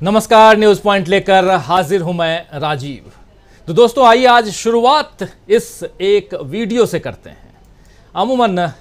नमस्कार, news point लेकर हाजिर हूं मैं राजीव। तो दोस्तों आइए आज शुरुआत इस एक वीडियो से करते हैं। अमूमन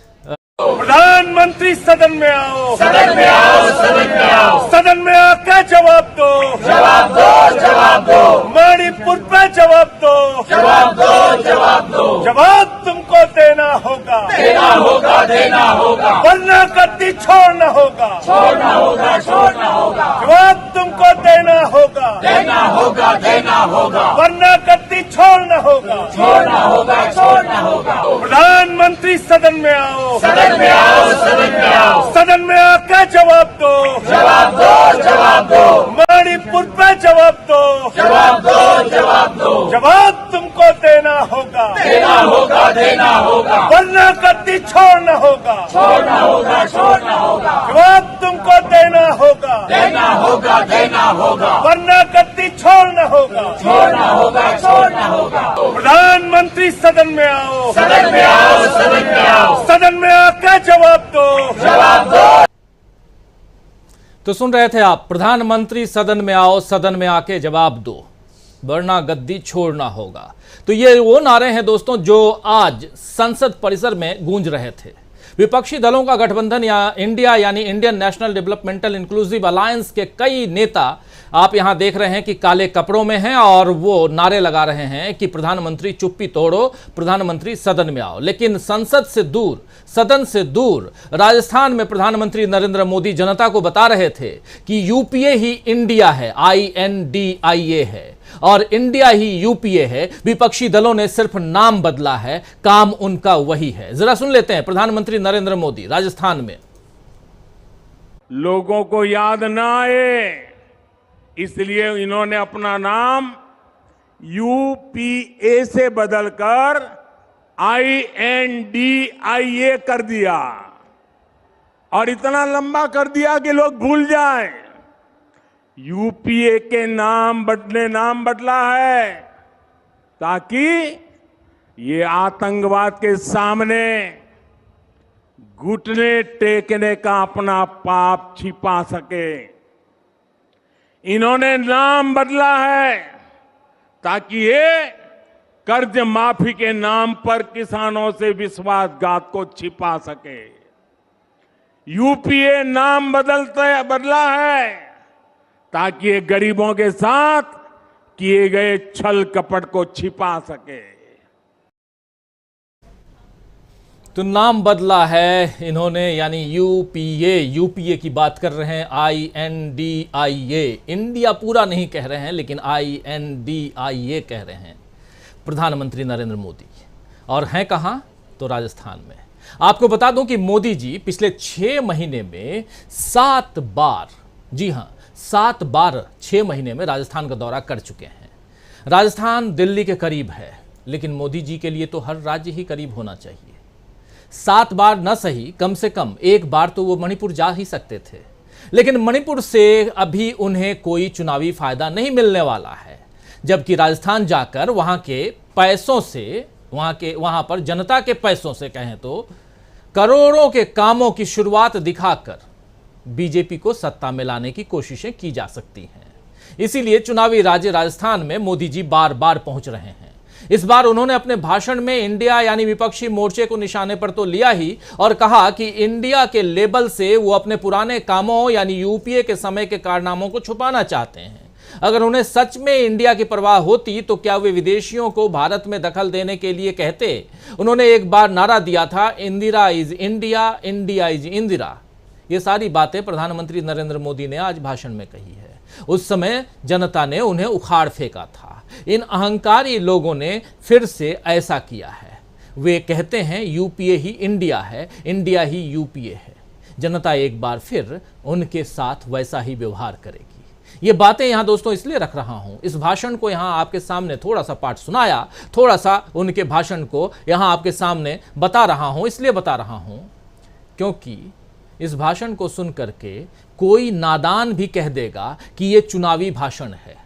प्रधानमंत्री सदन में आओ, सदन में आओ, सदन में आओ, सदन में आके जवाब दो, जवाब दो, जवाब दो, मणिपुर पे जवाब दो, जवाब दो, जवाब दो, जवाब तुमको देना होगा, देना होगा, देना होगा, वरना गद्दी छोड़ना होगा, छोड़ना होगा, छोड़ना होगा, जवाब तुमको देना होगा, देना होगा, देना होगा, वरना गद्दी छोड़ना होगा, छोड़ना होगा, छोड़ना होगा। प्रधानमंत्री सदन में आओ, सदन में आओ, सदन में आओ, सदन में आके जवाब दो, जवाब दो, जवाब दो, मणिपुर पे जवाब दो, जवाब दो, जवाब दो, जवाब तुमको देना होगा, देना होगा, देना होगा, वरना गद्दी छोड़ना होगा, छोड़ना होगा, छोड़ना होगा, जवाब तुमको देना होगा, देना होगा, देना होगा, वरना गद्दी छोड़ना होगा, छोड़ना होगा, छोड़ना होगा। प्रधानमंत्री सदन में आओ, सदन में आओ, सदन में आओ, सदन में आके जवाब दो, जवाब दो। तो सुन रहे थे आप, प्रधानमंत्री सदन में आओ, सदन में आके जवाब दो, वरना गद्दी छोड़ना होगा। तो ये वो नारे हैं दोस्तों जो आज संसद परिसर में गूंज रहे थे। विपक्षी दलों का गठबंधन या इंडिया यानी Indian national developmental inclusive alliance के कई नेता आप यहां देख रहे हैं कि काले कपड़ों में हैं और वो नारे लगा रहे हैं कि प्रधानमंत्री चुप्पी तोड़ो, प्रधानमंत्री सदन में आओ। लेकिन संसद से दूर, सदन से दूर राजस्थान में प्रधानमंत्री नरेंद्र मोदी जनता को बता रहे थे कि यूपीए ही इंडिया है, INDIA है और इंडिया ही यूपीए है। विपक्षी दलों ने सिर्फ नाम बदला है, काम उनका वही है। जरा सुन लेते हैं प्रधानमंत्री नरेंद्र मोदी राजस्थान में। लोगों को याद ना आए इसलिए इन्होंने अपना नाम UPA से बदलकर INDIA कर दिया और इतना लंबा कर दिया कि लोग भूल जाएं। UPA के नाम बदला है ताकि ये आतंकवाद के सामने घुटने टेकने का अपना पाप छिपा सके। इन्होंने नाम बदला है ताकि ये कर्ज माफी के नाम पर किसानों से विश्वासघात को छिपा सके। UPA नाम बदला है ताकि ये गरीबों के साथ किए गए छल कपट को छिपा सके। तो नाम बदला है इन्होंने यानी यूपीए की बात कर रहे हैं, INDIA, इंडिया पूरा नहीं कह रहे हैं लेकिन INDIA कह रहे हैं प्रधानमंत्री नरेंद्र मोदी। और हैं कहां? तो राजस्थान में। आपको बता दूं कि मोदी जी पिछले 6 महीने में 7 बार, जी हां 7 बार 6 महीने में राजस्थान का दौरा कर चुके हैं। राजस्थान दिल्ली के करीब है लेकिन मोदी जी के लिए तो हर राज्य ही करीब होना चाहिए। 7 बार न सही, कम से कम 1 बार तो वो मणिपुर जा ही सकते थे। लेकिन मणिपुर से अभी उन्हें कोई चुनावी फायदा नहीं मिलने वाला है, जबकि राजस्थान जाकर वहां के पैसों से, वहां पर जनता के पैसों से कहें तो करोड़ों के कामों की शुरुआत दिखाकर बीजेपी को सत्ता में लाने की कोशिशें की जा सकती हैं। इसीलिए चुनावी राज्य राजस्थान में मोदी जी बार बार पहुंच रहे हैं। इस बार उन्होंने अपने भाषण में इंडिया यानी विपक्षी मोर्चे को निशाने पर तो लिया ही और कहा कि इंडिया के लेबल से वो अपने पुराने कामों यानी यूपीए के समय के कारनामों को छुपाना चाहते हैं। अगर उन्हें सच में इंडिया की परवाह होती तो क्या वे विदेशियों को भारत में दखल देने के लिए कहते? उन्होंने एक बार नारा दिया था, Indira is India, India is Indira. ये सारी बातें प्रधानमंत्री नरेंद्र मोदी ने आज भाषण में कही है। उस समय जनता ने उन्हें उखाड़ फेंका था। इन अहंकारी लोगों ने फिर से ऐसा किया है। वे कहते हैं यूपीए ही इंडिया है, इंडिया ही यूपीए है। जनता एक बार फिर उनके साथ वैसा ही व्यवहार करेगी। ये बातें यहां दोस्तों इसलिए रख रहा हूं, इस भाषण को यहां आपके सामने थोड़ा सा पाठ सुनाया, थोड़ा सा उनके भाषण को यहां आपके सामने बता रहा हूं, इसलिए बता रहा हूं क्योंकि इस भाषण को सुन करके कोई नादान भी कह देगा कि यह चुनावी भाषण है।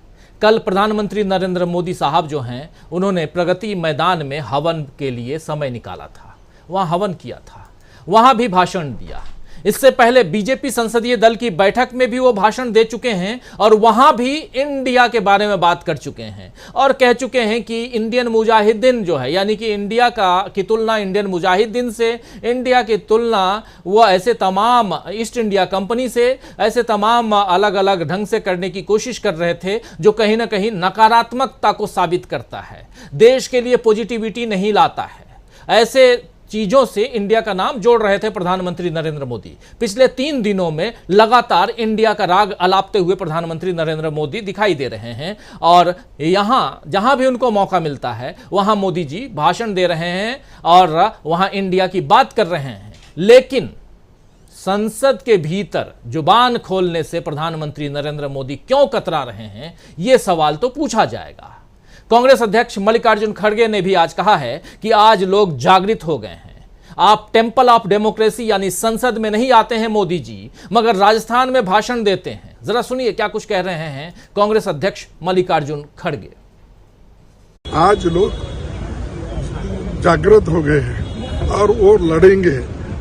कल प्रधानमंत्री नरेंद्र मोदी साहब जो हैं, उन्होंने प्रगति मैदान में हवन के लिए समय निकाला था, वहां हवन किया था, वहां भी भाषण दिया। इससे पहले बीजेपी संसदीय दल की बैठक में भी वो भाषण दे चुके हैं और वहां भी इंडिया के बारे में बात कर चुके हैं और कह चुके हैं कि इंडियन मुजाहिदीन जो है, यानी कि इंडिया की तुलना इंडियन मुजाहिदीन से, इंडिया की तुलना वो ऐसे तमाम ईस्ट इंडिया कंपनी से, ऐसे तमाम अलग अलग ढंग से करने की कोशिश कर रहे थे जो कहीं ना कहीं नकारात्मकता को साबित करता है, देश के लिए पॉजिटिविटी नहीं लाता है। ऐसे चीजों से इंडिया का नाम जोड़ रहे थे प्रधानमंत्री नरेंद्र मोदी। पिछले 3 दिनों में लगातार इंडिया का राग अलापते हुए प्रधानमंत्री नरेंद्र मोदी दिखाई दे रहे हैं और जहां भी उनको मौका मिलता है वहां मोदी जी भाषण दे रहे हैं और वहां इंडिया की बात कर रहे हैं। लेकिन संसद के भीतर जुबान खोलने से प्रधानमंत्री नरेंद्र मोदी क्यों कतरा रहे हैं, यह सवाल तो पूछा जाएगा। कांग्रेस अध्यक्ष मल्लिकार्जुन खड़गे ने भी आज कहा है कि आज लोग जागृत हो गए हैं। आप टेंपल ऑफ डेमोक्रेसी यानी संसद में नहीं आते हैं मोदी जी, मगर राजस्थान में भाषण देते हैं। जरा सुनिए क्या कुछ कह रहे हैं कांग्रेस अध्यक्ष मल्लिकार्जुन खड़गे। आज लोग जागृत हो गए हैं और वो लड़ेंगे,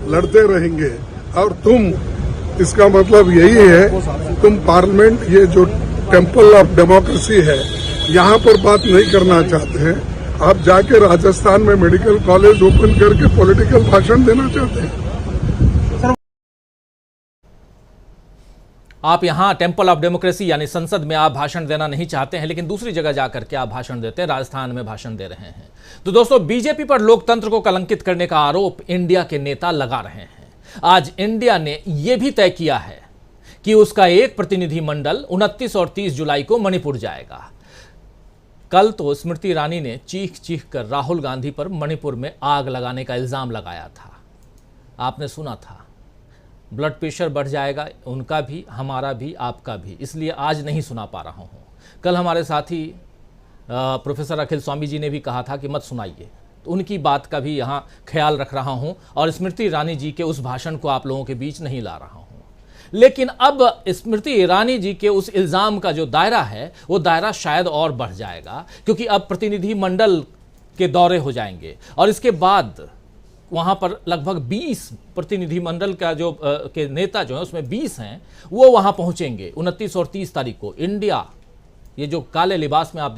लड़ते रहेंगे। और तुम, इसका मतलब यही है, तुम पार्लियामेंट, ये जो टेंपल ऑफ डेमोक्रेसी है, यहाँ पर बात नहीं करना चाहते हैं। आप जाके राजस्थान में मेडिकल कॉलेज ओपन करके पॉलिटिकल भाषण देना चाहते हैं। आप यहां टेंपल ऑफ डेमोक्रेसी यानी संसद में आप भाषण देना नहीं चाहते हैं, लेकिन दूसरी जगह जाकर के आप भाषण देते हैं, राजस्थान में भाषण दे रहे हैं। तो दोस्तों, बीजेपी पर लोकतंत्र को कलंकित करने का आरोप इंडिया के नेता लगा रहे हैं। आज इंडिया ने यह भी तय किया है कि उसका एक प्रतिनिधि मंडल 29 और 30 जुलाई को मणिपुर जाएगा। कल तो स्मृति ईरानी ने चीख चीख कर राहुल गांधी पर मणिपुर में आग लगाने का इल्जाम लगाया था। आपने सुना था, ब्लड प्रेशर बढ़ जाएगा, उनका भी, हमारा भी, आपका भी, इसलिए आज नहीं सुना पा रहा हूं। कल हमारे साथी प्रोफेसर अखिल स्वामी जी ने भी कहा था कि मत सुनाइए, तो उनकी बात का भी यहां ख्याल रख रहा हूं और स्मृति ईरानी जी के उस भाषण को आप लोगों के बीच नहीं ला रहा हूं। लेकिन अब स्मृति ईरानी जी के उस इल्जाम का जो दायरा है वो दायरा शायद और बढ़ जाएगा, क्योंकि अब प्रतिनिधि मंडल के दौरे हो जाएंगे और इसके बाद वहां पर लगभग 20 प्रतिनिधि मंडल का जो के नेता जो है उसमें 20 हैं, वो वहां पहुंचेंगे 29 और 30 तारीख को। इंडिया, ये जो काले लिबास में आप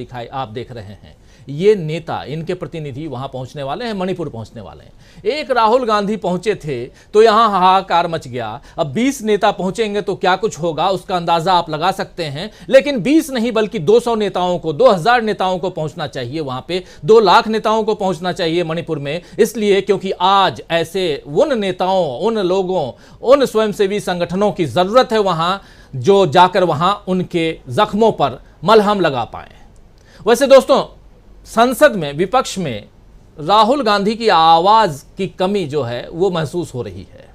देख रहे हैं, ये नेता, इनके प्रतिनिधि वहां पहुंचने वाले हैं, मणिपुर पहुंचने वाले हैं। एक राहुल गांधी पहुंचे थे तो यहां हाहाकार मच गया। अब 20 नेता पहुंचेंगे तो क्या कुछ होगा उसका अंदाजा आप लगा सकते हैं। लेकिन 20 नहीं बल्कि 200 नेताओं को, 2000 नेताओं को पहुंचना चाहिए वहां पे, 2 लाख नेताओं को पहुंचना चाहिए मणिपुर में। इसलिए क्योंकि आज ऐसे उन नेताओं, उन लोगों, उन स्वयंसेवी संगठनों की जरूरत है वहां, जो जाकर वहां उनके जख्मों पर मलहम लगा पाए। वैसे दोस्तों, संसद में विपक्ष में राहुल गांधी की आवाज की कमी जो है वो महसूस हो रही है।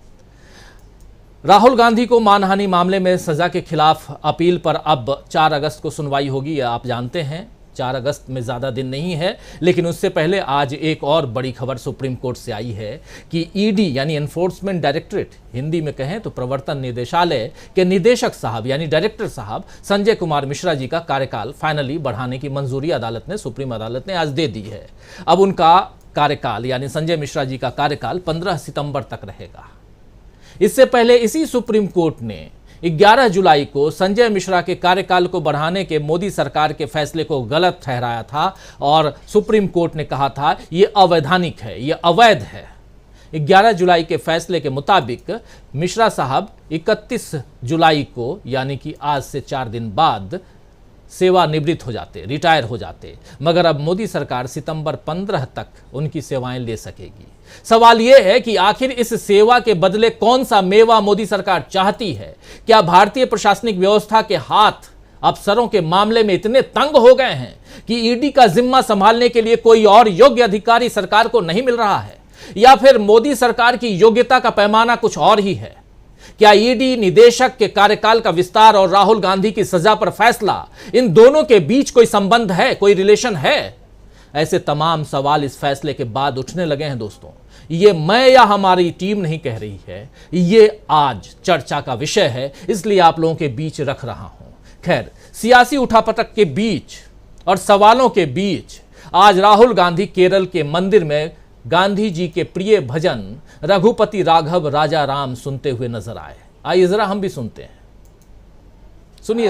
राहुल गांधी को मानहानि मामले में सजा के खिलाफ अपील पर अब 4 अगस्त को सुनवाई होगी। आप जानते हैं 4 अगस्त में ज़्यादा दिन नहीं है, लेकिन उससे पहले आज एक और बड़ी खबर सुप्रीम कोर्ट से आई है कि ईडी यानी एनफोर्समेंट डायरेक्टरेट, हिंदी में कहें तो प्रवर्तन निदेशालय के निदेशक साहब यानी डायरेक्टर साहब संजय कुमार मिश्रा जी का कार्यकाल फाइनली बढ़ाने की मंजूरी सुप्रीम अदालत ने आज दे दी है। अब उनका कार्यकाल यानी संजय मिश्रा जी का कार्यकाल 15 सितंबर तक रहेगा। इससे पहले इसी सुप्रीम कोर्ट ने 11 जुलाई को संजय मिश्रा के कार्यकाल को बढ़ाने के मोदी सरकार के फैसले को गलत ठहराया था और सुप्रीम कोर्ट ने कहा था यह अवैधानिक है, यह अवैध है। 11 जुलाई के फैसले के मुताबिक मिश्रा साहब 31 जुलाई को यानी कि आज से 4 दिन बाद सेवानिवृत्त हो जाते, रिटायर हो जाते, मगर अब मोदी सरकार सितंबर 15 तक उनकी सेवाएं ले सकेगी। सवाल यह है कि आखिर इस सेवा के बदले कौन सा मेवा मोदी सरकार चाहती है? क्या भारतीय प्रशासनिक व्यवस्था के हाथ अफसरों के मामले में इतने तंग हो गए हैं कि ईडी का जिम्मा संभालने के लिए कोई और योग्य अधिकारी सरकार को नहीं मिल रहा है, या फिर मोदी सरकार की योग्यता का पैमाना कुछ और ही है? क्या ईडी निदेशक के कार्यकाल का विस्तार और राहुल गांधी की सजा पर फैसला, इन दोनों के बीच कोई संबंध है, कोई रिलेशन है? ऐसे तमाम सवाल इस फैसले के बाद उठने लगे हैं दोस्तों। ये मैं या हमारी टीम नहीं कह रही है, ये आज चर्चा का विषय है, इसलिए आप लोगों के बीच रख रहा हूं। खैर, सियासी उठापटक के बीच और सवालों के बीच आज राहुल गांधी केरल के मंदिर में गांधी जी के प्रिय भजन रघुपति राघव राजा राम सुनते हुए नजर आए। आइए जरा हम भी सुनते हैं, सुनिए।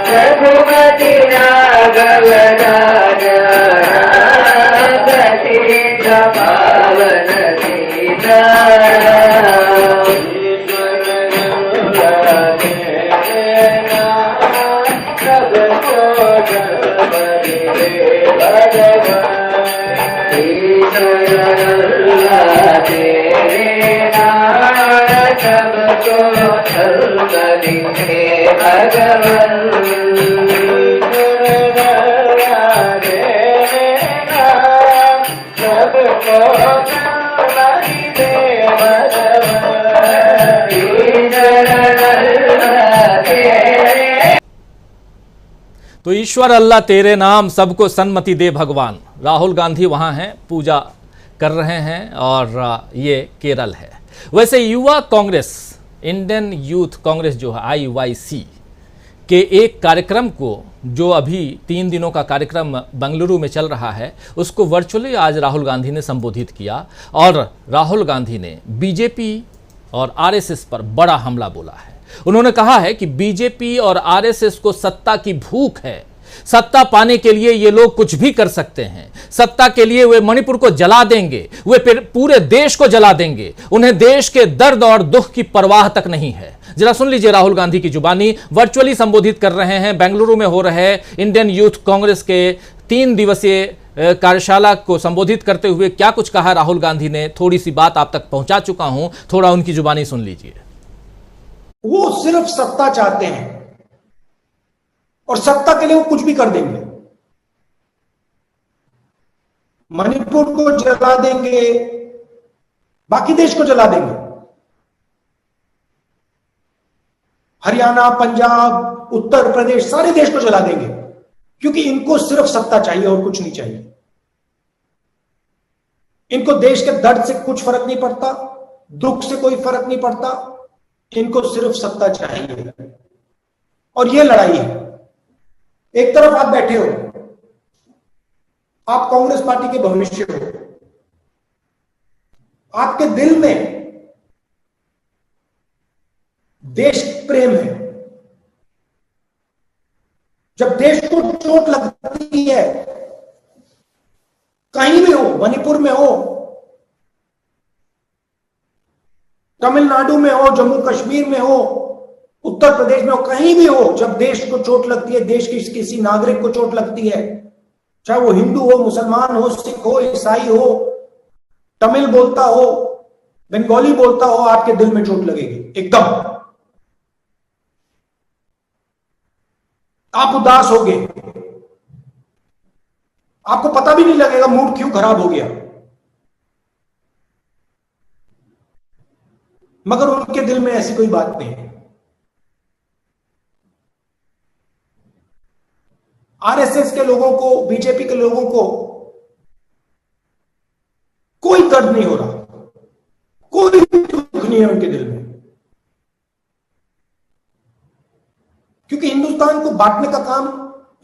रघुपति राघव राजा पावन तो ईश्वर अल्लाह तेरे नाम, सबको सन्मति दे भगवान। राहुल गांधी वहां हैं, पूजा कर रहे हैं, और ये केरल है। वैसे युवा कांग्रेस, इंडियन यूथ कांग्रेस जो है IYC के एक कार्यक्रम को, जो अभी 3 दिनों का कार्यक्रम बेंगलुरु में चल रहा है, उसको वर्चुअली आज राहुल गांधी ने संबोधित किया। और राहुल गांधी ने बीजेपी और RSS पर बड़ा हमला बोला है। उन्होंने कहा है कि बीजेपी और RSS को सत्ता की भूख है, सत्ता पाने के लिए ये लोग कुछ भी कर सकते हैं। सत्ता के लिए वे मणिपुर को जला देंगे, वे पूरे देश को जला देंगे। उन्हें देश के दर्द और दुख की परवाह तक नहीं है। जरा सुन लीजिए राहुल गांधी की जुबानी, वर्चुअली संबोधित कर रहे हैं बेंगलुरु में हो रहे इंडियन यूथ कांग्रेस के 3 दिवसीय कार्यशाला को संबोधित करते हुए क्या कुछ कहा राहुल गांधी ने। थोड़ी सी बात आप तक पहुंचा चुका हूं, थोड़ा उनकी जुबानी सुन लीजिए। वो सिर्फ सत्ता चाहते हैं और सत्ता के लिए वो कुछ भी कर देंगे। मणिपुर को जला देंगे, बाकी देश को जला देंगे। हरियाणा, पंजाब, उत्तर प्रदेश, सारे देश को जला देंगे, क्योंकि इनको सिर्फ सत्ता चाहिए और कुछ नहीं चाहिए। इनको देश के दर्द से कुछ फर्क नहीं पड़ता, दुख से कोई फर्क नहीं पड़ता, इनको सिर्फ सत्ता चाहिए। और यह लड़ाई है। एक तरफ आप बैठे हो, आप कांग्रेस पार्टी के भविष्य हो, आपके दिल में देश प्रेम है। जब देश को चोट लगती है, कहीं भी हो, मणिपुर में हो, तमिलनाडु में हो, जम्मू कश्मीर में हो, उत्तर प्रदेश में हो, कहीं भी हो, जब देश को चोट लगती है, देश के किसी नागरिक को चोट लगती है, चाहे वो हिंदू हो, मुसलमान हो, सिख हो, ईसाई हो, तमिल बोलता हो, बंगाली बोलता हो, आपके दिल में चोट लगेगी एकदम। आप उदास होगे, आपको पता भी नहीं लगेगा मूड क्यों खराब हो गया। मगर उनके दिल में ऐसी कोई बात नहीं है। RSS के लोगों को, बीजेपी के लोगों को कोई दर्द नहीं हो रहा, कोई दुख नहीं है उनके दिल में, क्योंकि हिंदुस्तान को बांटने का काम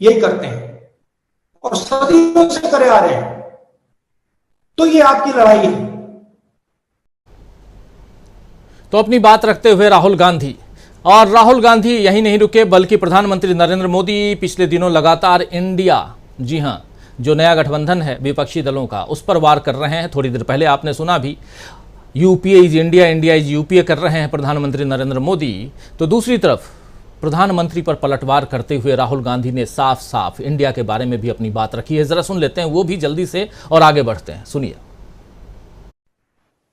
यही करते हैं और सदियों से करे आ रहे हैं। तो ये आपकी लड़ाई है। तो अपनी बात रखते हुए राहुल गांधी, और राहुल गांधी यही नहीं रुके, बल्कि प्रधानमंत्री नरेंद्र मोदी पिछले दिनों लगातार इंडिया, जी हां, जो नया गठबंधन है विपक्षी दलों का, उस पर वार कर रहे हैं। थोड़ी देर पहले आपने सुना भी, UPA is India, India is UPA कर रहे हैं प्रधानमंत्री नरेंद्र मोदी। तो दूसरी तरफ प्रधानमंत्री पर पलटवार करते हुए राहुल गांधी ने साफ साफ इंडिया के बारे में भी अपनी बात रखी है। जरा सुन लेते हैं वो भी जल्दी से, और आगे बढ़ते हैं। सुनिए।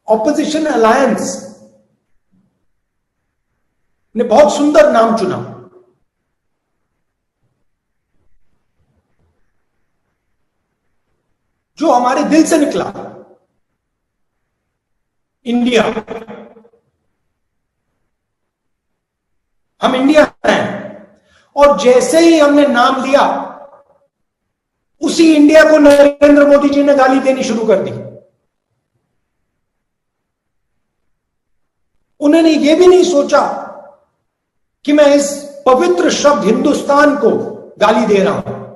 ऑपोजिशन अलायंस ने बहुत सुंदर नाम चुना। जो हमारे दिल से निकला, इंडिया। हम इंडिया हैं, और जैसे ही हमने नाम लिया, उसी इंडिया को नरेंद्र मोदी जी ने गाली देनी शुरू कर दी। उन्होंने यह भी नहीं सोचा कि मैं इस पवित्र शब्द हिंदुस्तान को गाली दे रहा हूं।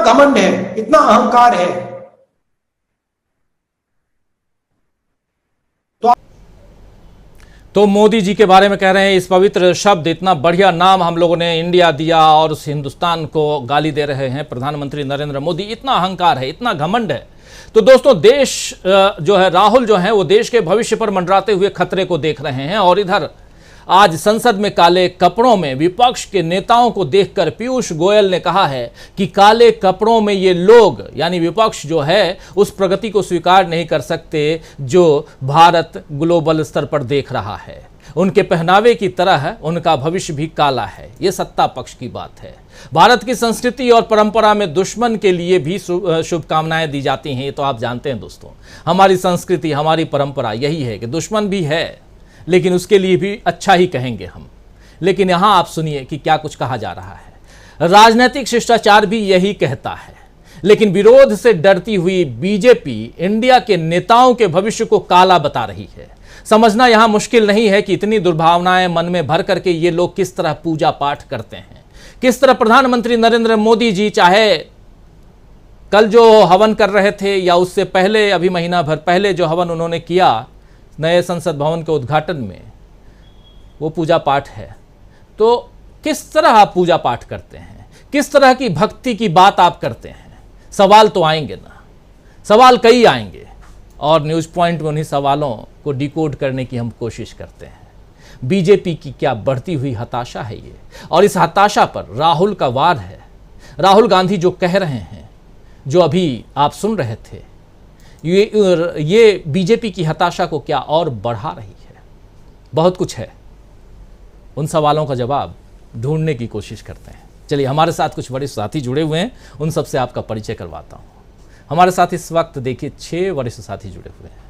घमंड है, इतना अहंकार है। तो मोदी जी के बारे में कह रहे हैं इस पवित्र शब्द, इतना बढ़िया नाम हम लोगों ने इंडिया दिया और उस हिंदुस्तान को गाली दे रहे हैं प्रधानमंत्री नरेंद्र मोदी। इतना अहंकार है, इतना घमंड है। तो दोस्तों देश जो है, राहुल जो है वो देश के भविष्य पर मंडराते हुए खतरे को देख रहे हैं। और इधर आज संसद में काले कपड़ों में विपक्ष के नेताओं को देखकर पीयूष गोयल ने कहा है कि काले कपड़ों में ये लोग यानी विपक्ष जो है उस प्रगति को स्वीकार नहीं कर सकते जो भारत ग्लोबल स्तर पर देख रहा है। उनके पहनावे की तरह उनका भविष्य भी काला है। ये सत्ता पक्ष की बात है। भारत की संस्कृति और परंपरा में दुश्मन के लिए भी शुभकामनाएं दी जाती हैं। ये तो आप जानते हैं दोस्तों, हमारी संस्कृति हमारी परंपरा यही है कि दुश्मन भी है लेकिन उसके लिए भी अच्छा ही कहेंगे हम। लेकिन यहां आप सुनिए कि क्या कुछ कहा जा रहा है। राजनीतिक शिष्टाचार भी यही कहता है, लेकिन विरोध से डरती हुई बीजेपी इंडिया के नेताओं के भविष्य को काला बता रही है। समझना यहां मुश्किल नहीं है कि इतनी दुर्भावनाएं मन में भर करके ये लोग किस तरह पूजा पाठ करते हैं, किस तरह प्रधानमंत्री नरेंद्र मोदी जी चाहे कल जो हवन कर रहे थे या उससे पहले अभी महीना भर पहले जो हवन उन्होंने किया नए संसद भवन के उद्घाटन में, वो पूजा पाठ है। तो किस तरह आप पूजा पाठ करते हैं, किस तरह की भक्ति की बात आप करते हैं? सवाल तो आएंगे ना, सवाल कई आएंगे और न्यूज़ पॉइंट में उन्हीं सवालों को डिकोड करने की हम कोशिश करते हैं। बीजेपी की क्या बढ़ती हुई हताशा है ये, और इस हताशा पर राहुल का वार है। राहुल गांधी जो कह रहे हैं, जो अभी आप सुन रहे थे, ये बीजेपी की हताशा को क्या और बढ़ा रही है? बहुत कुछ है, उन सवालों का जवाब ढूंढने की कोशिश करते हैं। चलिए, हमारे साथ कुछ बड़े साथी जुड़े हुए हैं, उन सबसे आपका परिचय करवाता हूँ। हमारे साथ इस वक्त देखिए 6 वरिष्ठ साथी जुड़े हुए हैं।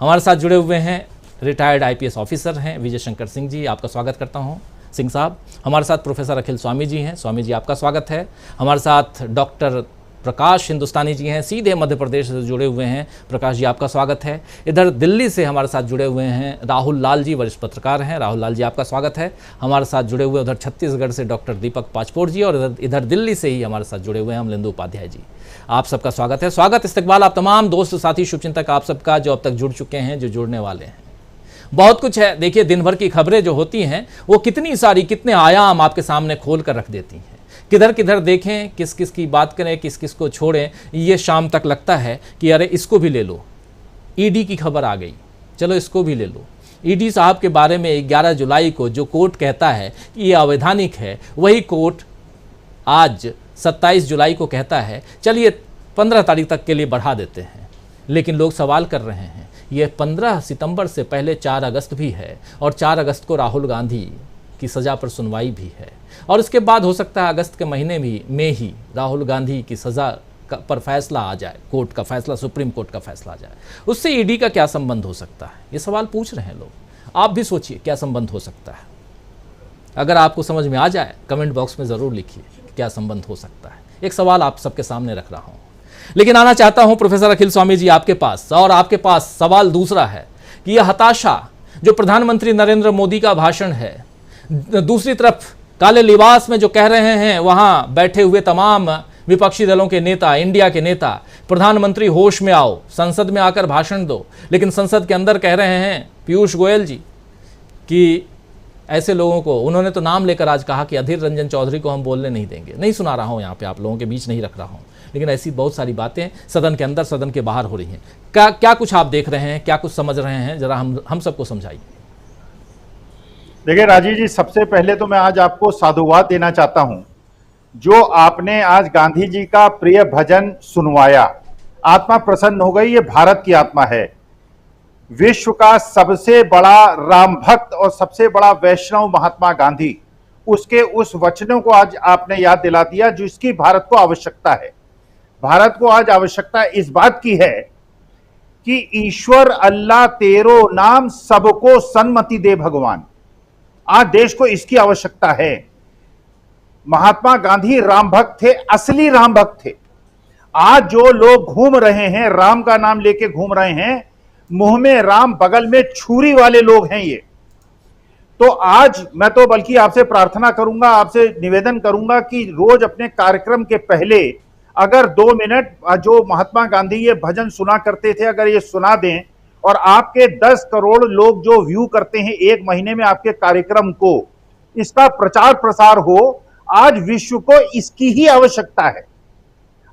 हमारे साथ जुड़े हुए हैं रिटायर्ड IPS ऑफिसर हैं विजय शंकर सिंह जी, आपका स्वागत करता हूँ सिंह साहब। हमारे साथ प्रोफेसर अखिल स्वामी जी हैं, स्वामी जी आपका स्वागत है। हमारे साथ डॉक्टर प्रकाश हिंदुस्तानी जी हैं, सीधे मध्य प्रदेश से जुड़े हुए हैं, प्रकाश जी आपका स्वागत है। इधर दिल्ली से हमारे साथ जुड़े हुए हैं राहुल लाल जी, वरिष्ठ पत्रकार हैं, राहुल लाल जी आपका स्वागत है। हमारे साथ जुड़े हुए उधर छत्तीसगढ़ से डॉक्टर दीपक पाचपोर जी, और इधर दिल्ली से ही हमारे साथ जुड़े हुए हैं अमलेंदु उपाध्याय जी, आप सबका स्वागत है। स्वागत इस्तकबाल आप तमाम दोस्त साथी शुभचिंतक आप सबका जो अब तक जुड़ चुके हैं, जो जुड़ने वाले हैं। बहुत कुछ है। देखिए, दिन भर की खबरें जो होती हैं वो कितनी सारी, कितने आयाम आपके सामने खोल कर रख देती हैं। किधर किधर देखें, किस किस की बात करें, किस किस को छोड़ें, ये शाम तक लगता है कि अरे इसको भी ले लो, ईडी की खबर आ गई, चलो इसको भी ले लो। ईडी साहब के बारे में 11 जुलाई को जो कोर्ट कहता है कि ये अवैधानिक है, वही कोर्ट आज 27 जुलाई को कहता है चलिए 15 तारीख तक के लिए बढ़ा देते हैं। लेकिन लोग सवाल कर रहे हैं, ये 15 सितंबर से पहले 4 अगस्त भी है, और 4 अगस्त को राहुल गांधी की सज़ा पर सुनवाई भी है, और इसके बाद हो सकता है अगस्त के महीने में ही राहुल गांधी की सज़ा पर फैसला आ जाए, कोर्ट का फैसला, सुप्रीम कोर्ट का फैसला आ जाए। उससे ईडी का क्या संबंध हो सकता है? ये सवाल पूछ रहे हैं लोग। आप भी सोचिए क्या संबंध हो सकता है। अगर आपको समझ में आ जाए कमेंट बॉक्स में ज़रूर लिखिए क्या संबंध हो सकता है। एक सवाल आप सबके सामने रख रहा हूँ, लेकिन आना चाहता हूँ प्रोफेसर अखिल स्वामी जी आपके पास, और आपके पास सवाल दूसरा है कि यह हताशा जो प्रधानमंत्री नरेंद्र मोदी का भाषण है, दूसरी तरफ काले लिबास में जो कह रहे हैं वहां बैठे हुए तमाम विपक्षी दलों के नेता, इंडिया के नेता, प्रधानमंत्री होश में आओ, संसद में आकर भाषण दो, लेकिन संसद के अंदर कह रहे हैं पीयूष गोयल जी कि ऐसे लोगों को, उन्होंने तो नाम लेकर आज कहा कि अधीर रंजन चौधरी को हम बोलने नहीं देंगे। नहीं सुना रहा हूं, यहाँ पे आप लोगों के बीच नहीं रख रहा हूं, लेकिन ऐसी बहुत सारी बातें सदन के अंदर, सदन के बाहर हो रही हैं। क्या कुछ आप देख रहे हैं, क्या कुछ समझ रहे हैं, जरा हम सबको समझाइए। देखिए राजीव जी, सबसे पहले तो मैं आज आपको साधुवाद देना चाहता हूं, जो आपने आज गांधी जी का प्रिय भजन सुनवाया, आत्मा प्रसन्न हो गई। ये भारत की आत्मा है। विश्व का सबसे बड़ा राम भक्त और सबसे बड़ा वैष्णव महात्मा गांधी, उसके उस वचनों को आज आपने याद दिला दिया जिसकी भारत को आवश्यकता है। भारत को आज आवश्यकता इस बात की है कि ईश्वर अल्लाह तेरो नाम सबको सन्मति दे भगवान। आज देश को इसकी आवश्यकता है। महात्मा गांधी राम भक्त थे, असली राम भक्त थे। आज जो लोग घूम रहे हैं, राम का नाम लेके घूम रहे हैं, मुंह में राम बगल में छुरी वाले लोग हैं ये। तो आज मैं तो बल्कि आपसे प्रार्थना करूंगा, आपसे निवेदन करूंगा कि रोज अपने कार्यक्रम के पहले अगर 2 मिनट जो महात्मा गांधी ये भजन सुना करते थे, अगर ये सुना दें और आपके 10 करोड़ लोग जो व्यू करते हैं 1 महीने में आपके कार्यक्रम को, इसका प्रचार प्रसार हो, आज विश्व को इसकी ही आवश्यकता है।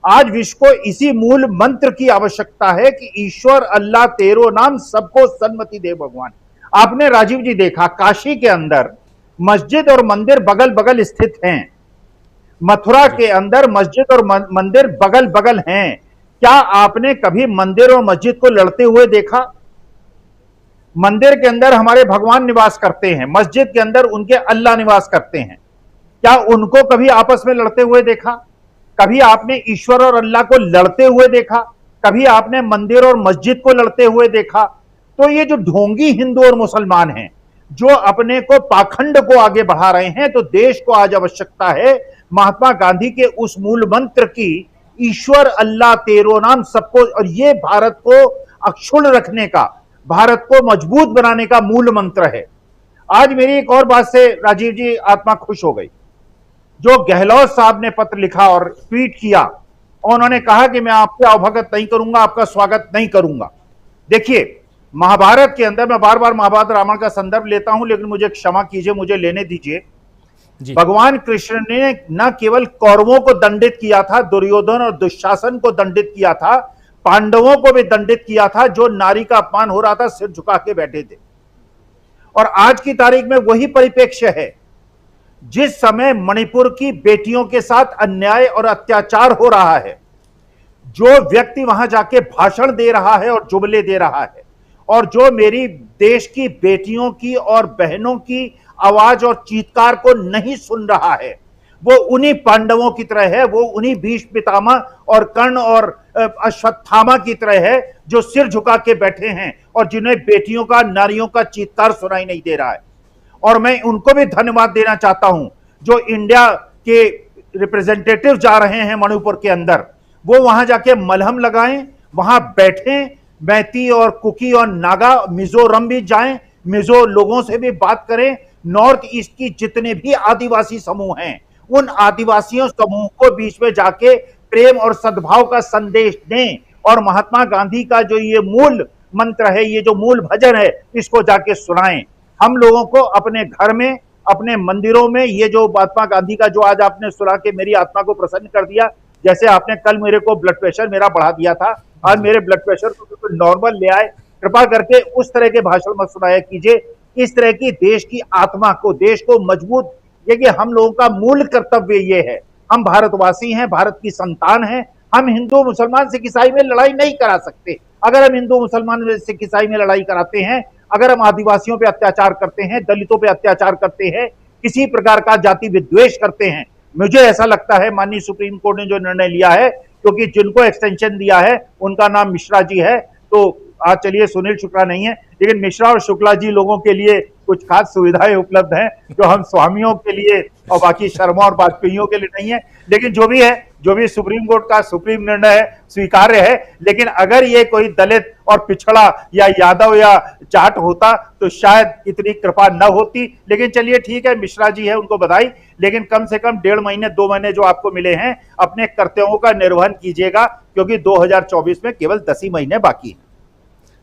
आज विश्व को इसी मूल मंत्र की आवश्यकता है कि ईश्वर अल्लाह तेरो नाम सबको सन्मति दे भगवान। आपने राजीव जी देखा, काशी के अंदर मस्जिद और मंदिर बगल बगल स्थित हैं, मथुरा के अंदर मस्जिद और मंदिर बगल बगल हैं। क्या आपने कभी मंदिर और मस्जिद को लड़ते हुए देखा? मंदिर के अंदर हमारे भगवान निवास करते हैं, मस्जिद के अंदर उनके अल्लाह निवास करते हैं। क्या उनको कभी आपस में लड़ते हुए देखा? कभी आपने ईश्वर और अल्लाह को लड़ते हुए देखा? कभी आपने मंदिर और मस्जिद को लड़ते हुए देखा? तो ये जो ढोंगी हिंदू और मुसलमान हैं, जो अपने को पाखंड को आगे बढ़ा रहे हैं, तो देश को आज आवश्यकता है महात्मा गांधी के उस मूल मंत्र की, ईश्वर अल्लाह तेरो नाम सबको, और ये भारत को अक्षुण्ण रखने का, भारत को मजबूत बनाने का मूल मंत्र है। आज मेरी एक और बात से राजीव जी आत्मा खुश हो गई। जो गहलोत साहब ने पत्र लिखा और ट्वीट किया, और उन्होंने कहा कि मैं आपके अवभगत नहीं करूंगा, आपका स्वागत नहीं करूंगा। देखिए, महाभारत के अंदर, मैं बार बार महाभारत रामायण का संदर्भ लेता हूं, लेकिन मुझे क्षमा कीजिए, मुझे लेने दीजिए। भगवान कृष्ण ने न केवल कौरवों को दंडित किया था, दुर्योधन और दुशासन को दंडित किया था, पांडवों को भी दंडित किया था, जो नारी का अपमान हो रहा था सिर झुका के बैठे थे। और आज की तारीख में वही परिप्रेक्ष्य है। जिस समय मणिपुर की बेटियों के साथ अन्याय और अत्याचार हो रहा है, जो व्यक्ति वहां जाके भाषण दे रहा है और जुमले दे रहा है, और जो मेरी देश की बेटियों की और बहनों की आवाज और चीत्कार को नहीं सुन रहा है, वो उन्हीं पांडवों की तरह है, वो उन्हीं भीष्म पितामह और कर्ण और अश्वत्थामा की तरह है, जो सिर झुका के बैठे हैं और जिन्हें बेटियों का, नारियों का चीत्कार सुनाई नहीं दे रहा है। और मैं उनको भी धन्यवाद देना चाहता हूं, जो इंडिया के रिप्रेजेंटेटिव जा रहे हैं मणिपुर के अंदर, वो वहां जाके मलहम लगाएं, वहां बैठें, मैती और कुकी और नागा, मिजोरम भी जाएं, मिजो लोगों से भी बात करें, नॉर्थ ईस्ट की जितने भी आदिवासी समूह हैं, उन आदिवासियों समूह को बीच में जाके प्रेम और सद्भाव का संदेश दें, और महात्मा गांधी का जो ये मूल मंत्र है, ये जो मूल भजन है, इसको जाके सुनाएं। हम लोगों को अपने घर में, अपने मंदिरों में, ये जो महात्मा गांधी का जो आज आपने सुना के मेरी आत्मा को प्रसन्न कर दिया, जैसे आपने कल मेरे को ब्लड प्रेशर मेरा बढ़ा दिया था, आज मेरे ब्लड प्रेशर को बिल्कुल नॉर्मल ले आए। कृपा करके उस तरह के भाषण मत सुनाया कीजिए। इस तरह की देश की आत्मा को, देश को मजबूत, ये हम लोगों का मूल कर्तव्य ये है। हम भारतवासी हैं, भारत की संतान हैं। हम हिंदू मुसलमान सिख ईसाई में लड़ाई नहीं करा सकते। अगर हम हिंदू मुसलमान सिख ईसाई में लड़ाई कराते हैं, अगर हम आदिवासियों पे अत्याचार करते हैं, दलितों पे अत्याचार करते हैं, किसी प्रकार का जाति विद्वेष करते हैं, मुझे ऐसा लगता है माननीय सुप्रीम कोर्ट ने जो निर्णय लिया है, क्योंकि जिनको एक्सटेंशन दिया है उनका नाम मिश्रा जी है, तो आज चलिए सुनील शुक्ला नहीं है, लेकिन मिश्रा और शुक्ला जी लोगों के लिए कुछ खास सुविधाएं उपलब्ध हैं, जो हम स्वामियों के लिए और बाकी शर्मा और वाजपेयियों के लिए नहीं है। लेकिन जो भी है, जो भी सुप्रीम कोर्ट का सुप्रीम निर्णय है, स्वीकार्य है। लेकिन अगर ये कोई दलित और पिछड़ा या यादव या जाट होता तो शायद इतनी कृपा न होती। लेकिन चलिए ठीक है, मिश्रा जी है, उनको बधाई। लेकिन कम से कम 1.5 महीने 2 महीने जो आपको मिले हैं, अपने कर्तव्यों का निर्वहन कीजिएगा, क्योंकि 2024 में केवल 10 ही महीने बाकी है।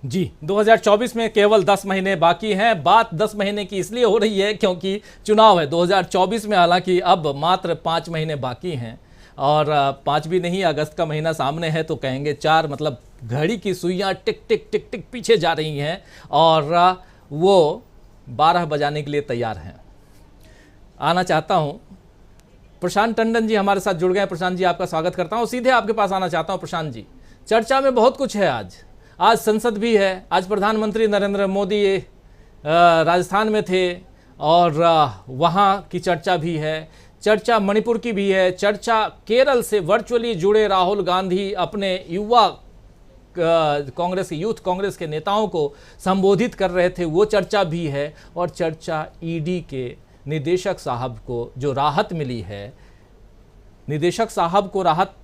जी, 2024 में केवल 10 महीने बाकी हैं। बात 10 महीने की इसलिए हो रही है क्योंकि चुनाव है 2024 में, हालांकि अब मात्र 5 महीने बाकी हैं, और 5 भी नहीं, अगस्त का महीना सामने है, तो कहेंगे 4, मतलब घड़ी की सुइयां टिक टिक टिक टिक पीछे जा रही हैं, और वो 12 बजाने के लिए तैयार हैं। आना चाहता हूं, प्रशांत टंडन जी हमारे साथ जुड़ गए। प्रशांत जी, आपका स्वागत करता हूं। सीधे आपके पास आना चाहता हूं। प्रशांत जी, चर्चा में बहुत कुछ है। आज संसद भी है, आज प्रधानमंत्री नरेंद्र मोदी राजस्थान में थे और वहाँ की चर्चा भी है, चर्चा मणिपुर की भी है, चर्चा केरल से वर्चुअली जुड़े राहुल गांधी अपने युवा कांग्रेस, यूथ कांग्रेस के नेताओं को संबोधित कर रहे थे, वो चर्चा भी है। और चर्चा ईडी के निदेशक साहब को जो राहत मिली है, निदेशक साहब को राहत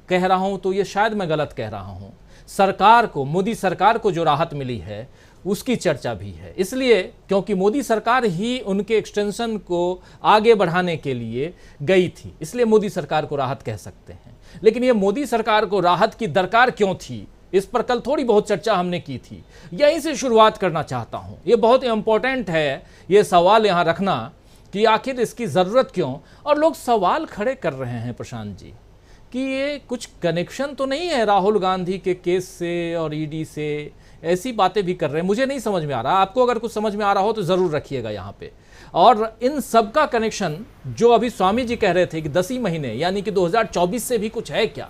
कह रहा हूँ तो ये शायद मैं गलत कह रहा हूँ, सरकार को, मोदी सरकार को जो राहत मिली है उसकी चर्चा भी है। इसलिए क्योंकि मोदी सरकार ही उनके एक्सटेंशन को आगे बढ़ाने के लिए गई थी, इसलिए मोदी सरकार को राहत कह सकते हैं। लेकिन ये मोदी सरकार को राहत की दरकार क्यों थी, इस पर कल थोड़ी बहुत चर्चा हमने की थी। यहीं से शुरुआत करना चाहता हूं। ये बहुत इंपॉर्टेंट है ये सवाल यहां रखना कि आखिर इसकी ज़रूरत क्यों। और लोग सवाल खड़े कर रहे हैं प्रशांत जी कि ये कुछ कनेक्शन तो नहीं है राहुल गांधी के केस से और ईडी से, ऐसी बातें भी कर रहे हैं। मुझे नहीं समझ में आ रहा, आपको अगर कुछ समझ में आ रहा हो तो ज़रूर रखिएगा यहाँ पे। और इन सब का कनेक्शन जो अभी स्वामी जी कह रहे थे कि 10 ही महीने यानी कि 2024 से भी कुछ है क्या,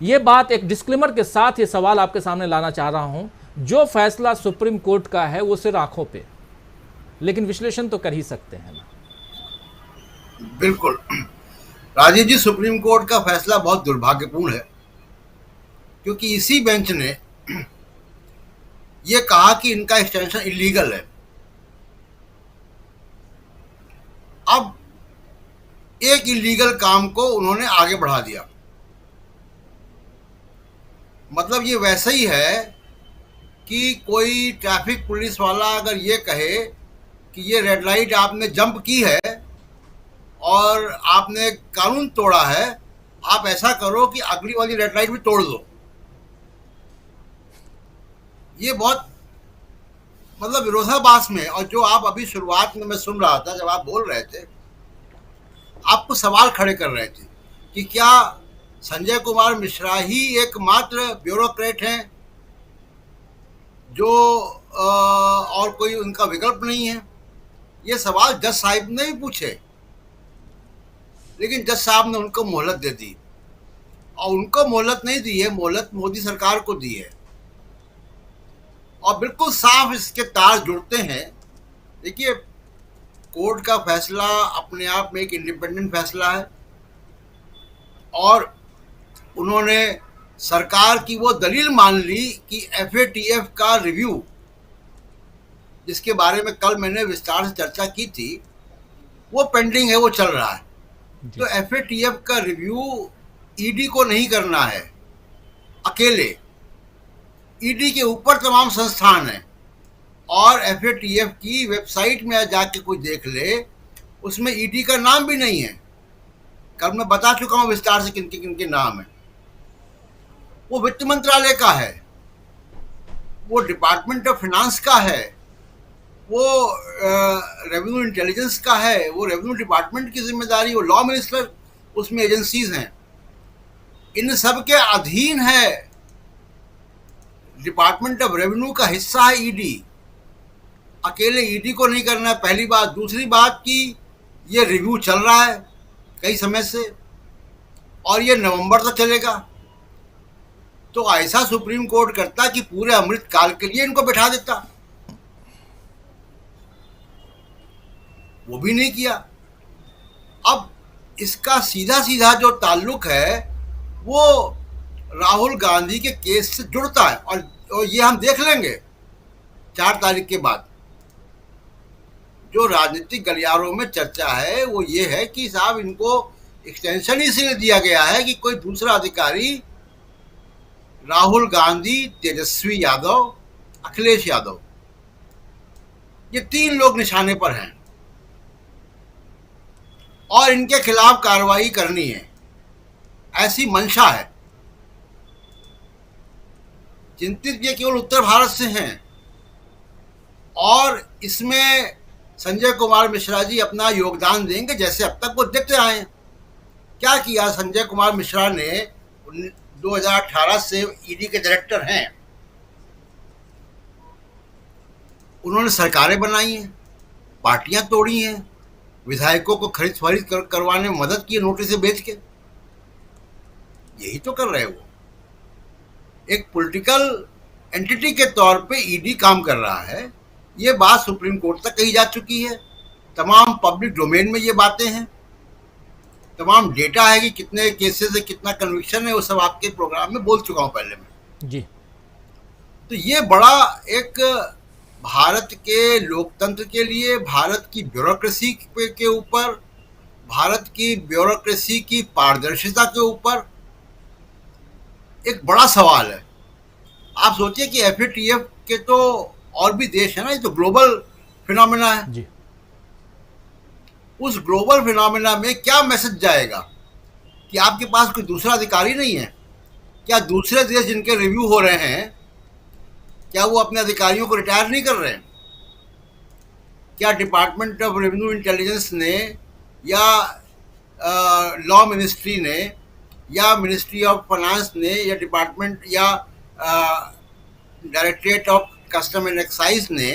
ये बात एक डिस्क्लेमर के साथ ये सवाल आपके सामने लाना चाह रहा हूं। जो फैसला सुप्रीम कोर्ट का है वो सिर्फ आंखों पे, लेकिन विश्लेषण तो कर ही सकते हैं ना। बिल्कुल राजीव जी, सुप्रीम कोर्ट का फैसला बहुत दुर्भाग्यपूर्ण है, क्योंकि इसी बेंच ने यह कहा कि इनका एक्सटेंशन इलीगल है। अब एक इलीगल काम को उन्होंने आगे बढ़ा दिया। मतलब ये वैसा ही है कि कोई ट्रैफिक पुलिस वाला अगर ये कहे कि ये रेड लाइट आपने जंप की है और आपने कानून तोड़ा है, आप ऐसा करो कि अगली वाली रेड लाइट भी तोड़ दो। ये बहुत मतलब विरोधाभास में। और जो आप अभी शुरुआत में मैं सुन रहा था जब आप बोल रहे थे, आपको सवाल खड़े कर रहे थे कि क्या संजय कुमार मिश्रा ही एकमात्र ब्यूरोक्रेट हैं जो और कोई उनका विकल्प नहीं है। ये सवाल जज साहब ने भी पूछे, लेकिन जज साहब ने उनको मोहलत दे दी। और उनको मोहलत नहीं दी है, मोहलत मोदी सरकार को दी है। और बिल्कुल साफ इसके तार जुड़ते हैं। देखिए, कोर्ट का फैसला अपने आप में एक इंडिपेंडेंट फैसला है और उन्होंने सरकार की वो दलील मान ली कि एफएटीएफ का रिव्यू, जिसके बारे में कल मैंने विस्तार से चर्चा की थी, वो पेंडिंग है, वो चल रहा है। तो एफएटीएफ का रिव्यू ईडी को नहीं करना है अकेले, ईडी के ऊपर तमाम संस्थान हैं। और एफएटीएफ की वेबसाइट में जाके कोई देख ले, उसमें ईडी का नाम भी नहीं है। कल मैं बता चुका हूं विस्तार से किन किन के नाम है। वो वित्त मंत्रालय का है, वो डिपार्टमेंट ऑफ फाइनेंस का है, वो रेवेन्यू इंटेलिजेंस का है, वो रेवेन्यू डिपार्टमेंट की जिम्मेदारी, वो लॉ मिनिस्टर, उसमें एजेंसीज हैं। इन सब के अधीन है, डिपार्टमेंट ऑफ रेवेन्यू का हिस्सा है ईडी। अकेले ईडी को नहीं करना है, पहली बात। दूसरी बात कि ये रिव्यू चल रहा है कई समय से और ये नवंबर तक चलेगा। तो ऐसा सुप्रीम कोर्ट करता कि पूरे अमृत काल के लिए इनको बैठा देता, वो भी नहीं किया। अब इसका सीधा सीधा जो ताल्लुक है वो राहुल गांधी के केस से जुड़ता है और ये हम देख लेंगे 4 तारीख के बाद। जो राजनीतिक गलियारों में चर्चा है वो ये है कि साहब इनको एक्सटेंशन इसलिए दिया गया है कि कोई दूसरा अधिकारी राहुल गांधी, तेजस्वी यादव, अखिलेश यादव, ये 3 लोग निशाने पर हैं और इनके खिलाफ कार्रवाई करनी है, ऐसी मंशा है। चिंतित ये केवल उत्तर भारत से हैं और इसमें संजय कुमार मिश्रा जी अपना योगदान देंगे जैसे अब तक वो देते आए हैं। क्या किया संजय कुमार मिश्रा ने? 2018 से ईडी के डायरेक्टर हैं, उन्होंने सरकारें बनाई हैं, पार्टियां तोड़ी हैं, विधायकों को खरीद फरीद करवाने में मदद की नोटिस बेच के। यही तो कर रहे हैं वो। एक पॉलिटिकल एंटिटी के तौर पे ईडी काम कर रहा है। ये बात सुप्रीम कोर्ट तक कही जा चुकी है, तमाम पब्लिक डोमेन में ये बातें हैं, तमाम डेटा है कि कितने केसेस है, कितना कन्विक्शन है, वो सब आपके प्रोग्राम में बोल चुका हूं पहले मैं जी। तो ये बड़ा एक भारत के लोकतंत्र के लिए, भारत की ब्यूरोक्रेसी के ऊपर, भारत की ब्यूरोक्रेसी की पारदर्शिता के ऊपर एक बड़ा सवाल है। आप सोचिए कि एफएटीएफ के तो और भी देश है ना, ये तो ग्लोबल फिनोमेना है जी। उस ग्लोबल फिनोमेना में क्या मैसेज जाएगा कि आपके पास कोई दूसरा अधिकारी नहीं है? क्या दूसरे देश जिनके रिव्यू हो रहे हैं, क्या वो अपने अधिकारियों को रिटायर नहीं कर रहे हैं? क्या डिपार्टमेंट ऑफ रेवेन्यू इंटेलिजेंस ने या लॉ मिनिस्ट्री ने या मिनिस्ट्री ऑफ फाइनेंस ने या डिपार्टमेंट या directorate of custom and excise ने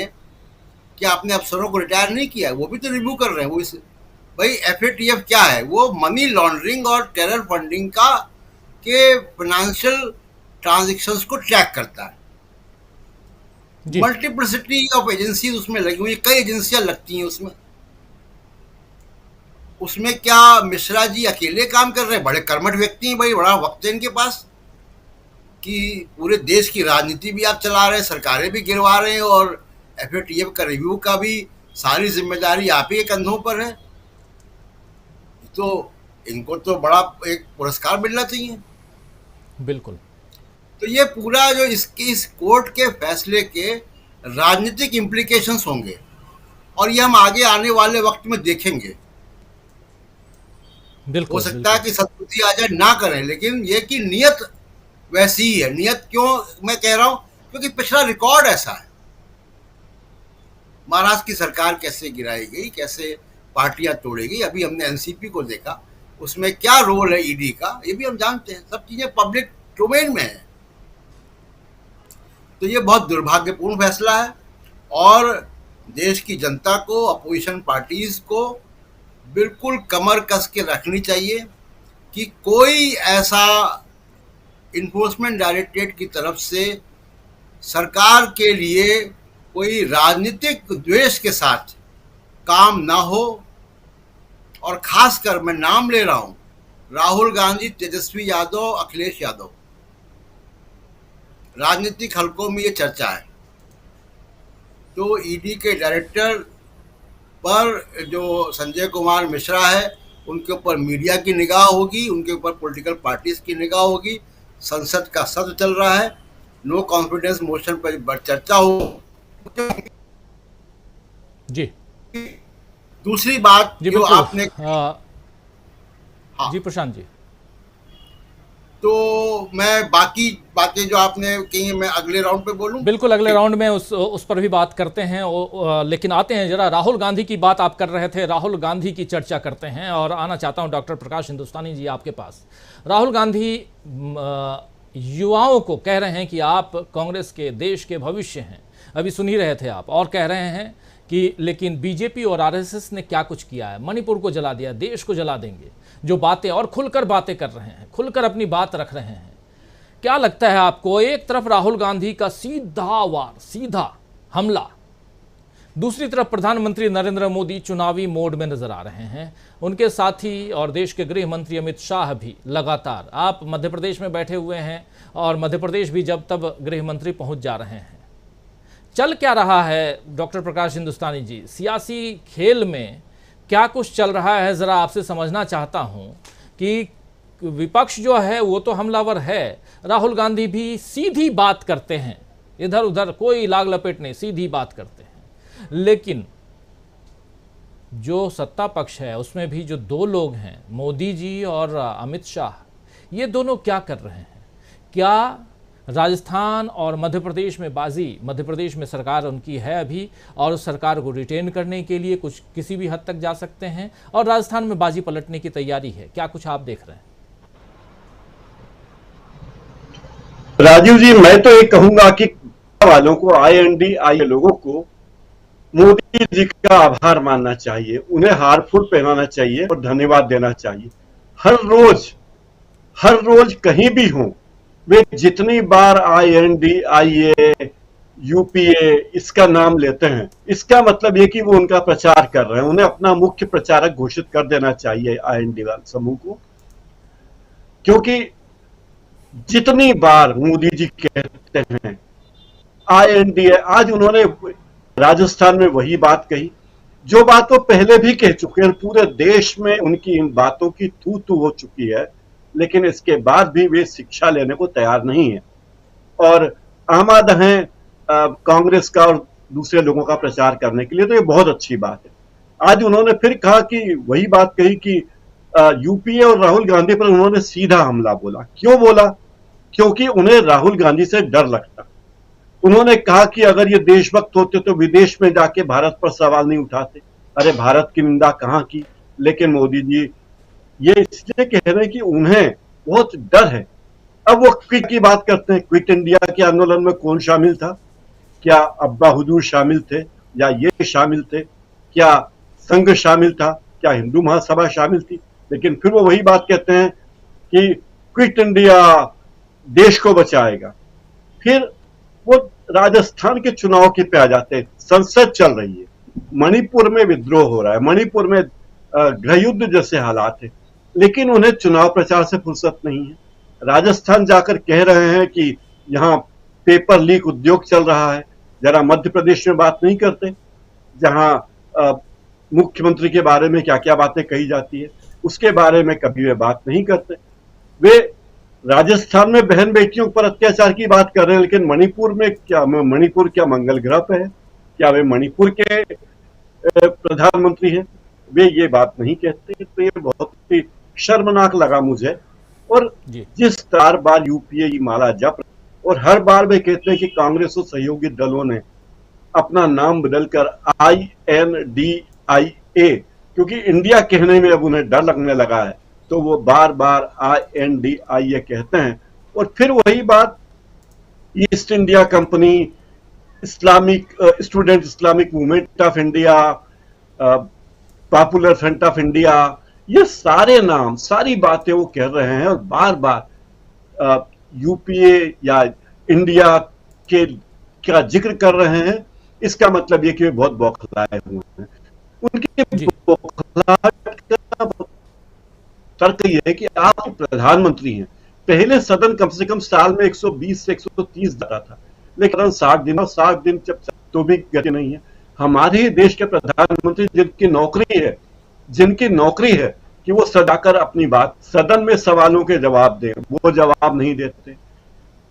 क्या अपने अफसरों को रिटायर नहीं किया? वो भी तो रिव्यू कर रहे हैं। वो इस भाई FATF क्या है? वो मनी लॉन्ड्रिंग और टेरर फंडिंग का के फाइनेंशियल ट्रांजैक्शंस को ट्रैक करता है। मल्टीप्लिसिटी ऑफ एजेंसी उसमें लगी हुई, कई एजेंसियां लगती हैं उसमें। उसमें क्या मिश्रा जी अकेले काम कर रहे हैं? बड़े कर्मठ व्यक्ति हैं भाई, बड़ा वक्त है इनके पास कि पूरे देश की राजनीति भी आप चला रहे हैं, सरकारें भी गिरवा रहे हैं, और FATF का रिव्यू का भी सारी जिम्मेदारी आप ही के कंधों पर है। तो इनको तो बड़ा एक पुरस्कार मिलना चाहिए। बिल्कुल। तो ये पूरा जो इस कोर्ट के फैसले के राजनीतिक इम्प्लीकेशंस होंगे, और ये हम आगे आने वाले वक्त में देखेंगे। बिल्कुल, हो सकता है कि सदबुद्धि आ जाए, ना करें, लेकिन ये कि नियत वैसी ही है। नियत क्यों मैं कह रहा हूं? क्योंकि पिछला रिकॉर्ड ऐसा है। महाराष्ट्र की सरकार कैसे गिराई गई, कैसे पार्टियां तोड़ी गई, अभी हमने NCP को देखा, उसमें क्या रोल है ED का, ये भी हम जानते हैं। सब चीजें पब्लिक डोमेन में है। तो ये बहुत दुर्भाग्यपूर्ण फैसला है, और देश की जनता को, अपोजिशन पार्टीज को बिल्कुल कमर कस के रखनी चाहिए कि कोई ऐसा इन्फोर्समेंट डायरेक्टरेट की तरफ से सरकार के लिए कोई राजनीतिक द्वेष के साथ काम ना हो। और खासकर मैं नाम ले रहा हूं, राहुल गांधी, तेजस्वी यादव, अखिलेश यादव, राजनीतिक हलकों में ये चर्चा है। तो ED के डायरेक्टर पर जो संजय कुमार मिश्रा है, उनके ऊपर मीडिया की निगाह होगी, उनके ऊपर पॉलिटिकल पार्टीज की निगाह होगी। संसद का सत्र चल रहा है, नो कॉन्फिडेंस मोशन पर चर्चा हो। जी, दूसरी बात जी जो आपने जी प्रशांत जी, तो मैं बाकी बातें जो आपने कही मैं अगले राउंड पे बोलूं? बिल्कुल, अगले राउंड में उस पर भी बात करते हैं। लेकिन आते हैं जरा, राहुल गांधी की बात आप कर रहे थे, राहुल गांधी की चर्चा करते हैं, और आना चाहता हूं डॉक्टर प्रकाश हिंदुस्तानी जी आपके पास। राहुल गांधी युवाओं को कह रहे हैं कि आप कांग्रेस के, देश के भविष्य हैं, अभी सुन ही रहे थे आप, और कह रहे हैं कि लेकिन बीजेपी और RSS ने क्या कुछ किया है, मणिपुर को जला दिया, देश को जला देंगे, जो बातें, और खुलकर बातें कर रहे हैं, खुलकर अपनी बात रख रहे हैं। क्या लगता है आपको, एक तरफ राहुल गांधी का सीधा वार, सीधा हमला, दूसरी तरफ प्रधानमंत्री नरेंद्र मोदी चुनावी मोड में नजर आ रहे हैं, उनके साथी और देश के गृह मंत्री अमित शाह भी लगातार, आप मध्य प्रदेश में बैठे हुए हैं, और मध्य प्रदेश भी जब तब गृह मंत्री पहुंच जा रहे हैं। चल क्या रहा है डॉक्टर प्रकाश हिंदुस्तानी जी, सियासी खेल में क्या कुछ चल रहा है, जरा आपसे समझना चाहता हूं कि विपक्ष जो है वो तो हमलावर है, राहुल गांधी भी सीधी बात करते हैं, इधर उधर कोई लाग लपेट नहीं, सीधी बात करते हैं। लेकिन जो सत्ता पक्ष है उसमें भी जो दो लोग हैं, मोदी जी और अमित शाह, ये दोनों क्या कर रहे हैं? क्या राजस्थान और मध्य प्रदेश में बाजी, मध्य प्रदेश में सरकार उनकी है अभी, और उस सरकार को रिटेन करने के लिए कुछ किसी भी हद तक जा सकते हैं, और राजस्थान में बाजी पलटने की तैयारी है, क्या कुछ आप देख रहे हैं? राजीव जी, मैं तो ये कहूंगा कि वालों को, INDIA लोगों को मोदी जी का आभार मानना चाहिए, उन्हें हार फूल पहनाना चाहिए और धन्यवाद देना चाहिए। हर रोज कहीं भी हो, वे जितनी बार INDIA, UPA इसका नाम लेते हैं, इसका मतलब ये कि वो उनका प्रचार कर रहे हैं। उन्हें अपना मुख्य प्रचारक घोषित कर देना चाहिए INDIA समूह को, क्योंकि जितनी बार मोदी जी कहते हैं INDIA, आज उन्होंने राजस्थान में वही बात कही जो बात वो पहले भी कह चुके हैं। पूरे देश में उनकी इन बातों की तू तू हो चुकी है, लेकिन इसके बाद भी वे शिक्षा लेने को तैयार नहीं है और आमाद हैं कांग्रेस का और दूसरे लोगों का प्रचार करने के लिए। तो ये बहुत अच्छी बात है। आज उन्होंने फिर कहा कि वही बात कही कि यूपीए और राहुल गांधी पर उन्होंने सीधा हमला बोला। क्यों बोला? क्योंकि उन्हें राहुल गांधी से डर लगता। उन्होंने कहा कि अगर ये देशभक्त होते तो विदेश में जाके भारत पर सवाल नहीं उठाते। अरे भारत की निंदा कहाँ की। लेकिन मोदी जी ये इसलिए कह रहे हैं कि उन्हें बहुत डर है। अब वो क्विट की बात करते हैं। क्विट इंडिया के आंदोलन में कौन शामिल था? क्या अब्बा हुजूर शामिल थे या ये शामिल थे? क्या संघ शामिल था? क्या हिंदू महासभा शामिल थी? लेकिन फिर वो वही बात कहते हैं कि क्विट इंडिया देश को बचाएगा। फिर वो राजस्थान के चुनाव के पे आ जाते हैं। संसद चल रही है, मणिपुर में विद्रोह हो रहा है, मणिपुर में गृहयुद्ध जैसे हालात है, लेकिन उन्हें चुनाव प्रचार से फुर्सत नहीं है। राजस्थान जाकर कह रहे हैं कि यहाँ पेपर लीक उद्योग चल रहा है। जरा मध्य प्रदेश में बात नहीं करते, जहां मुख्यमंत्री के बारे में क्या क्या बातें कही जाती है उसके बारे में कभी वे बात नहीं करते। वे राजस्थान में बहन बेटियों पर अत्याचार की बात कर रहे हैं, लेकिन मणिपुर क्या मंगल ग्रह पे है? क्या वे मणिपुर के प्रधानमंत्री हैं? वे ये बात नहीं कहते। तो ये बहुत ही शर्मनाक लगा मुझे। और जिस बार यूपीए की माला जप, और हर बार वे कहते हैं कि कांग्रेस और सहयोगी दलों ने अपना नाम बदलकर INDIA, क्योंकि इंडिया कहने में अब उन्हें डर लगने लगा है, तो वो बार बार INDIA कहते हैं। और फिर वही बात, east India company, student Islamic movement of India, popular front of India, ये सारे नाम, सारी बातें वो कह रहे हैं और बार बार यूपीए या इंडिया के क्या जिक्र कर रहे हैं। इसका मतलब ये कि वे बहुत बौखलाए हुए हैं। उनके बौखलाहट का तर्क ये है कि आप प्रधानमंत्री हैं। पहले सदन कम से कम साल में 120 से 130 जाता था, लेकिन 60 दिन और 60 दिन जब तो भी गति नहीं है। हमारे देश के प्रधानमंत्री जिनकी नौकरी है कि वो सदाकर अपनी बात सदन में सवालों के जवाब दें, वो जवाब नहीं देते।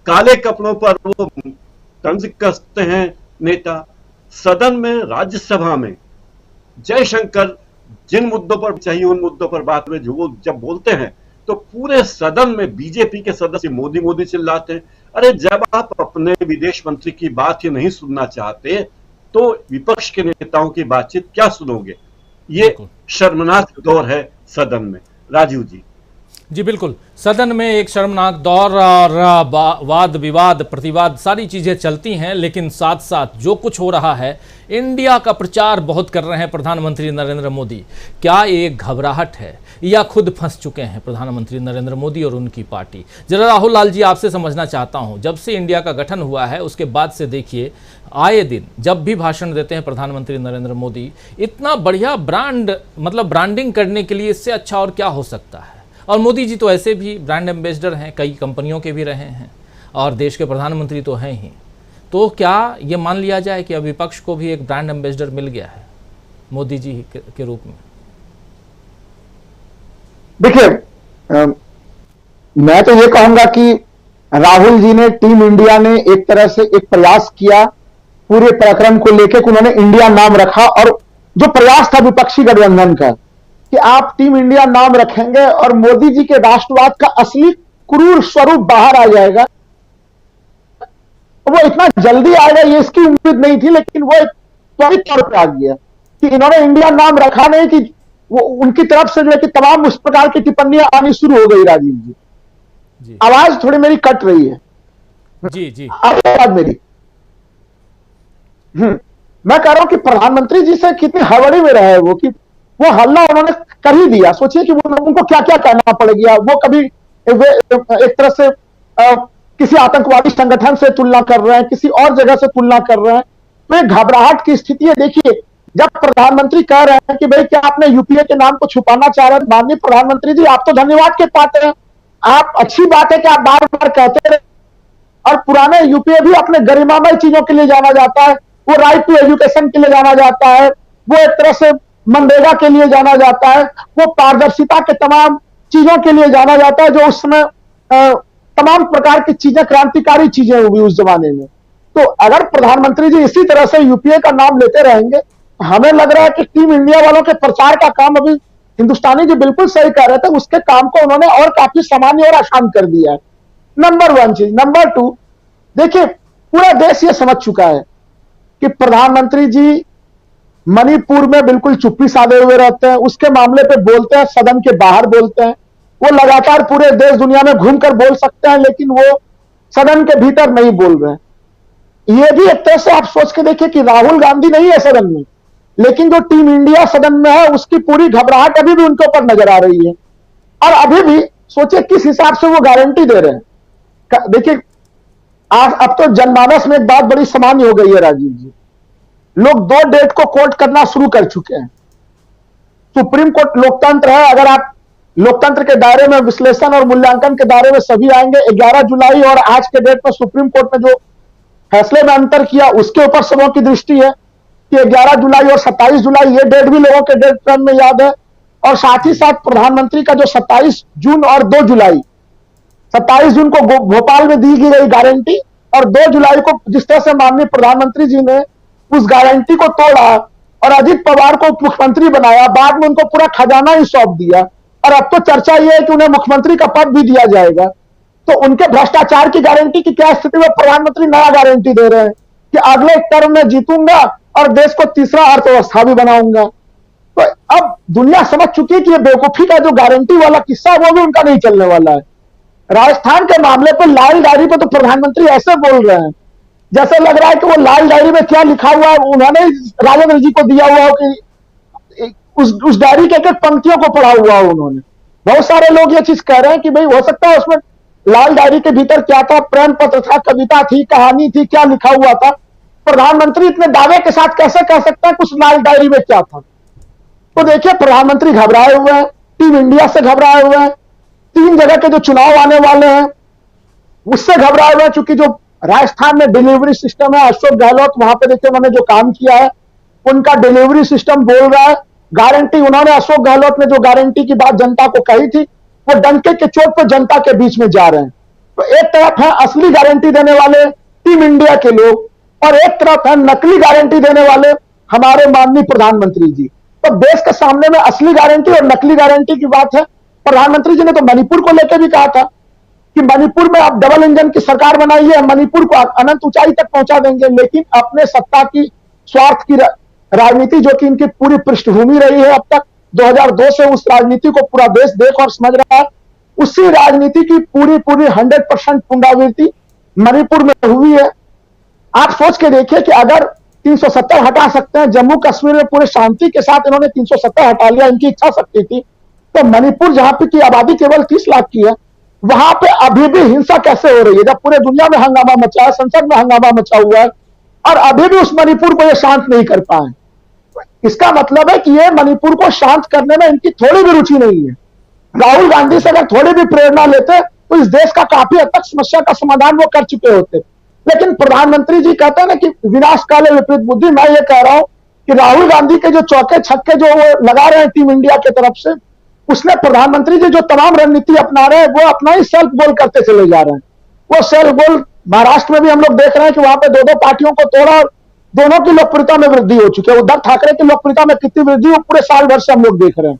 काले कपड़ों पर वो तंज कसते हैं नेता। सदन में, राज्यसभा में जयशंकर जिन मुद्दों पर चाहिए उन मुद्दों पर बात में जो वो जब बोलते हैं तो पूरे सदन में बीजेपी के सदस्य मोदी मोदी चिल्लाते हैं। अरे जब आप अपने विदेश मंत्री की बात ही नहीं सुनना चाहते तो विपक्ष के नेताओं की बातचीत क्या सुनोगे? ये शर्मनाक दौर है सदन में। राजीव जी। जी बिल्कुल, सदन में एक शर्मनाक दौर और वाद विवाद प्रतिवाद सारी चीज़ें चलती हैं, लेकिन साथ साथ जो कुछ हो रहा है, इंडिया का प्रचार बहुत कर रहे हैं प्रधानमंत्री नरेंद्र मोदी। क्या ये घबराहट है या खुद फंस चुके हैं प्रधानमंत्री नरेंद्र मोदी और उनकी पार्टी? जरा राहुल लाल जी आपसे समझना चाहता हूं, जब से इंडिया का गठन हुआ है उसके बाद से देखिए, आए दिन जब भी भाषण देते हैं प्रधानमंत्री नरेंद्र मोदी, इतना बढ़िया ब्रांडिंग करने के लिए इससे अच्छा और क्या हो सकता है? और मोदी जी तो ऐसे भी ब्रांड एम्बेसडर हैं, कई कंपनियों के भी रहे हैं और देश के प्रधानमंत्री तो हैं ही। तो क्या ये मान लिया जाए कि अब विपक्ष को भी एक ब्रांड एम्बेसडर मिल गया है मोदी जी के रूप में? देखिए, मैं तो ये कहूंगा कि राहुल जी ने, टीम इंडिया ने एक तरह से एक प्रयास किया पूरे प्रकरण को लेकर, उन्होंने इंडिया नाम रखा। और जो प्रयास था विपक्षी गठबंधन का कि आप टीम इंडिया नाम रखेंगे और मोदी जी के राष्ट्रवाद का असली क्रूर स्वरूप बाहर आ जाएगा, वो इतना जल्दी आएगा ये इसकी उम्मीद नहीं थी। लेकिन वो त्वरित तौर पर आ गया कि इन्होंने इंडिया नाम रखा नहीं कि वो उनकी तरफ से जो है कि तमाम उस प्रकार की टिप्पणियां आनी शुरू हो गई। राजीव जी, आवाज थोड़ी मेरी कट रही है। जी आवाज मेरी मैं कह रहा हूं कि प्रधानमंत्री जी से कितनी हड़बड़ी में रहे वो, कि वो हल्ला उन्होंने कर ही दिया। सोचिए कि उनको क्या क्या कहना पड़ गया। वो कभी एक तरह से किसी आतंकवादी संगठन से तुलना कर रहे हैं, किसी और जगह से तुलना कर रहे हैं। तो एक घबराहट की स्थिति है। देखिए, जब प्रधानमंत्री कह रहे हैं कि भाई क्या आपने यूपीए के नाम को छुपाना चाह रहे हैं, माननीय प्रधानमंत्री जी आप तो धन्यवाद के पात्र हैं। आप, अच्छी बात है कि आप बार बार कहते रहे। और पुराने यूपीए भी अपने गरिमामय चीजों के लिए जाना जाता है। वो राइट टू एजुकेशन के लिए जाना जाता है, वो एक तरह से मनरेगा के लिए जाना जाता है, वो पारदर्शिता के तमाम चीजों के लिए जाना जाता है जो उस समय तमाम प्रकार की चीजें, क्रांतिकारी चीजें हुई उस जमाने में। तो अगर प्रधानमंत्री जी इसी तरह से यूपीए का नाम लेते रहेंगे, हमें लग रहा है कि टीम इंडिया वालों के प्रचार का काम अभी हिंदुस्तानी जी बिल्कुल सही कह रहे थे, उसके काम को उन्होंने और काफी सामान्य और आसान कर दिया है। नंबर 1 चीज। नंबर 2, देखिए पूरा देश ये समझ चुका है कि प्रधानमंत्री जी मणिपुर में बिल्कुल चुप्पी साधे हुए रहते हैं, उसके मामले पे बोलते हैं, सदन के बाहर बोलते हैं। वो लगातार पूरे देश दुनिया में घूमकर बोल सकते हैं, लेकिन वो सदन के भीतर नहीं बोल रहे हैं। ये भी एक तरह से आप सोच के देखिए कि राहुल गांधी नहीं है सदन में, लेकिन जो टीम इंडिया सदन में है उसकी पूरी घबराहट अभी भी उनके ऊपर नजर आ रही है। और अभी भी सोचिए किस हिसाब से वो गारंटी दे रहे हैं। देखिए आज अब तो जनमानस में एक बात बड़ी सामान्य हो गई है राजीव जी, लोग 2 डेट को कोट करना शुरू कर चुके हैं। सुप्रीम कोर्ट लोकतंत्र है, अगर आप लोकतंत्र के दायरे में विश्लेषण और मूल्यांकन के दायरे में सभी आएंगे। 11 जुलाई और आज के डेट में सुप्रीम कोर्ट ने जो फैसले में अंतर किया उसके ऊपर सबों की दृष्टि है कि 11 जुलाई और 27 जुलाई ये डेट भी लोगों के डेट फ्रेम में याद है। और साथ ही साथ प्रधानमंत्री का जो 27 जून और 2 जुलाई, 27 जून को भोपाल में दी गई गारंटी और 2 जुलाई को जिस तरह से माननीय प्रधानमंत्री जी ने उस गारंटी को तोड़ा और अजित पवार को उप मुख्यमंत्री बनाया, बाद में उनको पूरा खजाना ही सौंप दिया। और अब तो चर्चा यह है कि उन्हें मुख्यमंत्री का पद भी दिया जाएगा। तो उनके भ्रष्टाचार की गारंटी की क्या स्थिति में प्रधानमंत्री नया गारंटी दे रहे हैं कि अगले टर्म में जीतूंगा और देश को तीसरा अर्थव्यवस्था भी बनाऊंगा। तो अब दुनिया समझ चुकी है कि ये बेवकूफी का जो गारंटी वाला किस्सा है वो भी उनका नहीं चलने वाला है। राजस्थान के मामले पर लाल डायरी पे तो प्रधानमंत्री ऐसे बोल रहे हैं जैसे लग रहा है कि वो लाल डायरी में क्या लिखा हुआ है उन्होंने राजेंद्र जी को दिया हुआ हो कि उस डायरी के एक पंक्तियों को पढ़ा हुआ हो उन्होंने। बहुत सारे लोग ये चीज कह रहे हैं कि भाई हो सकता है उसमें लाल डायरी के भीतर क्या था, प्रेम पत्र था, कविता थी, कहानी थी, क्या लिखा हुआ था। प्रधानमंत्री इतने दावे के साथ कैसे कह सकते हैं कुछ लाल डायरी में क्या था। तो देखिए प्रधानमंत्री घबराए हुए हैं, टीम इंडिया से घबराए हुए हैं, 3 जगह के जो चुनाव आने वाले हैं उससे घबराए हुए हैं। चूंकि जो राजस्थान में डिलीवरी सिस्टम है, अशोक गहलोत वहां पे देखिए उन्होंने जो काम किया है उनका डिलीवरी सिस्टम बोल रहा है। गारंटी उन्होंने अशोक गहलोत ने जो गारंटी की बात जनता को कही थी वो डंके के चोट पर जनता के बीच में जा रहे हैं। तो एक तरफ है असली गारंटी देने वाले टीम इंडिया के लोग और एक तरफ है नकली गारंटी देने वाले हमारे माननीय प्रधानमंत्री जी। तो देश के सामने में असली गारंटी और नकली गारंटी की बात है। प्रधानमंत्री जी ने तो मणिपुर को लेकर भी कहा था कि मणिपुर में आप डबल इंजन की सरकार बनाइए, मणिपुर को अनंत ऊंचाई तक पहुंचा देंगे। लेकिन अपने सत्ता की स्वार्थ की राजनीति जो कि इनकी पूरी पृष्ठभूमि रही है अब तक 2002 से उस राजनीति को पूरा देश देख और समझ रहा है, उसी राजनीति की पूरी 100% पुनरावृत्ति मणिपुर में हुई है। आप सोच के देखिए कि अगर 370 हटा सकते हैं, जम्मू कश्मीर में पूरे शांति के साथ इन्होंने 370 हटा लिया, इनकी इच्छा शक्ति थी, तो मणिपुर जहां पे की आबादी केवल 30 लाख की है वहां पे अभी भी हिंसा कैसे हो रही है जब पूरे दुनिया में हंगामा मचा है, संसद में हंगामा मचा हुआ है और अभी भी उस मणिपुर को ये शांत नहीं कर पाए। इसका मतलब है कि ये मणिपुर को शांत करने में इनकी थोड़ी भी रुचि नहीं है। राहुल गांधी से अगर थोड़ी भी प्रेरणा लेते तो इस देश का काफी हद तक समस्या का समाधान वो कर चुके होते। लेकिन प्रधानमंत्री जी कहते हैं ना कि विनाश काले विपरीत बुद्धि। मैं ये कह रहा हूं कि राहुल गांधी के जो चौके छक्के जो वो लगा रहे हैं टीम इंडिया की तरफ से, उसने प्रधानमंत्री जी जो तमाम रणनीति अपना रहे हैं वो अपना ही सेल्फ गोल करते चले जा रहे हैं। वो सेल्फ गोल महाराष्ट्र में भी हम लोग देख रहे हैं कि वहां पे 2-2 पार्टियों को तोड़ा, दोनों की लोकप्रियता में वृद्धि हो चुकी है। उद्धव ठाकरे की लोकप्रियता में कितनी वृद्धि हो पूरे साल भर से हम लोग देख रहे हैं।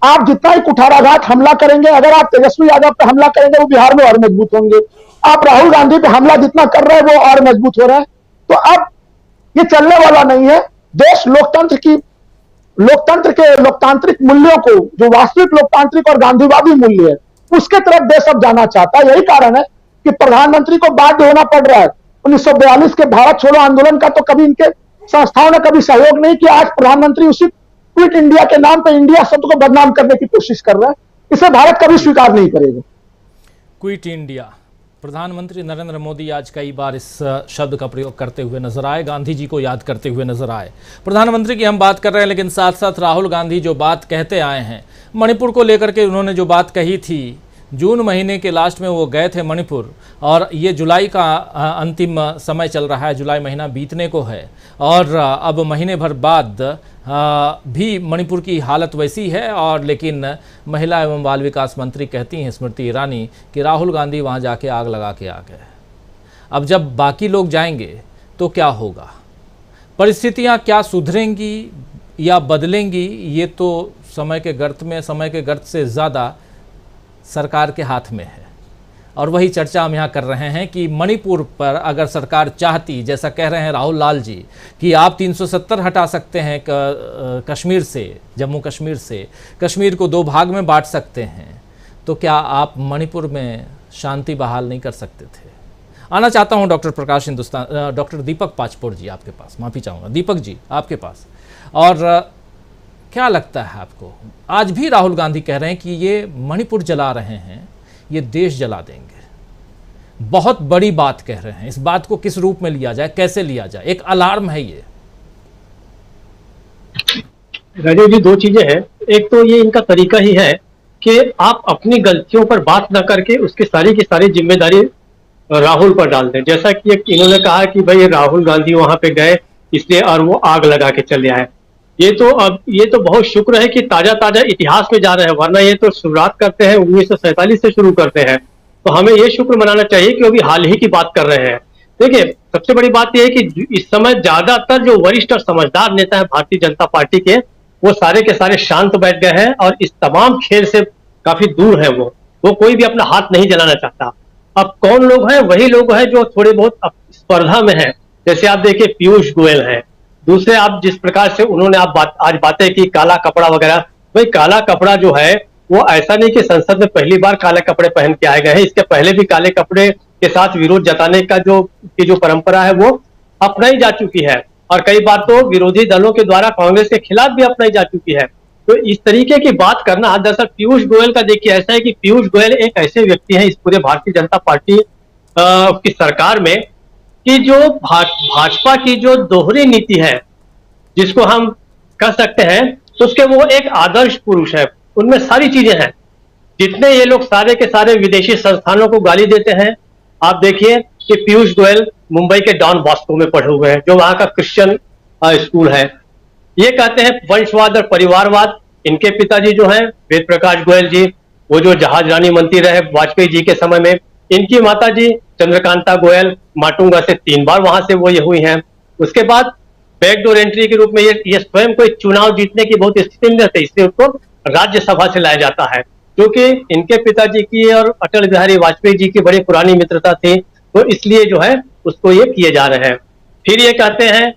आप जितना ही कुठाराघात हमला करेंगे, अगर आप तेजस्वी यादव पे हमला करेंगे वो बिहार में और मजबूत होंगे। आप राहुल गांधी पे हमला जितना कर रहे हैं वो और मजबूत हो रहे हैं। तो अब ये चलने वाला नहीं है। देश लोकतंत्र के लोकतांत्रिक मूल्यों को, जो वास्तविक लोकतांत्रिक और गांधीवादी मूल्य है, उसके तरफ देश अब जाना चाहता है। यही कारण है कि प्रधानमंत्री को बाध्य होना पड़ रहा है। 1942 के भारत छोड़ो आंदोलन का तो कभी इनके संस्थाओं ने कभी सहयोग नहीं किया। आज प्रधानमंत्री उसी क्विट इंडिया के नाम पर इंडिया शब्द को बदनाम करने की कोशिश कर रहे हैं। इसे भारत कभी स्वीकार नहीं करेगा। Quit India. प्रधानमंत्री नरेंद्र मोदी आज कई बार इस शब्द का प्रयोग करते हुए नजर आए, गांधी जी को याद करते हुए नजर आए। प्रधानमंत्री की हम बात कर रहे हैं, लेकिन साथ साथ राहुल गांधी जो बात कहते आए हैं मणिपुर को लेकर के, उन्होंने जो बात कही थी जून महीने के लास्ट में वो गए थे मणिपुर, और ये जुलाई का अंतिम समय चल रहा है, जुलाई महीना बीतने को है और अब महीने भर बाद भी मणिपुर की हालत वैसी है। और लेकिन महिला एवं बाल विकास मंत्री कहती हैं स्मृति ईरानी कि राहुल गांधी वहाँ जाके आग लगा के आ गए। अब जब बाकी लोग जाएंगे तो क्या होगा, परिस्थितियाँ क्या सुधरेंगी या बदलेंगी, ये तो समय के गर्त में, समय के गर्त से ज़्यादा सरकार के हाथ में है। और वही चर्चा हम यहाँ कर रहे हैं कि मणिपुर पर अगर सरकार चाहती, जैसा कह रहे हैं राहुल लाल जी, कि आप 370 हटा सकते हैं कश्मीर से, जम्मू कश्मीर से, कश्मीर को 2 भाग में बांट सकते हैं, तो क्या आप मणिपुर में शांति बहाल नहीं कर सकते थे? आना चाहता हूँ डॉक्टर प्रकाश हिंदुस्तान, डॉक्टर दीपक पाचपोर जी आपके पास, माफ़ी चाहूँगा दीपक जी आपके पास। और क्या लगता है आपको, आज भी राहुल गांधी कह रहे हैं कि ये मणिपुर जला रहे हैं, ये देश जला देंगे, बहुत बड़ी बात कह रहे हैं, इस बात को किस रूप में लिया जाए, कैसे लिया जाए? एक अलार्म है ये। राजीव जी, 2 चीजें हैं। एक तो ये इनका तरीका ही है कि आप अपनी गलतियों पर बात ना करके उसकी सारी की सारी जिम्मेदारी राहुल पर डाल दें। जैसा कि इन्होंने कहा कि भाई राहुल गांधी वहां पे गए इसलिए और वो आग लगा के चले आए। ये तो बहुत शुक्र है कि ताजा ताजा इतिहास में जा रहे हैं, वरना ये तो शुरुआत करते हैं 1947 से शुरू करते हैं। तो हमें ये शुक्र मनाना चाहिए कि अभी हाल ही की बात कर रहे हैं। देखिए, सबसे बड़ी बात यह है कि इस समय ज्यादातर जो वरिष्ठ और समझदार नेता है भारतीय जनता पार्टी के, वो सारे के सारे शांत बैठ गए हैं और इस तमाम खेल से काफी दूर है। वो कोई भी अपना हाथ नहीं जलाना चाहता। अब कौन लोग हैं? वही लोग हैं जो थोड़े बहुत स्पर्धा में हैं। जैसे आप देखिए पीयूष गोयल हैं, दूसरे आप जिस प्रकार से उन्होंने आज बातें की काला कपड़ा वगैरह, भाई काला कपड़ा जो है वो ऐसा नहीं कि संसद में पहली बार काले कपड़े पहन के आए गए हैं। इसके पहले भी काले कपड़े के साथ विरोध जताने का जो परंपरा है वो अपनाई जा चुकी है और कई बार तो विरोधी दलों के द्वारा कांग्रेस के खिलाफ भी अपनाई जा चुकी है। तो इस तरीके की बात करना, दरअसल पीयूष गोयल का देखिए ऐसा है कि पीयूष गोयल एक ऐसे व्यक्ति हैं इस पूरे भारतीय जनता पार्टी की सरकार में कि जो भाजपा की जो दोहरी नीति है जिसको हम कह सकते हैं, तो उसके वो एक आदर्श पुरुष है। उनमें सारी चीजें हैं। जितने ये लोग सारे के सारे विदेशी संस्थानों को गाली देते हैं, आप देखिए कि पीयूष गोयल मुंबई के डॉन बॉस्को में पढ़े हुए हैं जो वहां का क्रिश्चियन स्कूल है। ये कहते हैं वंशवाद और परिवारवाद। इनके पिताजी जो हैं वेद प्रकाश गोयल जी, वो जो जहाज रानी मंत्री रहे वाजपेयी जी के समय में, इनकी माता जी चंद्रकांता गोयल माटुंगा से 3 बार वहां से वो ये हुई हैं। उसके बाद बैकडोर एंट्री के रूप में ये स्वयं कोई चुनाव जीतने की बहुत स्थिति में थे, इसलिए उसको राज्यसभा से लाया जाता है, क्योंकि इनके पिताजी की और अटल बिहारी वाजपेयी जी की बड़ी पुरानी मित्रता थी, तो इसलिए जो है उसको ये किए जा रहे हैं। फिर ये कहते हैं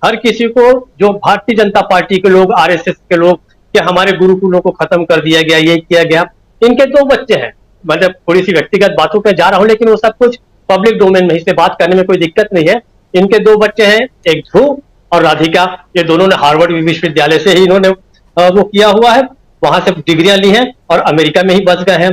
हर किसी को, जो भारतीय जनता पार्टी के लोग, आरएसएस के लोग, कि हमारे गुरुकुलों को खत्म कर दिया गया, ये किया गया। इनके 2 बच्चे हैं, मतलब थोड़ी सी व्यक्तिगत बातों पे जा रहा हूं लेकिन वो सब कुछ पब्लिक डोमेन में, इससे बात करने में कोई दिक्कत नहीं है। इनके 2 बच्चे हैं, एक ध्रुव और राधिका। ये दोनों ने हार्वर्ड विश्वविद्यालय से ही इन्होंने वो किया हुआ है, वहां से डिग्रियां ली हैं और अमेरिका में ही बस गए हैं।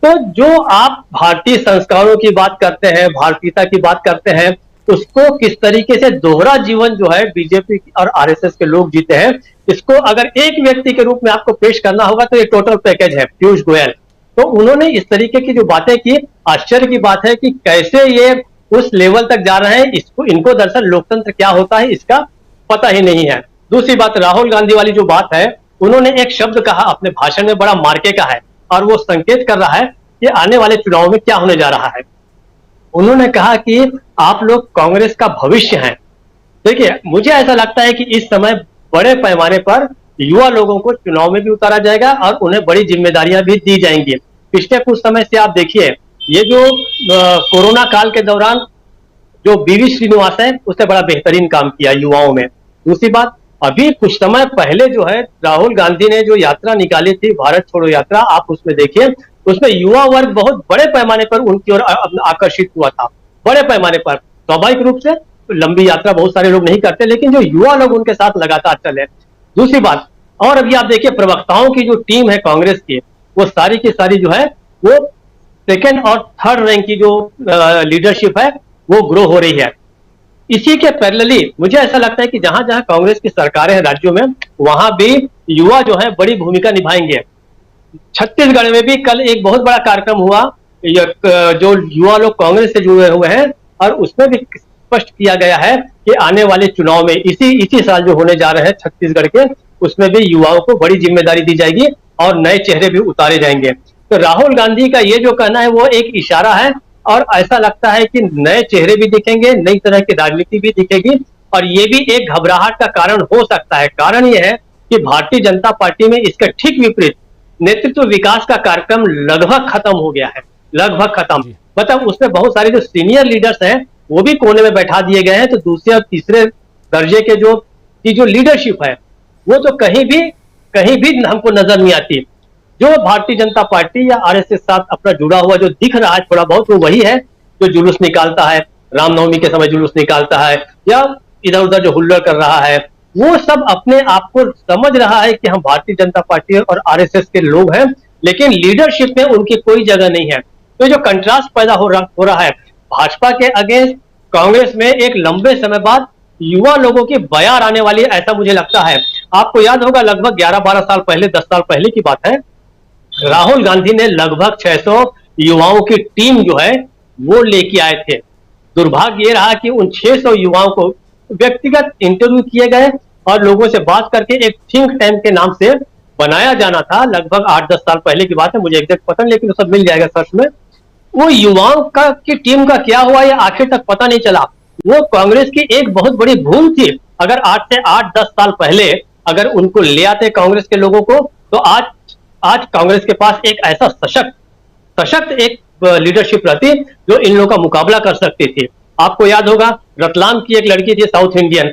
तो जो आप भारतीय संस्कारों की बात करते हैं, भारतीयता की बात करते हैं, उसको किस तरीके से दोहरा जीवन जो है बीजेपी और आरएसएस के लोग जीते हैं, इसको अगर एक व्यक्ति के रूप में आपको पेश करना होगा तो ये टोटल पैकेज है पीयूष गोयल। तो उन्होंने इस तरीके की जो बातें की, आश्चर्य की बात है कि कैसे ये उस लेवल तक जा रहे हैं। इनको दरअसल लोकतंत्र क्या होता है इसका पता ही नहीं है। दूसरी बात, राहुल गांधी वाली जो बात है, उन्होंने एक शब्द कहा अपने भाषण में, बड़ा मार्के का है और वो संकेत कर रहा है कि आने वाले चुनाव में क्या होने जा रहा है। उन्होंने कहा कि आप लोग कांग्रेस का भविष्य हैं। देखिए, मुझे ऐसा लगता है कि इस समय बड़े पैमाने पर युवा लोगों को चुनाव में भी उतारा जाएगा और उन्हें बड़ी जिम्मेदारियां भी दी जाएंगी। पिछले कुछ समय से आप देखिए, ये जो कोरोना काल के दौरान जो बीवी श्रीनिवास है उसने बड़ा बेहतरीन काम किया युवाओं में। दूसरी बात, अभी कुछ समय पहले जो है राहुल गांधी ने जो यात्रा निकाली थी, भारत छोड़ो यात्रा, आप उसमें देखिए, उसमें युवा वर्ग बहुत बड़े पैमाने पर उनकी ओर आकर्षित हुआ था। बड़े पैमाने पर, स्वाभाविक रूप से लंबी यात्रा बहुत सारे लोग नहीं करते, लेकिन जो युवा लोग उनके साथ लगातार चले। दूसरी बात, और अभी आप देखिए प्रवक्ताओं की जो टीम है कांग्रेस की, वो सारी की सारी जो है वो 2nd और 3rd रैंक की जो लीडरशिप है वो ग्रो हो रही है। इसी के पैरेलली मुझे ऐसा लगता है कि जहां जहां कांग्रेस की सरकारें हैं राज्यों में, वहां भी युवा जो है बड़ी भूमिका निभाएंगे। छत्तीसगढ़ में भी कल एक बहुत बड़ा कार्यक्रम हुआ, जो युवा लोग कांग्रेस से जुड़े हुए हैं, और उसमें भी स्पष्ट किया गया है कि आने वाले चुनाव में इसी साल जो होने जा रहे हैं छत्तीसगढ़ के, उसमें भी युवाओं को बड़ी जिम्मेदारी दी जाएगी और नए चेहरे भी उतारे जाएंगे। तो राहुल गांधी का ये जो कहना है वो एक इशारा है, और ऐसा लगता है कि नए चेहरे भी दिखेंगे, नई तरह की राजनीति भी दिखेगी, और ये भी एक घबराहट का कारण हो सकता है। कारण ये है कि भारतीय जनता पार्टी में इसका ठीक विपरीत नेतृत्व विकास का कार्यक्रम लगभग खत्म हो गया है, लगभग खत्म। मतलब उसमें बहुत सारे जो सीनियर लीडर्स हैं वो भी कोने में बैठा दिए गए हैं, तो दूसरे और तीसरे दर्जे के जो लीडरशिप है वो तो कहीं भी हमको नजर नहीं आती। जो भारतीय जनता पार्टी या आरएसएस के साथ अपना जुड़ा हुआ जो दिख रहा है थोड़ा बहुत, वो वही है जो जुलूस निकालता है, रामनवमी के समय जुलूस निकालता है या इधर उधर जो हुल्लड़ कर रहा है, वो सब अपने आप को समझ रहा है कि हम भारतीय जनता पार्टी और आरएसएस के लोग हैं, लेकिन लीडरशिप में उनकी कोई जगह नहीं है। तो जो कंट्रास्ट पैदा हो रहा है भाजपा के अगेंस्ट कांग्रेस में, एक लंबे समय बाद युवा लोगों की बयार आने वाली है, ऐसा मुझे लगता है। आपको याद होगा लगभग 11-12 साल पहले, 10 साल पहले की बात है, राहुल गांधी ने लगभग 600 युवाओं की टीम जो है वो लेके आए थे। दुर्भाग्य ये रहा कि उन 600 युवाओं को व्यक्तिगत इंटरव्यू किए गए और लोगों से बात करके एक थिंक टैंक के नाम से बनाया जाना था। लगभग 8-10 साल पहले की बात है, मुझे एग्जैक्ट पता नहीं, लेकिन वो सब मिल जाएगा सर्च में। वो युवाओं की टीम का क्या हुआ ये आखिर तक पता नहीं चला। वो कांग्रेस की एक बहुत बड़ी भूल थी। अगर 8 से 8-10 साल पहले अगर उनको ले आते कांग्रेस के लोगों को, तो आज कांग्रेस के पास एक ऐसा सशक्त एक लीडरशिप रहती जो इन लोगों का मुकाबला कर सकती थी। आपको याद होगा रतलाम की एक लड़की थी साउथ इंडियन,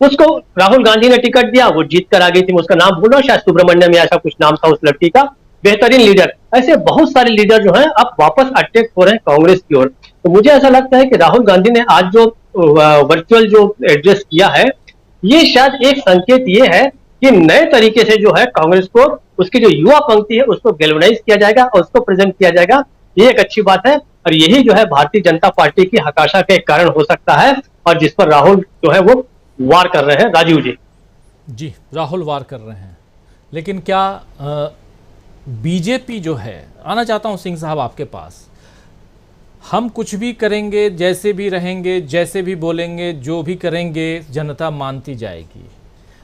उसको राहुल गांधी ने टिकट दिया, वो जीत कर आ गई थी। मैं उसका नाम भूल रहा हूं, शायद सुब्रमण्यम या ऐसा कुछ नाम था उस लड़की का। बेहतरीन लीडर। ऐसे बहुत सारे लीडर जो हैं अब वापस अट्रैक्ट हो रहे हैं कांग्रेस की ओर। तो मुझे ऐसा लगता है कि राहुल गांधी ने आज जो वर्चुअल जो एड्रेस किया है, ये शायद एक संकेत ये है कि नए तरीके से जो है कांग्रेस को, उसकी जो युवा पंक्ति है उसको गैल्वेनाइज किया जाएगा और उसको प्रेजेंट किया जाएगा। ये एक अच्छी बात है और यही जो है भारतीय जनता पार्टी की हताशा के कारण हो सकता है और जिस पर राहुल जो है वो वार कर रहे हैं। राजीव जी, राहुल वार कर रहे हैं, लेकिन क्या बीजेपी जो है, आना चाहता हूं सिंह साहब आपके पास, हम कुछ भी करेंगे, जैसे भी रहेंगे, जैसे भी बोलेंगे, जो भी करेंगे जनता मानती जाएगी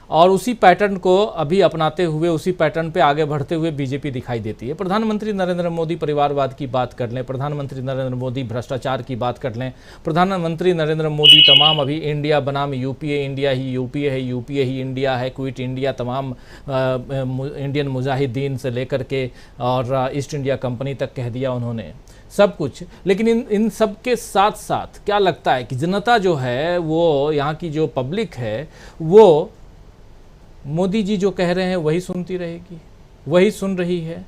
और उसी पैटर्न को अभी अपनाते हुए, उसी पैटर्न पे आगे बढ़ते हुए बीजेपी दिखाई देती है। प्रधानमंत्री नरेंद्र मोदी परिवारवाद की बात कर लें, प्रधानमंत्री नरेंद्र मोदी भ्रष्टाचार की बात कर लें, प्रधानमंत्री नरेंद्र मोदी तमाम अभी इंडिया बनाम यूपीए, इंडिया ही यूपीए है, यूपीए ही इंडिया है, क्विट इंडिया, तमाम इंडियन मुजाहिदीन से लेकर के और ईस्ट इंडिया कंपनी तक कह दिया उन्होंने सब कुछ। लेकिन इन सब के साथ साथ क्या लगता है कि जनता जो है वो, यहाँ की जो पब्लिक है वो मोदी जी जो कह रहे हैं वही सुनती रहेगी, वही सुन रही है।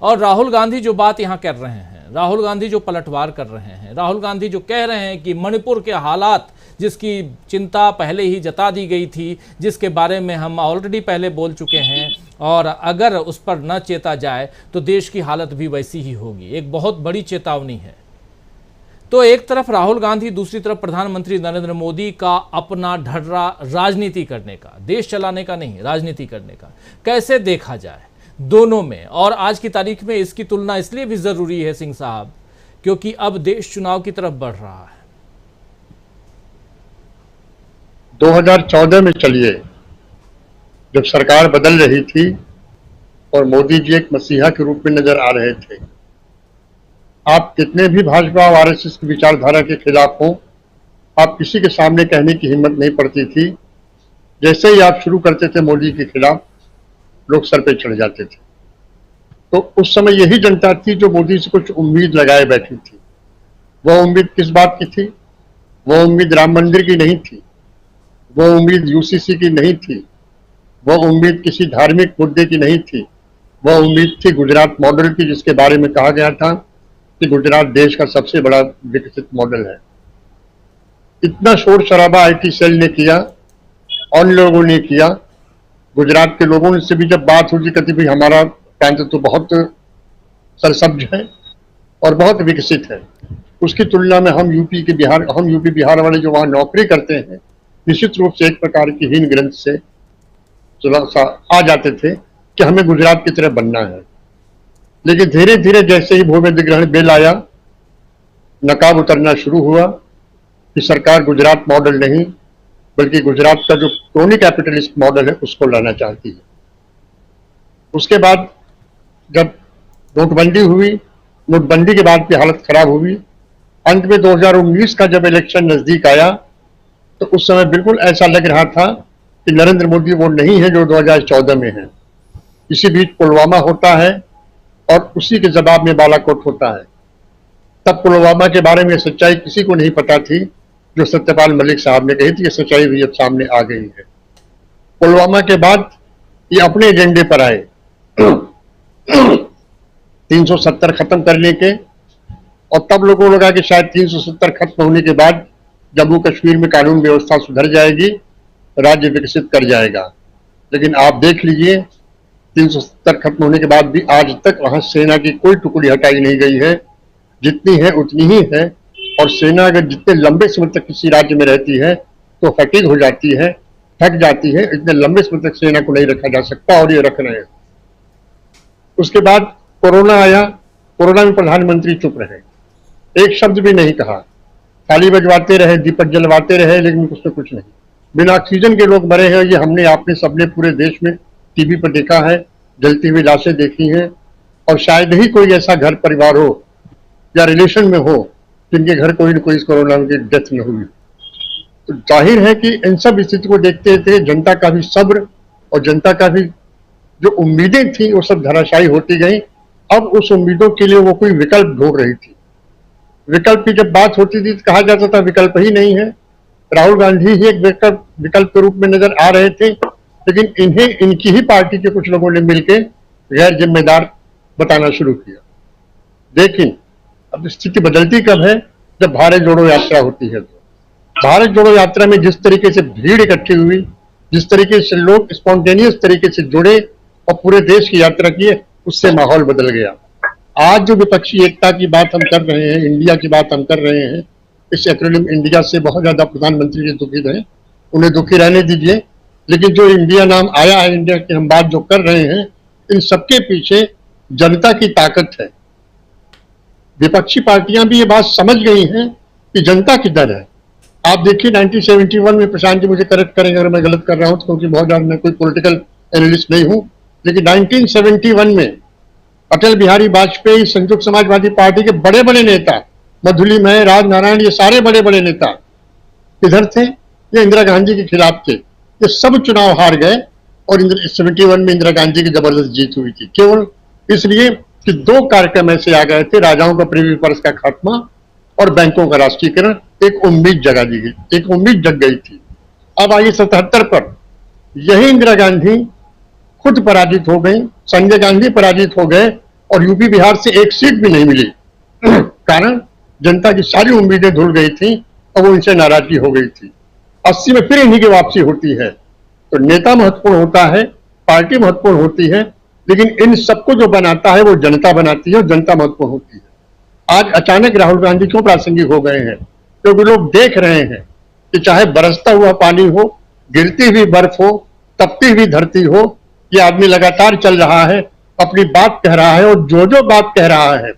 और राहुल गांधी जो बात यहाँ कर रहे हैं, राहुल गांधी जो पलटवार कर रहे हैं, राहुल गांधी जो कह रहे हैं कि मणिपुर के हालात जिसकी चिंता पहले ही जता दी गई थी, जिसके बारे में हम ऑलरेडी पहले बोल चुके हैं, और अगर उस पर न चेता जाए तो देश की हालत भी वैसी ही होगी। एक बहुत बड़ी चेतावनी है। तो एक तरफ राहुल गांधी, दूसरी तरफ प्रधानमंत्री नरेंद्र मोदी का अपना ढर्रा राजनीति करने का, देश चलाने का नहीं, राजनीति करने का, कैसे देखा जाए दोनों में? और आज की तारीख में इसकी तुलना इसलिए भी जरूरी है सिंह साहब क्योंकि अब देश चुनाव की तरफ बढ़ रहा है। 2014 में चलिए, जब सरकार बदल रही थी और मोदी जी एक मसीहा के रूप में नजर आ रहे थे, आप कितने भी भाजपा और आरएसएस की विचारधारा के खिलाफ हो, आप किसी के सामने कहने की हिम्मत नहीं पड़ती थी। जैसे ही आप शुरू करते थे मोदी के खिलाफ, लोग सर पे चढ़ जाते थे। तो उस समय यही जनता थी जो मोदी से कुछ उम्मीद लगाए बैठी थी। वह उम्मीद किस बात की थी? वह उम्मीद राम मंदिर की नहीं थी, वह उम्मीद यूसीसी की नहीं थी, वह उम्मीद किसी धार्मिक मुद्दे की नहीं थी, वह उम्मीद थी गुजरात मॉडल की, जिसके बारे में कहा गया था कि गुजरात देश का सबसे बड़ा विकसित मॉडल है। इतना शोर शराबा आईटी सेल ने किया, और लोगों ने किया, गुजरात के लोगों से भी जब बात हुई, कहती भाई हमारा प्रांत तो बहुत सरसब्ज है और बहुत विकसित है, उसकी तुलना में हम यूपी बिहार वाले जो वहाँ नौकरी करते हैं, निश्चित रूप से एक प्रकार की हीन ग्रंथ से आ जाते थे कि हमें गुजरात की तरह बनना है। लेकिन धीरे धीरे जैसे ही भूमि अधिग्रहण बिल आया, नकाब उतरना शुरू हुआ कि सरकार गुजरात मॉडल नहीं बल्कि गुजरात का जो क्रोनी कैपिटलिस्ट मॉडल है उसको लाना चाहती है। उसके बाद जब नोटबंदी हुई, नोटबंदी के बाद की हालत खराब हुई। अंत में 2019 का जब इलेक्शन नजदीक आया तो उस समय बिल्कुल ऐसा लग रहा था कि नरेंद्र मोदी वो नहीं है जो 2014 में है। इसी बीच पुलवामा होता है और उसी के जवाब में बालाकोट होता है। तब पुलवामा के बारे में सच्चाई किसी को नहीं पता थी, जो सत्यपाल मलिक साहब ने कही थी। ये सच्चाई भी अब सामने आ गई है। पुलवामा के बाद ये अपने एजेंडे पर आए 370 खत्म करने के, और तब लोगों को लगा कि शायद 370 खत्म होने के बाद जम्मू कश्मीर में कानून व्यवस्था सुधर जाएगी, राज्य विकसित कर जाएगा। लेकिन आप देख लीजिए 370 खत्म होने के बाद भी आज तक वहां सेना की कोई टुकड़ी हटाई नहीं गई है। जितनी है उतनी ही है। और सेना अगर जितने लंबे समय तक किसी राज्य में रहती है तो फटीग हो जाती है, थक जाती है। इतने लंबे समय तक सेना को नहीं रखा जा सकता, और ये रख रहे हैं। उसके बाद कोरोना आया। कोरोना में प्रधानमंत्री चुप रहे, एक शब्द भी नहीं कहा, ताली बजवाते रहे, दीपक जलवाते रहे, लेकिन उसमें कुछ नहीं। बिना ऑक्सीजन के लोग मरे हैं, ये हमने आपने सबने पूरे देश में टीवी पर देखा है, जलती हुई लाशें देखी हैं। और शायद ही कोई ऐसा घर परिवार हो या रिलेशन में हो जिनके घर कोई न कोई इस कोरोना की डेथ न हुई। तो जाहिर है कि इन सब स्थिति को देखते हुए जनता का भी सब्र और जनता का भी जो उम्मीदें थी वो सब धराशायी होती गई। अब उस उम्मीदों के लिए वो कोई विकल्प ढूंढ रही थी। विकल्प की जब बात होती थी तो कहा जाता था विकल्प ही नहीं है, राहुल गांधी ही एक विकल्प के रूप में नजर आ रहे थे। लेकिन इन्हें इनकी ही पार्टी के कुछ लोगों ने मिलकर गैर जिम्मेदार बताना शुरू किया। लेकिन अब स्थिति बदलती कब है, जब भारत जोड़ो यात्रा होती है। तो भारत जोड़ो यात्रा में जिस तरीके से भीड़ इकट्ठी हुई, जिस तरीके से लोग स्पॉन्टेनियस तरीके से जुड़े और पूरे देश की यात्रा किए, उससे माहौल बदल गया। आज जो विपक्षी एकता की बात हम कर रहे हैं, इंडिया की बात हम कर रहे हैं, इस एक्रोनिम इंडिया से बहुत ज्यादा प्रधानमंत्री जी दुखित हैं। उन्हें दुखी रहने दीजिए। लेकिन जो इंडिया नाम आया है, इंडिया की हम बात जो कर रहे हैं, इन सबके पीछे जनता की ताकत है। विपक्षी पार्टियां भी ये बात समझ गई हैं कि जनता किधर है। आप देखिए 1971 में, प्रशांत जी मुझे करेक्ट करेंगे अगर मैं गलत कर रहा हूं, क्योंकि बहुत ज्यादा मैं कोई पॉलिटिकल एनालिस्ट नहीं हूं, लेकिन 1971 में अटल बिहारी वाजपेयी, संयुक्त समाजवादी पार्टी के बड़े बड़े नेता, मधुली महर, राजनारायण, ये सारे बड़े बड़े नेता किधर थे? ये इंदिरा गांधी के खिलाफ थे। ये सब चुनाव हार गए और 71 में इंदिरा गांधी की जबरदस्त जीत हुई थी, केवल इसलिए कि दो कार्यक्रम ऐसे आ गए थे, राजाओं का प्रीवी पर्स का खात्मा और बैंकों का राष्ट्रीयकरण। एक उम्मीद जगा दी गई, एक उम्मीद जग गई थी। अब आइए 77 पर यही इंदिरा गांधी खुद पराजित हो गई, संजय गांधी पराजित हो गए और यूपी बिहार से एक सीट भी नहीं मिली। कारण जनता की सारी उम्मीदें धुल गई थी और वो इनसे नाराजगी हो गई थी। 80 में फिर इन्हीं की वापसी होती है। तो नेता महत्वपूर्ण होता है, पार्टी महत्वपूर्ण होती है, लेकिन इन सबको जो बनाता है वो जनता बनाती है और जनता महत्वपूर्ण होती है। आज अचानक राहुल गांधी क्यों प्रासंगिक हो गए हैं? क्योंकि लोग देख रहे हैं कि चाहे बरसता हुआ पानी हो, गिरती हुई बर्फ हो, तपती हुई धरती हो, ये आदमी लगातार चल रहा है, अपनी बात कह रहा है। और जो जो बात कह रहा है,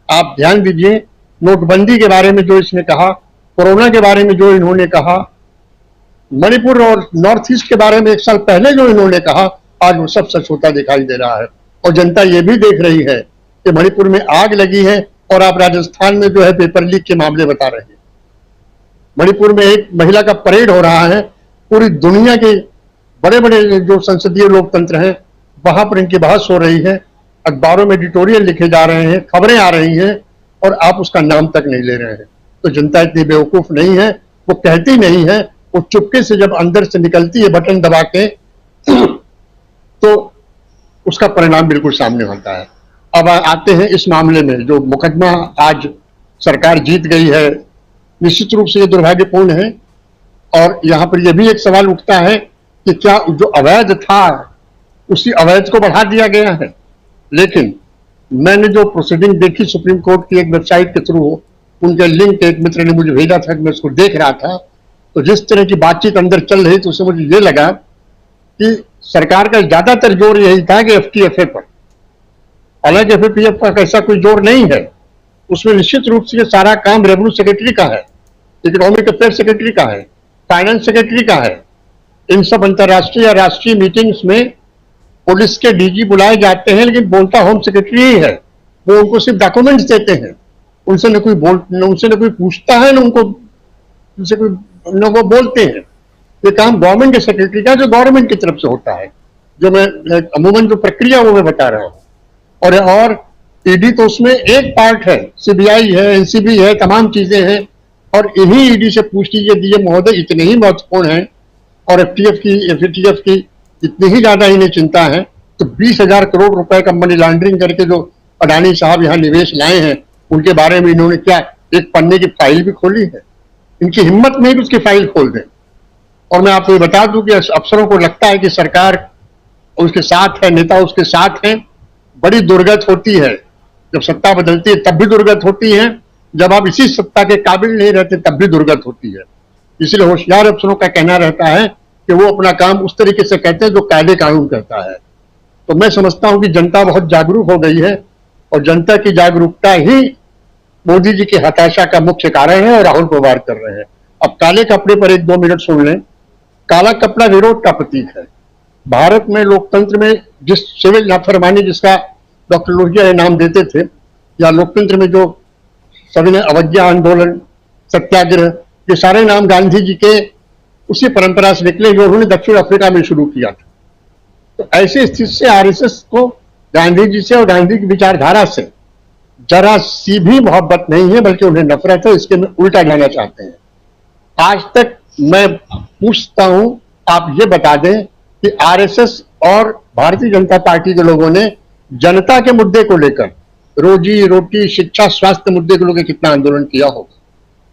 आप ध्यान दीजिए, नोटबंदी के बारे में जो इसने कहा, कोरोना के बारे में जो इन्होंने कहा, मणिपुर और नॉर्थ ईस्ट के बारे में 1 साल पहले जो इन्होंने कहा, आज वो सब सच होता दिखाई दे रहा है। और जनता ये भी देख रही है कि मणिपुर में आग लगी है और आप राजस्थान में जो है पेपर लीक के मामले बता रहे हैं। मणिपुर में एक महिला का परेड हो रहा है, पूरी दुनिया के बड़े बड़े जो संसदीय लोकतंत्र हैं वहां पर इनकी बहस हो रही है, अखबारों में एडिटोरियल लिखे जा रहे हैं, खबरें आ रही हैं और आप उसका नाम तक नहीं ले रहे हैं। तो जनता इतनी बेवकूफ नहीं है, वो कहती नहीं है, वो चुपके से जब अंदर से निकलती है बटन दबा के तो उसका परिणाम बिल्कुल सामने होता है। अब आते हैं इस मामले में, जो मुकदमा आज सरकार जीत गई है, निश्चित रूप से ये दुर्भाग्यपूर्ण है। और यहाँ पर यह भी एक सवाल उठता है कि क्या जो अवैध था उसी अवैध को बढ़ा दिया गया है? लेकिन मैंने जो प्रोसीडिंग देखी सुप्रीम कोर्ट की एक वेबसाइट के थ्रू, उनके लिंक एक मित्र ने मुझे भेजा था, मैं उसको देख रहा था, तो जिस तरह की बातचीत अंदर चल रही थी उससे मुझे ये लगा कि सरकार का ज्यादातर जोर यही था कि FTFA पर। हालांकि FATF का ऐसा कोई जोर नहीं है, उसमें निश्चित रूप से सारा काम रेवेन्यू सेक्रेटरी का है, इकोनॉमिक अफेयर सेक्रेटरी का है, फाइनेंस सेक्रेटरी का है। इन सब अंतर्राष्ट्रीय या राष्ट्रीय मीटिंग्स में पुलिस के DG बुलाए जाते हैं, लेकिन बोलता होम सेक्रेटरी ही है। वो उनको सिर्फ डॉक्यूमेंट्स देते हैं, उनसे न कोई पूछता है, न उनको उनसे कोई न वो बोलते हैं। ये काम गवर्नमेंट के सेक्रेटरी का, जो गवर्नमेंट की तरफ से होता है, जो मैं अमूमन जो प्रक्रिया वो मैं बता रहा हूँ। और ईडी तो उसमें एक पार्ट है, सीबीआई है, एनसीबी है, तमाम चीजें हैं, और इन्हीं ईडी से पूछ लीजिए यदि ये महोदय इतने ही महत्वपूर्ण हैं और एफएटीएफ की इतनी ही ज्यादा इन्हें चिंता है, तो 20,000 करोड़ रुपए का मनी लॉन्ड्रिंग करके जो अडानी साहब यहाँ निवेश लाए हैं, उनके बारे में इन्होंने क्या एक पन्ने की फाइल भी खोली है? इनकी हिम्मत नहीं कि उसकी फाइल खोल दें। और मैं आपको ये बता दूं कि अफसरों को लगता है कि सरकार उसके साथ है, नेता उसके साथ हैं, बड़ी दुर्गत होती है। जब सत्ता बदलती है तब भी दुर्गत होती है, जब आप इसी सत्ता के काबिल नहीं रहते तब भी दुर्गत होती है। इसलिए होशियार अफसरों का कहना रहता है कि वो अपना काम उस तरीके से कहते हैं जो कायदे कानून करता है। तो मैं समझता हूं कि जनता बहुत जागरूक हो गई है, और जनता की जागरूकता ही मोदी जी की हताशा का मुख्य कारण है और राहुल को वार कर रहे हैं। अब काले कपड़े पर 1-2 मिनट सुन लें। काला कपड़ा विरोध का प्रतीक है। भारत में लोकतंत्र में जिस सिविल नाफरमानी जिसका डॉक्टर लोहिया नाम देते थे, या लोकतंत्र में जो सभी ने अवज्ञा आंदोलन, सत्याग्रह, ये सारे नाम गांधी जी के उसी परंपरा से निकले जो उन्होंने दक्षिण अफ्रीका में शुरू किया था। तो ऐसी स्थिति से आरएसएस को गांधी जी से और गांधी की विचारधारा से जरा सी भी मोहब्बत नहीं है, बल्कि उन्हें नफरत है। इसके में उल्टा जाना चाहते हैं। आज तक मैं पूछता हूं, आप ये बता दें कि आरएसएस और भारतीय जनता पार्टी के लोगों ने जनता के मुद्दे को लेकर, रोजी रोटी, शिक्षा, स्वास्थ्य मुद्दे को लेकर कितना आंदोलन किया होगा?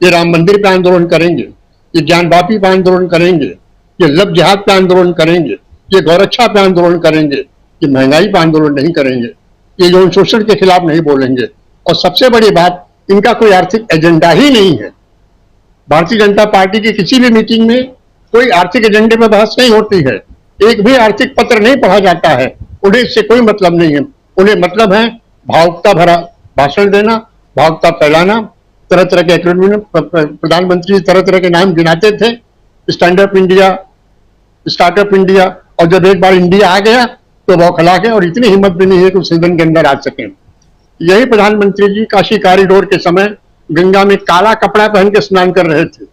ये राम मंदिर पे आंदोलन करेंगे, ये ज्ञानवापी पे आंदोलन करेंगे, ये लब जिहाद पे आंदोलन करेंगे, ये गौरक्षा पे आंदोलन करेंगे, ये महंगाई पे आंदोलन नहीं करेंगे, ये यौन शोषण के खिलाफ नहीं बोलेंगे। और सबसे बड़ी बात, इनका कोई आर्थिक एजेंडा ही नहीं है। भारतीय जनता पार्टी की किसी भी मीटिंग में कोई आर्थिक एजेंडे पर बहस नहीं होती है, एक भी आर्थिक पत्र नहीं पढ़ा जाता है। उन्हें इससे कोई मतलब नहीं है। उन्हें मतलब है भावुकता भरा भाषण देना, भावुकता फैलाना, तरह तरह के एक्रोनिम, प्रधानमंत्री तरह तरह के नाम गिनाते थे, stand up India, startup India, और जब एक बार इंडिया आ गया तो बौखला गए, और इतनी हिम्मत भी नहीं है कि उस सदन के अंदर आ सके। यही प्रधानमंत्री जी काशी कॉरिडोर के समय गंगा में काला कपड़ा पहन के स्नान कर रहे थे,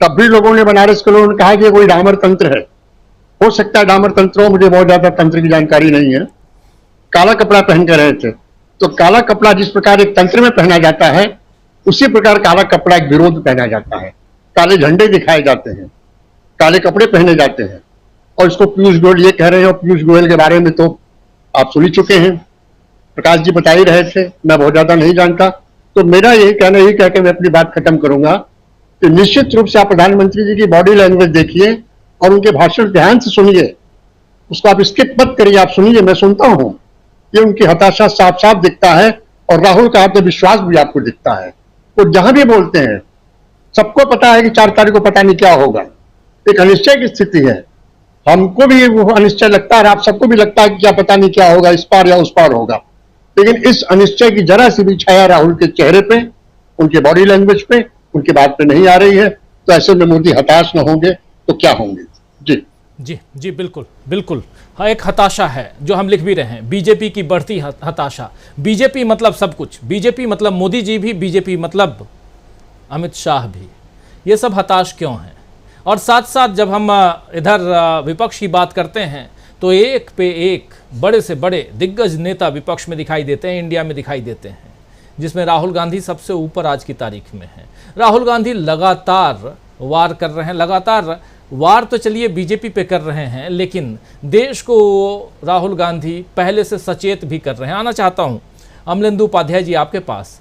तब भी लोगों ने, बनारस के लोगों ने कहा कि कोई डामर तंत्र है। हो सकता है डामर तंत्र हो, मुझे बहुत ज्यादा तंत्र की जानकारी नहीं है। काला कपड़ा पहन कर रहे थे, तो काला कपड़ा जिस प्रकार एक तंत्र में पहना जाता है, उसी प्रकार काला कपड़ा एक विरोध में पहना जाता है। काले झंडे दिखाए जाते हैं, काले कपड़े पहने जाते हैं, और इसको पीयूष गोयल ये कह रहे हैं। और पीयूष गोयल के बारे में तो आप सुन ही चुके हैं, प्रकाश जी बता ही रहे थे, मैं बहुत ज्यादा नहीं जानता। तो मेरा यही कहना, यही कह के मैं अपनी बात खत्म करूंगा कि निश्चित रूप से आप प्रधानमंत्री जी की बॉडी लैंग्वेज देखिए और उनके भाषण ध्यान से सुनिए, उसको आप स्किप मत करिए, आप सुनिए, मैं सुनता हूं। ये उनकी हताशा साफ साफ दिखता है, और राहुल का आत्मविश्वास भी आपको दिखता है। वो जहां भी बोलते हैं, सबको पता है कि 4 तारीख को पता नहीं क्या होगा, एक अनिश्चय की स्थिति है। हमको भी वो अनिश्चय लगता है, आप सबको भी लगता है कि क्या पता नहीं क्या होगा, इस पार या उस पार होगा। लेकिन इस अनिश्चय की जरा सी भी छाया राहुल के चेहरे पे, उनके बॉडी लैंग्वेज पे, उनकी बात पे नहीं आ रही है। तो ऐसे में मोदी हताश न होंगे तो क्या होंगे? जी जी जी, बिल्कुल बिल्कुल। हाँ, एक हताशा है जो हम लिख भी रहे हैं, बीजेपी की बढ़ती हताशा। बीजेपी मतलब सब कुछ, बीजेपी मतलब मोदी जी भी, बीजेपी मतलब अमित शाह भी। ये सब हताश क्यों हैं? और साथ साथ जब हम इधर विपक्ष की बात करते हैं तो एक पे एक बड़े से बड़े दिग्गज नेता विपक्ष में दिखाई देते हैं, इंडिया में दिखाई देते हैं, जिसमें राहुल गांधी सबसे ऊपर आज की तारीख में है। राहुल गांधी लगातार वार कर रहे हैं, लगातार वार तो चलिए बीजेपी पे कर रहे हैं, लेकिन देश को राहुल गांधी पहले से सचेत भी कर रहे हैं। आना चाहता हूं अमलेंदु उपाध्याय जी आपके पास।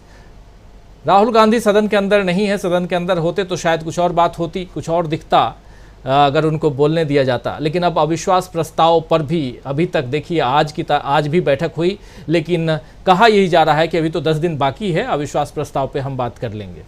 राहुल गांधी सदन के अंदर नहीं है, सदन के अंदर होते तो शायद कुछ और बात होती, कुछ और दिखता अगर उनको बोलने दिया जाता। लेकिन अब अविश्वास प्रस्ताव पर भी अभी तक देखिए आज भी बैठक हुई, लेकिन कहा यही जा रहा है कि अभी तो 10 दिन बाकी है, अविश्वास प्रस्ताव पे हम बात कर लेंगे।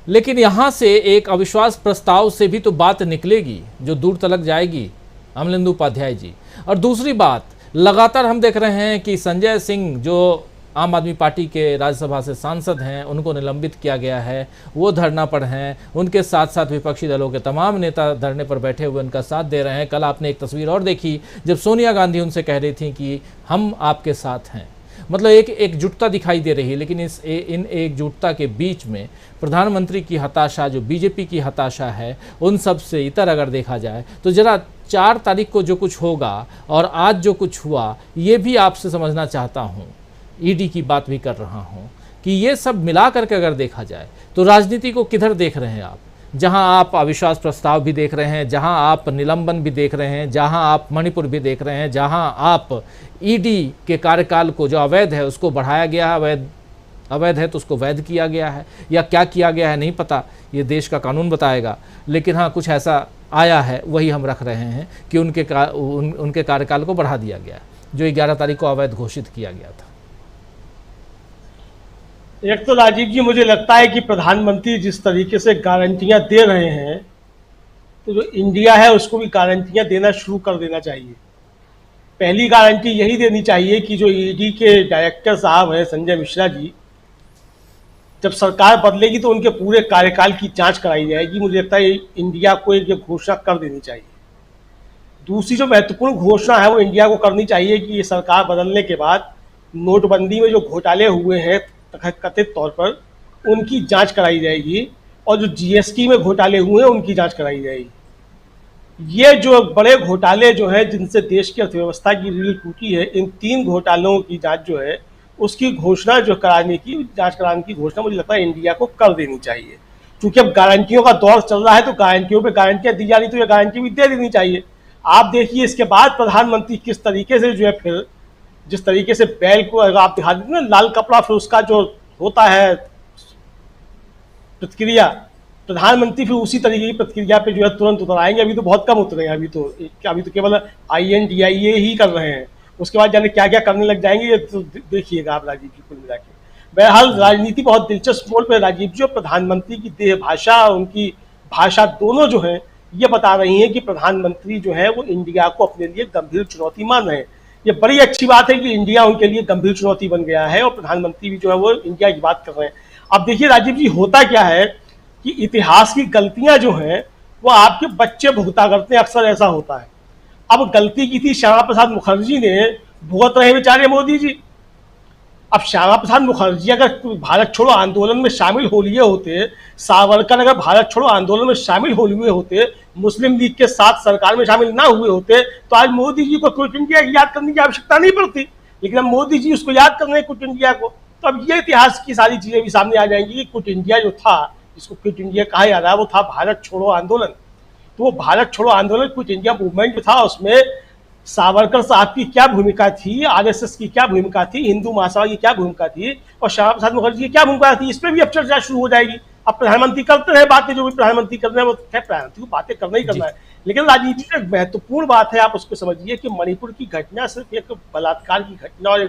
लेकिन यहाँ से एक अविश्वास प्रस्ताव से भी तो बात निकलेगी जो दूर तलक जाएगी, अमलेंदु उपाध्याय जी। और दूसरी बात, लगातार हम देख रहे हैं कि संजय सिंह जो आम आदमी पार्टी के राज्यसभा से सांसद हैं, उनको निलंबित किया गया है, वो धरना पर हैं। उनके साथ साथ विपक्षी दलों के तमाम नेता धरने पर बैठे हुए उनका साथ दे रहे हैं। कल आपने एक तस्वीर और देखी जब सोनिया गांधी उनसे कह रही थी कि हम आपके साथ हैं। मतलब एक एकजुटता दिखाई दे रही है, लेकिन इन एकजुटता के बीच में प्रधानमंत्री की हताशा, जो बीजेपी की हताशा है, उन सब से इतर अगर देखा जाए तो जरा 4 तारीख को जो कुछ होगा और आज जो कुछ हुआ, ये भी आपसे समझना चाहता हूँ, ईडी की बात भी कर रहा हूँ, कि ये सब मिला करके अगर देखा जाए तो राजनीति को किधर देख रहे हैं आप? जहां आप अविश्वास प्रस्ताव भी देख रहे हैं, जहां आप निलंबन भी देख रहे हैं, जहां आप मणिपुर भी देख रहे हैं, जहां आप ईडी के कार्यकाल को जो अवैध है उसको बढ़ाया गया है, अवैध है तो उसको वैध किया गया है, या क्या किया गया है नहीं पता, ये देश का कानून बताएगा। लेकिन हाँ, कुछ ऐसा आया है, वही हम रख रहे हैं कि उनके कार्यकाल को बढ़ा दिया गया, जो 11 तारीख को अवैध घोषित किया गया था। एक तो राजीव जी, मुझे लगता है कि प्रधानमंत्री जिस तरीके से गारंटियां दे रहे हैं, तो जो इंडिया है उसको भी गारंटियां देना शुरू कर देना चाहिए। पहली गारंटी यही देनी चाहिए कि जो ईडी के डायरेक्टर साहब हैं संजय मिश्रा जी, जब सरकार बदलेगी तो उनके पूरे कार्यकाल की जांच कराई जाएगी। मुझे लगता है इंडिया को एक घोषणा कर देनी चाहिए। दूसरी जो महत्वपूर्ण घोषणा है वो इंडिया को करनी चाहिए कि ये सरकार बदलने के बाद नोटबंदी में जो घोटाले हुए हैं कथित तौर पर, उनकी जांच कराई जाएगी, और जो जीएसटी में घोटाले हुए हैं उनकी जांच कराई जाएगी। ये जो बड़े घोटाले जो हैं जिनसे देश की अर्थव्यवस्था की रीढ़ टूटी है, इन 3 घोटालों की जांच जो है उसकी घोषणा जो कराने की, जांच कराने की घोषणा मुझे लगता है इंडिया को कर देनी चाहिए। क्योंकि अब गारंटियों का दौर चल रहा है, तो गारंटियों पे गारंटियां दी जा रही, तो ये गारंटी भी दे देनी चाहिए। आप देखिए इसके बाद प्रधानमंत्री किस तरीके से जो है, फिर जिस तरीके से बैल को आप दिखा देते ना लाल कपड़ा, फिर उसका जो होता है प्रतिक्रिया, प्रधानमंत्री फिर उसी तरीके की प्रतिक्रिया पे जो है तुरंत उतर आएंगे। अभी तो बहुत कम उतरे हैं, अभी तो केवल INDIA ही कर रहे हैं, उसके बाद जाने क्या क्या करने लग जाएंगे, ये तो देखिएगा आप राजीव जी कुल मिला के। बहरहाल राजनीति बहुत दिलचस्प मोड़ पर राजीव जी, प्रधानमंत्री की देह भाषा, उनकी भाषा दोनों जो है ये बता रही हैं कि प्रधानमंत्री जो है वो इंडिया को अपने लिए गंभीर चुनौती मान रहे हैं। ये बड़ी अच्छी बात है कि इंडिया उनके लिए गंभीर चुनौती बन गया है, और प्रधानमंत्री भी जो है वो इंडिया की बात कर रहे हैं। अब देखिए राजीव जी, होता क्या है कि इतिहास की गलतियां जो हैं वो आपके बच्चे भुगता करते हैं, अक्सर ऐसा होता है। अब गलती की थी श्यामा प्रसाद मुखर्जी ने, भुगत रहे बेचारे मोदी जी। अब श्यामा प्रसाद मुखर्जी अगर भारत छोड़ो आंदोलन में शामिल हो लिए होते, सावरकर अगर भारत छोड़ो आंदोलन में शामिल हो लिए होते, मुस्लिम लीग के साथ सरकार में शामिल ना हुए होते, तो आज मोदी जी को क्विट इंडिया की याद करने की आवश्यकता नहीं पड़ती। लेकिन अब मोदी जी उसको याद कर रहे हैं, क्विट इंडिया को। तो अब ये इतिहास की सारी चीजें भी सामने आ जाएंगी कि क्विट इंडिया जो था, जिसको क्विट इंडिया कहा जा रहा है, वो था भारत छोड़ो आंदोलन। तो वो भारत छोड़ो आंदोलन, क्विट इंडिया मूवमेंट जो था, उसमें सावरकर साहब की क्या भूमिका थी, RSS की क्या भूमिका थी, हिंदू महासभा की क्या भूमिका थी, और श्यामा प्रसाद मुखर्जी की क्या भूमिका थी, इस पर भी अब चर्चा शुरू हो जाएगी। अब प्रधानमंत्री करते रहे बातें, जो भी प्रधानमंत्री कर रहे हैं वो प्रधानमंत्री को बातें करना ही करना है। लेकिन राजनीति में एक महत्वपूर्ण बात है, आप उसको समझिए कि मणिपुर की घटना सिर्फ एक बलात्कार की घटना और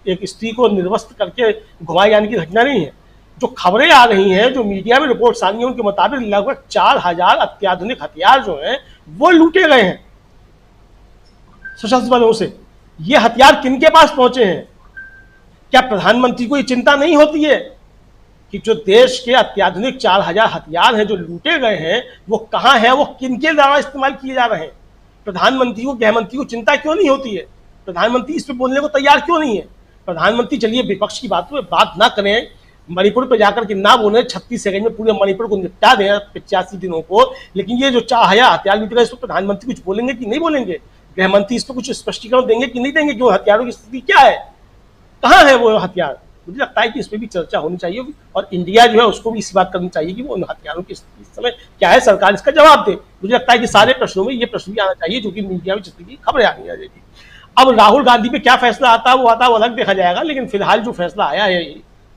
एक स्त्री को निर्वस्त्र करके घुमाए जाने की घटना नहीं है। जो खबरें आ रही हैं, जो मीडिया में रिपोर्ट्स आ रही हैं, उनके मुताबिक लगभग 4000 अत्याधुनिक हथियार जो हैं वो लूटे गए हैं सशस्त्र बलों से। ये हथियार किनके पास पहुंचे हैं? क्या प्रधानमंत्री को ये चिंता नहीं होती है कि जो देश के अत्याधुनिक 4000 हथियार हैं जो लूटे गए हैं, वो कहां हैं, वो किनके द्वारा इस्तेमाल किए जा रहे हैं? प्रधानमंत्री को, गृहमंत्री को चिंता क्यों नहीं होती है? प्रधानमंत्री इस पर बोलने को तैयार क्यों नहीं है? प्रधानमंत्री चलिए विपक्ष की बातों पर बात ना करें, मणिपुर पे जाकर के ना बोले, 36 सेकंड में पूरे मणिपुर को निपटा दें 85 दिनों को। लेकिन ये जो 4000 हथियार लूटे गए, इस पर प्रधानमंत्री कुछ बोलेंगे कि नहीं बोलेंगे? गृहमंत्री इस पर कुछ स्पष्टीकरण देंगे कि नहीं देंगे? क्यों हथियारों की स्थिति क्या है, कहाँ है वो हथियार? मुझे लगता है कि इस पर भी चर्चा होनी चाहिए, और इंडिया जो है उसको भी इसी बात करनी चाहिए कि वो उन हथियारों की स्थिति इस समय क्या है, सरकार इसका जवाब दे। मुझे लगता है कि सारे प्रश्नों में ये प्रश्न भी आना चाहिए, जो कि मीडिया में जिस तरह की खबरें आनी चाहिए। अब राहुल गांधी पे क्या फैसला आता है वो अलग देखा जाएगा, लेकिन फिलहाल जो फैसला आया है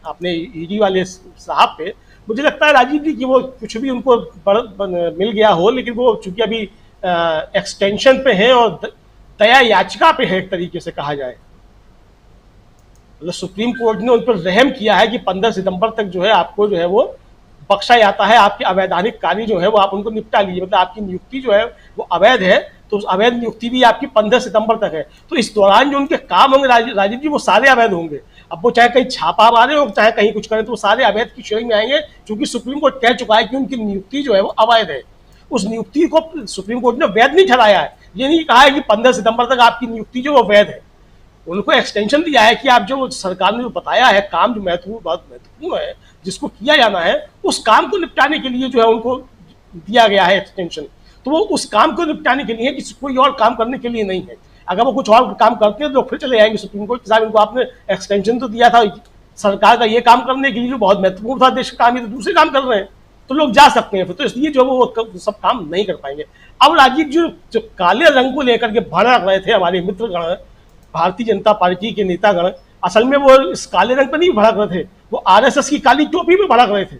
अपने ईडी वाले साहब पे, मुझे लगता है राजीव जी कि वो कुछ भी उनको मिल गया हो, लेकिन वो चूंकि अभी एक्सटेंशन पे है और दया याचिका पे है, एक तरीके से कहा जाए, मतलब सुप्रीम कोर्ट ने उन पर रहम किया है कि 15 सितंबर तक जो है आपको जो है वो बख्शा जाता है, आपके अवैधानिक कार्य जो है वो आप उनको निपटा लीजिए। मतलब आपकी नियुक्ति जो है वो अवैध है, तो उस अवैध नियुक्ति भी आपकी 15 सितंबर तक है। तो इस दौरान जो उनके काम होंगे राजीव जी, वो सारे अवैध होंगे। अब वो चाहे कहीं छापा मारे हो, चाहे कहीं कुछ करें, तो वो सारे अवैध की श्रेणी में आएंगे, क्योंकि सुप्रीम कोर्ट कह चुका है कि उनकी नियुक्ति जो है वो अवैध है। उस नियुक्ति को सुप्रीम कोर्ट ने वैध नहीं ठहराया है, ये नहीं कहा है कि 15 सितंबर तक आपकी नियुक्ति जो वो वैध है। उनको एक्सटेंशन दिया है कि आप जो सरकार ने जो बताया है काम जो बहुत महत्वपूर्ण है, जिसको किया जाना है, उस काम को निपटाने के लिए जो है उनको दिया गया है एक्सटेंशन। तो वो उस काम को निपटाने के लिए, किसी कोई और काम करने के लिए नहीं है। अगर वो कुछ और काम करते हैं तो फिर चले जाएंगे सुप्रीम कोर्ट के साथ, इनको आपने एक्सटेंशन तो दिया था सरकार का ये काम करने के लिए जो बहुत महत्वपूर्ण था देश का काम, ये तो दूसरे काम कर रहे हैं, तो लोग जा सकते हैं फिर। तो इसलिए जो वो सब काम नहीं कर पाएंगे। अब राजीव जो काले रंग को लेकर के भड़क रहे थे हमारे मित्रगण भारतीय जनता पार्टी के नेतागण, असल में वो इस काले रंग पर नहीं भड़क रहे थे, वो आरएसएस की काली टोपी में भड़क रहे थे।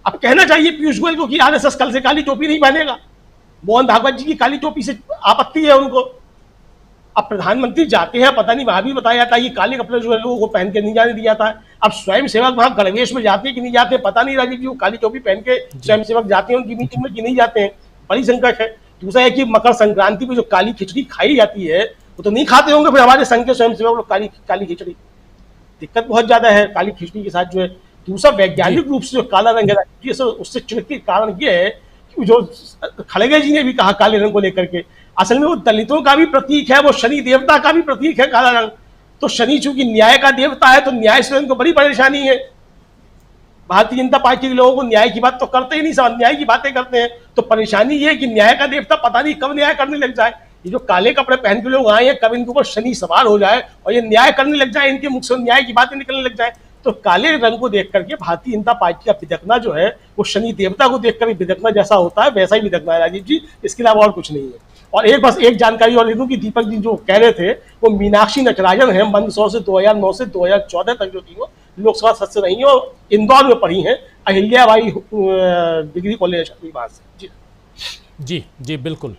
अब कहना चाहिए पीयूष गोयल को कि आरएसएस कल से काली टोपी नहीं पहनेगा, मोहन भागवत जी की काली टोपी से आपत्ति है उनको। अब प्रधानमंत्री जाते हैं, पता नहीं वहां भी बताया जाता है ये काले कपड़े जो है लोगों को पहन के नहीं जाने दिया था। अब स्वयं सेवक वहां गणवेश में जाते कि नहीं जाते पता नहीं, राजीव जी वो काली टोपी पहन के स्वयं सेवक जाते हैं उनकी मीटिंग में कि नहीं जाते हैं, बड़ी संकट है। दूसरा है कि मकर संक्रांति में जो काली खिचड़ी खाई जाती है वो तो नहीं खाते होंगे फिर हमारे संघ के स्वयं सेवक लोग काली खिचड़ी, दिक्कत बहुत ज्यादा है काली खिचड़ी के साथ जो है। दूसरा वैज्ञानिक रूप से जो काला रंग है उससे चिढ़ के कारण ये है कि जो खड़गे जी ने भी कहा काले रंग को लेकर के, असल में वो दलितों का भी प्रतीक है, वो शनि देवता का भी प्रतीक है काला रंग। तो शनि चूंकि न्याय का देवता है तो न्याय से उनको बड़ी परेशानी है। भारतीय जनता पार्टी के लोगों को न्याय की बात तो करते ही नहीं, सब अन्याय की बातें करते हैं। तो परेशानी ये है कि न्याय का देवता पता नहीं कब न्याय करने लग जाए। ये जो काले कपड़े पहन के लोग आए हैं कब इनके ऊपर शनि सवार हो जाए और ये न्याय करने लग जाए, इनके मुख से न्याय की बातें निकलने लग जाए। तो काले रंग को देख करके भारतीय जनता पार्टी का बिदकना जो है वो शनि देवता को देख कर बिदकना जैसा होता है वैसा ही बिदकना है राजीव जी, इसके अलावा और कुछ नहीं है। और एक जानकारी और ले दूं कि दीपक जी जो कह रहे थे वो मीनाक्षी नटराजन है, मंदसौर से 2009 से 2014 तक जो थी वो लोकसभा सदस्य रही है और इंदौर में पढ़ी हैं अहिल्याबाई डिग्री कॉलेज से। जी बिल्कुल,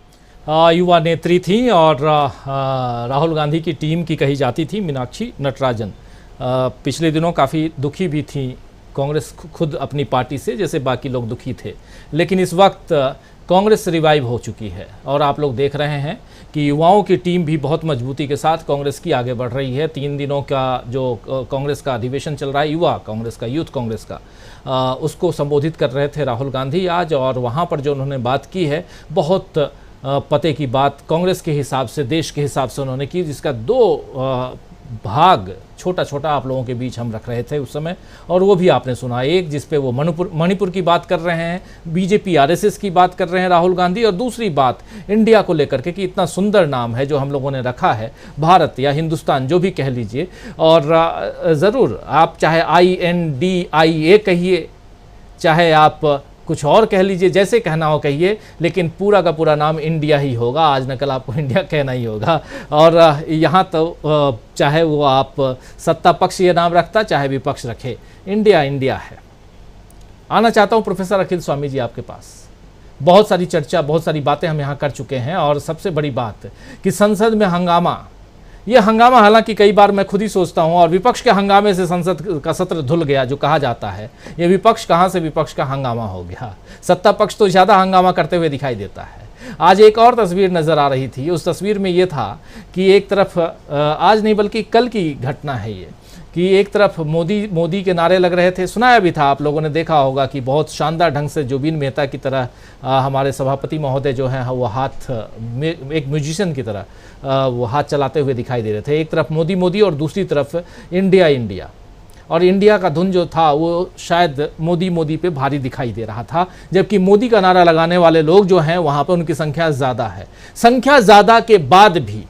युवा नेत्री थी और राहुल गांधी की टीम की कही जाती थी मीनाक्षी नटराजन। पिछले दिनों काफ़ी दुखी भी थी कांग्रेस खुद अपनी पार्टी से, जैसे बाकी लोग दुखी थे। लेकिन इस वक्त कांग्रेस रिवाइव हो चुकी है और आप लोग देख रहे हैं कि युवाओं की टीम भी बहुत मजबूती के साथ कांग्रेस की आगे बढ़ रही है। 3 दिनों का जो कांग्रेस का अधिवेशन चल रहा है, युवा कांग्रेस का, यूथ कांग्रेस का, उसको संबोधित कर रहे थे राहुल गांधी आज। और वहाँ पर जो उन्होंने बात की है बहुत पते की बात कांग्रेस के हिसाब से, देश के हिसाब से उन्होंने की, जिसका 2 भाग छोटा छोटा आप लोगों के बीच हम रख रहे थे उस समय, और वो भी आपने सुना। एक जिस पे वो मणिपुर की बात कर रहे हैं, बीजेपी आरएसएस की बात कर रहे हैं राहुल गांधी, और दूसरी बात इंडिया को लेकर के कि इतना सुंदर नाम है जो हम लोगों ने रखा है, भारत या हिंदुस्तान जो भी कह लीजिए। और ज़रूर आप चाहे INDIA कहिए, चाहे आप कुछ और कह लीजिए, जैसे कहना हो कहिए, लेकिन पूरा का पूरा नाम इंडिया ही होगा। आज न कल आपको इंडिया कहना ही होगा। और यहाँ तो चाहे वो आप सत्ता पक्ष ये नाम रखता, चाहे विपक्ष रखे, इंडिया इंडिया है। आना चाहता हूँ प्रोफेसर अखिल स्वामी जी आपके पास। बहुत सारी चर्चा, बहुत सारी बातें हम यहाँ कर चुके हैं, और सबसे बड़ी बात कि संसद में हंगामा, ये हंगामा हालांकि कई बार मैं खुद ही सोचता हूं, और विपक्ष के हंगामे से संसद का सत्र धुल गया जो कहा जाता है, ये विपक्ष कहां से विपक्ष का हंगामा हो गया। सत्ता पक्ष तो ज़्यादा हंगामा करते हुए दिखाई देता है। आज एक और तस्वीर नज़र आ रही थी, उस तस्वीर में ये था कि एक तरफ, आज नहीं बल्कि कल की घटना है ये, कि एक तरफ मोदी के नारे लग रहे थे, सुनाया भी था, आप लोगों ने देखा होगा कि बहुत शानदार ढंग से जुबिन मेहता की तरह हमारे सभापति महोदय जो हैं वो हाथ एक म्यूजिशियन की तरह वो हाथ चलाते हुए दिखाई दे रहे थे। एक तरफ मोदी और दूसरी तरफ इंडिया इंडिया, और इंडिया का धुन जो था वो शायद मोदी पे भारी दिखाई दे रहा था, जबकि मोदी का नारा लगाने वाले लोग जो हैं वहाँ पर उनकी संख्या ज़्यादा है। संख्या ज़्यादा के बाद भी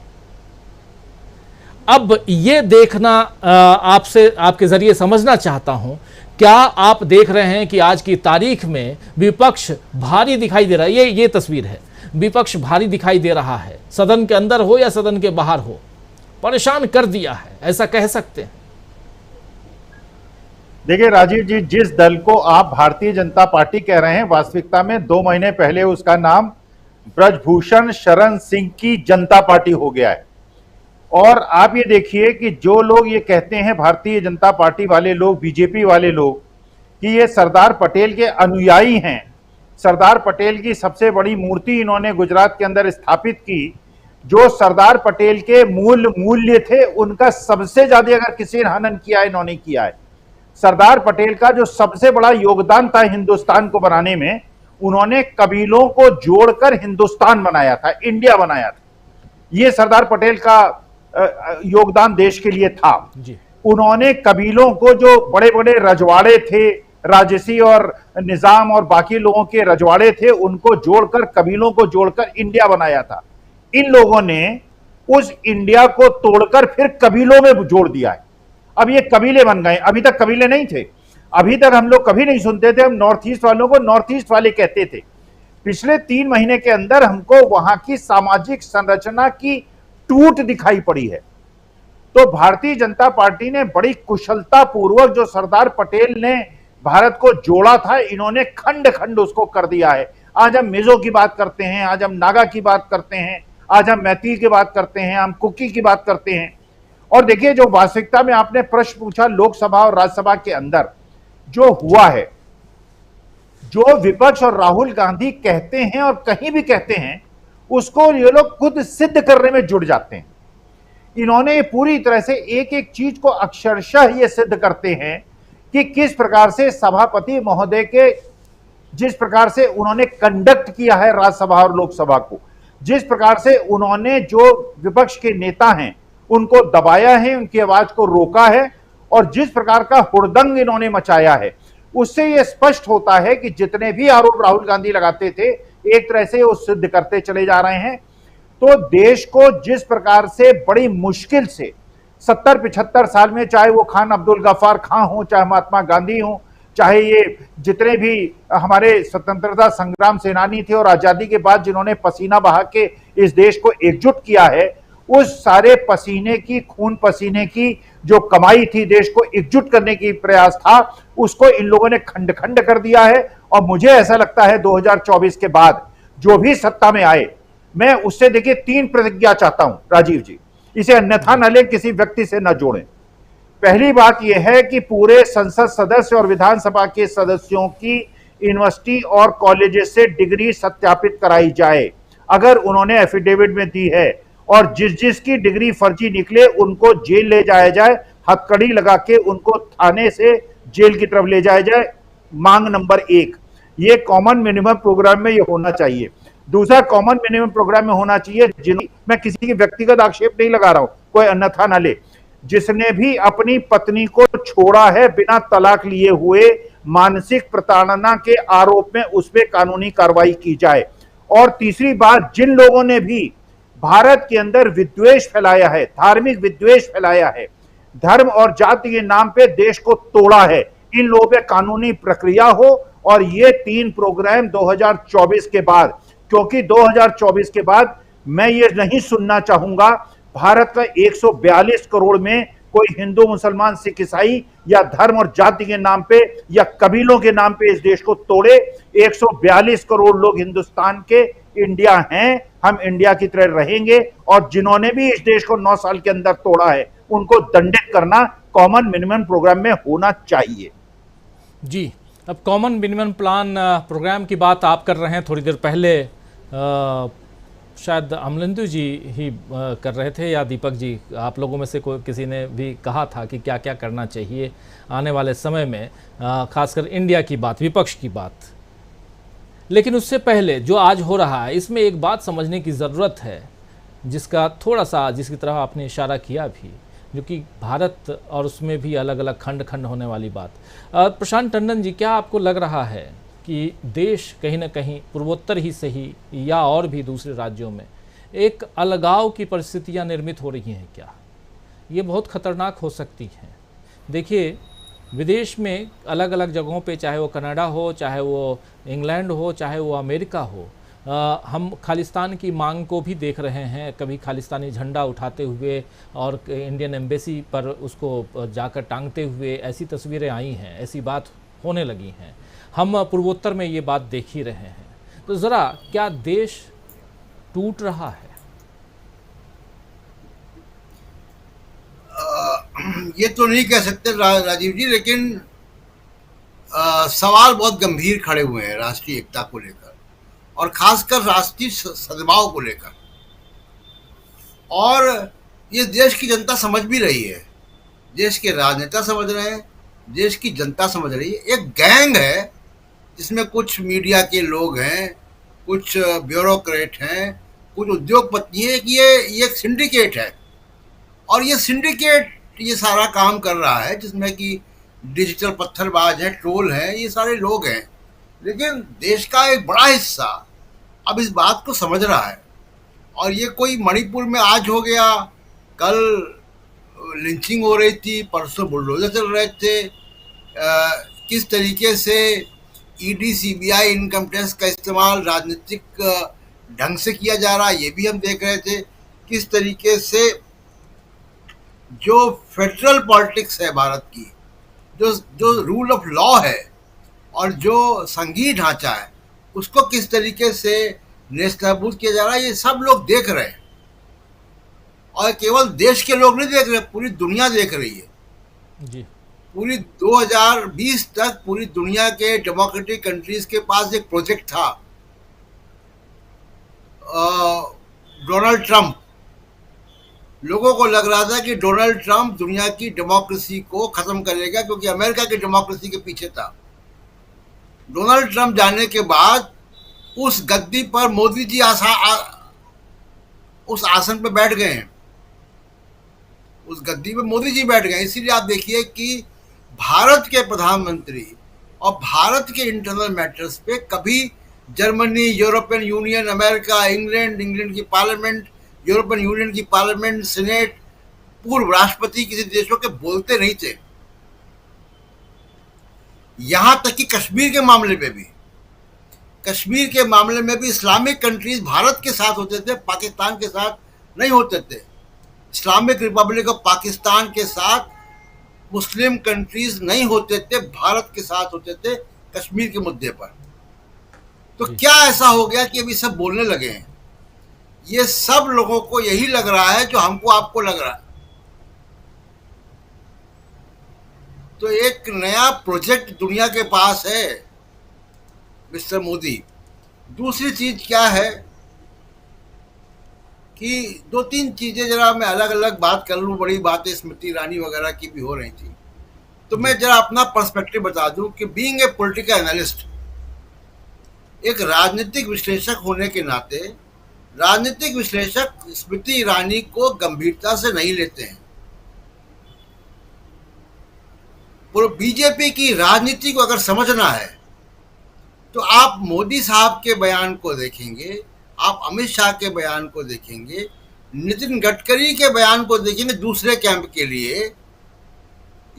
अब ये देखना आपसे, आपके ज़रिए समझना चाहता हूं, क्या आप देख रहे हैं कि आज की तारीख में विपक्ष भारी दिखाई दे रहा है? ये तस्वीर है, विपक्ष भारी दिखाई दे रहा है, सदन के अंदर हो या सदन के बाहर हो, परेशान कर दिया है, ऐसा कह सकते हैं। देखिए राजीव जी, जिस दल को आप भारतीय जनता पार्टी कह रहे हैं, वास्तविकता में 2 महीने पहले उसका नाम ब्रजभूषण शरण सिंह की जनता पार्टी हो गया है। और आप ये देखिए कि जो लोग ये कहते हैं, भारतीय जनता पार्टी वाले लोग, बीजेपी वाले लोग, कि ये सरदार पटेल के अनुयायी हैं, सरदार पटेल की सबसे बड़ी मूर्ति इन्होंने गुजरात के अंदर स्थापित की, जो सरदार पटेल के मूल्य थे उनका सबसे ज्यादा अगर किसी ने हनन किया है, इन्होंने किया है। सरदार पटेल का जो सबसे बड़ा योगदान था हिंदुस्तान को बनाने में, उन्होंने कबीलों को जोड़कर हिंदुस्तान बनाया था, इंडिया बनाया था। ये सरदार पटेल का योगदान देश के लिए था। जी। उन्होंने कबीलों को, जो बड़े बड़े रजवाड़े थे, राजसी और निजाम और बाकी लोगों के रजवाड़े थे, उनको जोड़कर, कबीलों को जोड़कर इंडिया बनाया था। इन लोगों ने उस इंडिया को तोड़कर फिर कबीलों में जोड़ दिया है। अब ये कबीले बन गए, अभी तक कबीले नहीं थे। अभी तक हम लोग कभी नहीं सुनते थे, हम नॉर्थ ईस्ट वालों को नॉर्थ ईस्ट वाले कहते थे। पिछले 3 महीने के अंदर हमको वहां की सामाजिक संरचना की टूट दिखाई पड़ी है। तो भारतीय जनता पार्टी ने बड़ी कुशलता पूर्वक, जो सरदार पटेल ने भारत को जोड़ा था, इन्होंने खंड खंड उसको कर दिया है। आज हम मिजो की बात करते हैं, आज हम नागा की बात करते हैं, आज हम मैती की बात करते हैं, हम कुकी की बात करते हैं। और देखिए, जो वास्तविकता में आपने प्रश्न पूछा, लोकसभा और राज्यसभा के अंदर जो हुआ है, जो विपक्ष और राहुल गांधी कहते हैं और कहीं भी कहते हैं, उसको ये लोग खुद सिद्ध करने में जुट जाते हैं। इन्होंने पूरी तरह से एक एक चीज को अक्षरशः ये सिद्ध करते हैं कि किस प्रकार से सभापति महोदय के, जिस प्रकार से उन्होंने कंडक्ट किया है राज्यसभा और लोकसभा को, जिस प्रकार से उन्होंने जो विपक्ष के नेता हैं उनको दबाया है, उनकी आवाज को रोका है, और जिस प्रकार का हुड़दंग इन्होंने मचाया है, उससे यह स्पष्ट होता है कि जितने भी आरोप राहुल गांधी लगाते थे, एक तरह से वो सिद्ध करते चले जा रहे हैं। तो देश को जिस प्रकार से बड़ी मुश्किल से 70-75 साल में, चाहे वो खान अब्दुल गफ्फार खां हो, चाहे महात्मा गांधी हो, चाहे ये जितने भी हमारे स्वतंत्रता संग्राम सेनानी थे और आजादी के बाद जिन्होंने पसीना बहा के इस देश को एकजुट किया है, उस सारे पसीने की, खून पसीने की जो कमाई थी, देश को एकजुट करने की प्रयास था, उसको इन लोगों ने खंड खंड कर दिया है। और मुझे ऐसा लगता है 2024 के बाद जो भी सत्ता में आए, मैं उससे देखिए 3 प्रतिज्ञा चाहता हूं राजीव जी, इसे अन्यथा न लें, किसी व्यक्ति से न जोड़ें। पहली बात यह है कि पूरे संसद सदस्य और विधानसभा के सदस्यों की यूनिवर्सिटी और कॉलेजेस से डिग्री सत्यापित कराई जाए, अगर उन्होंने एफिडेविट में दी है, और जिसकी डिग्री फर्जी निकले उनको जेल ले जाया जाए, हथकड़ी लगा के उनको थाने से जेल की तरफ ले जाया जाए। मांग नंबर 1, ये कॉमन मिनिमम प्रोग्राम में ये होना चाहिए। दूसरा, कॉमन मिनिमम प्रोग्राम में होना चाहिए, मैं किसी की व्यक्तिगत आक्षेप नहीं लगा रहा हूं, कोई अन्यथा ना ले, जिसने भी अपनी पत्नी को छोड़ा है बिना तलाक लिए हुए, मानसिक प्रताड़ना के आरोप में उस पर कानूनी कार्रवाई की जाए। और तीसरी बात, जिन लोगों ने भी भारत के अंदर विद्वेष फैलाया है, धार्मिक विद्वेष फैलाया है, धर्म और जाति के नाम पे देश को तोड़ा है, इन लोगों पे कानूनी प्रक्रिया हो। और ये 3 प्रोग्राम 2024 के बाद, क्योंकि 2024 के बाद मैं ये नहीं सुनना चाहूंगा भारत का 142 करोड़ में कोई हिंदू, मुसलमान, सिख, ईसाई या धर्म और जाति के नाम पे या कबीलों के नाम पे इस देश को तोड़े। 142 करोड़ लोग हिंदुस्तान के इंडिया हैं, हम इंडिया की तरह रहेंगे, और जिन्होंने भी इस देश को 9 साल के अंदर तोड़ा है उनको दंडित करना कॉमन मिनिमम प्रोग्राम में होना चाहिए। जी, अब कॉमन मिनिमम प्लान प्रोग्राम की बात आप कर रहे हैं, थोड़ी देर पहले शायद अमलेंदु जी ही कर रहे थे या दीपक जी, आप लोगों में से कोई किसी ने भी कहा था कि क्या क्या करना चाहिए आने वाले समय में, खासकर इंडिया की बात, विपक्ष की बात। लेकिन उससे पहले जो आज हो रहा है, इसमें एक बात समझने की ज़रूरत है, जिसका थोड़ा सा, जिसकी तरफ आपने इशारा किया भी, जो कि भारत और उसमें भी अलग अलग खंड खंड होने वाली बात। प्रशांत टंडन जी, क्या आपको लग रहा है कि देश कहीं ना कहीं पूर्वोत्तर ही सही या और भी दूसरे राज्यों में एक अलगाव की परिस्थितियां निर्मित हो रही हैं? क्या ये बहुत खतरनाक हो सकती हैं? देखिए, विदेश में अलग अलग जगहों पे, चाहे वो कनाडा हो, चाहे वो इंग्लैंड हो, चाहे वो अमेरिका हो, हम खालिस्तान की मांग को भी देख रहे हैं, कभी खालिस्तानी झंडा उठाते हुए और इंडियन एम्बेसी पर उसको जाकर टांगते हुए, ऐसी तस्वीरें आई हैं, ऐसी बात होने लगी हैं। हम पूर्वोत्तर में ये बात देख ही रहे हैं। तो ज़रा, क्या देश टूट रहा है? ये तो नहीं कह सकते राजीव जी, लेकिन सवाल बहुत गंभीर खड़े हुए हैं राष्ट्रीय एकता को लेकर और खासकर राष्ट्रीय सद्भाव को लेकर। और ये देश की जनता समझ भी रही है, देश के राजनेता समझ रहे हैं, देश की जनता समझ रही है। एक गैंग है जिसमें कुछ मीडिया के लोग हैं, कुछ ब्यूरोक्रेट हैं, कुछ उद्योगपति हैं, कि ये एक सिंडिकेट है और ये सिंडिकेट ये सारा काम कर रहा है, जिसमें कि डिजिटल पत्थरबाज हैं, ट्रोल हैं, ये सारे लोग हैं। लेकिन देश का एक बड़ा हिस्सा अब इस बात को समझ रहा है। और ये कोई मणिपुर में आज हो गया, कल लिंचिंग हो रही थी, परसों बुलडोजर चल रहे थे, किस तरीके से ईडी सीबीआई इनकम टैक्स का इस्तेमाल राजनीतिक ढंग से किया जा रहा है, ये भी हम देख रहे थे। किस तरीके से जो फेडरल पॉलिटिक्स है भारत की, जो रूल ऑफ लॉ है और जो संघीय ढांचा है, उसको किस तरीके से नेस्तनाबूद किया जा रहा है, ये सब लोग देख रहे हैं। और केवल देश के लोग नहीं देख रहे, पूरी दुनिया देख रही है जी। पूरी 2020 तक पूरी दुनिया के डेमोक्रेटिक कंट्रीज के पास एक प्रोजेक्ट था, डोनाल्ड ट्रंप। लोगों को लग रहा था कि डोनाल्ड ट्रंप दुनिया की डेमोक्रेसी को खत्म करेगा, क्योंकि अमेरिका की डेमोक्रेसी के पीछे था। डोनाल्ड ट्रंप जाने के बाद उस गद्दी पर मोदी जी उस आसन पर बैठ गए हैं, उस गद्दी पे मोदी जी बैठ गए। इसीलिए आप देखिए कि भारत के प्रधानमंत्री और भारत के इंटरनल मैटर्स पे कभी Germany, European union, America, England की पार्लियामेंट, यूरोपियन यूनियन की पार्लियामेंट, सीनेट, पूर्व राष्ट्रपति किसी देशों के बोलते नहीं थे। यहां तक कि कश्मीर के मामले में भी इस्लामिक कंट्रीज भारत के साथ होते थे, पाकिस्तान के साथ नहीं होते थे। इस्लामिक रिपब्लिक ऑफ पाकिस्तान के साथ मुस्लिम कंट्रीज नहीं होते थे, भारत के साथ होते थे कश्मीर के मुद्दे पर। तो क्या ऐसा हो गया कि अभी सब बोलने लगे हैं? ये सब लोगों को यही लग रहा है जो हमको आपको लग रहा है। तो एक नया प्रोजेक्ट दुनिया के पास है मिस्टर मोदी। दूसरी चीज क्या है कि 2-3 चीजें जरा मैं अलग अलग बात कर लूं। बड़ी बातें स्मृति ईरानी वगैरह की भी हो रही थी, तो मैं जरा अपना पर्सपेक्टिव बता दूं कि बीइंग ए पॉलिटिकल एनालिस्ट, एक राजनीतिक विश्लेषक होने के नाते, राजनीतिक विश्लेषक स्मृति ईरानी को गंभीरता से नहीं लेते हैं। बीजेपी की राजनीति को अगर समझना है तो आप मोदी साहब के बयान को देखेंगे, आप अमित शाह के बयान को देखेंगे, नितिन गडकरी के बयान को देखेंगे दूसरे कैंप के लिए,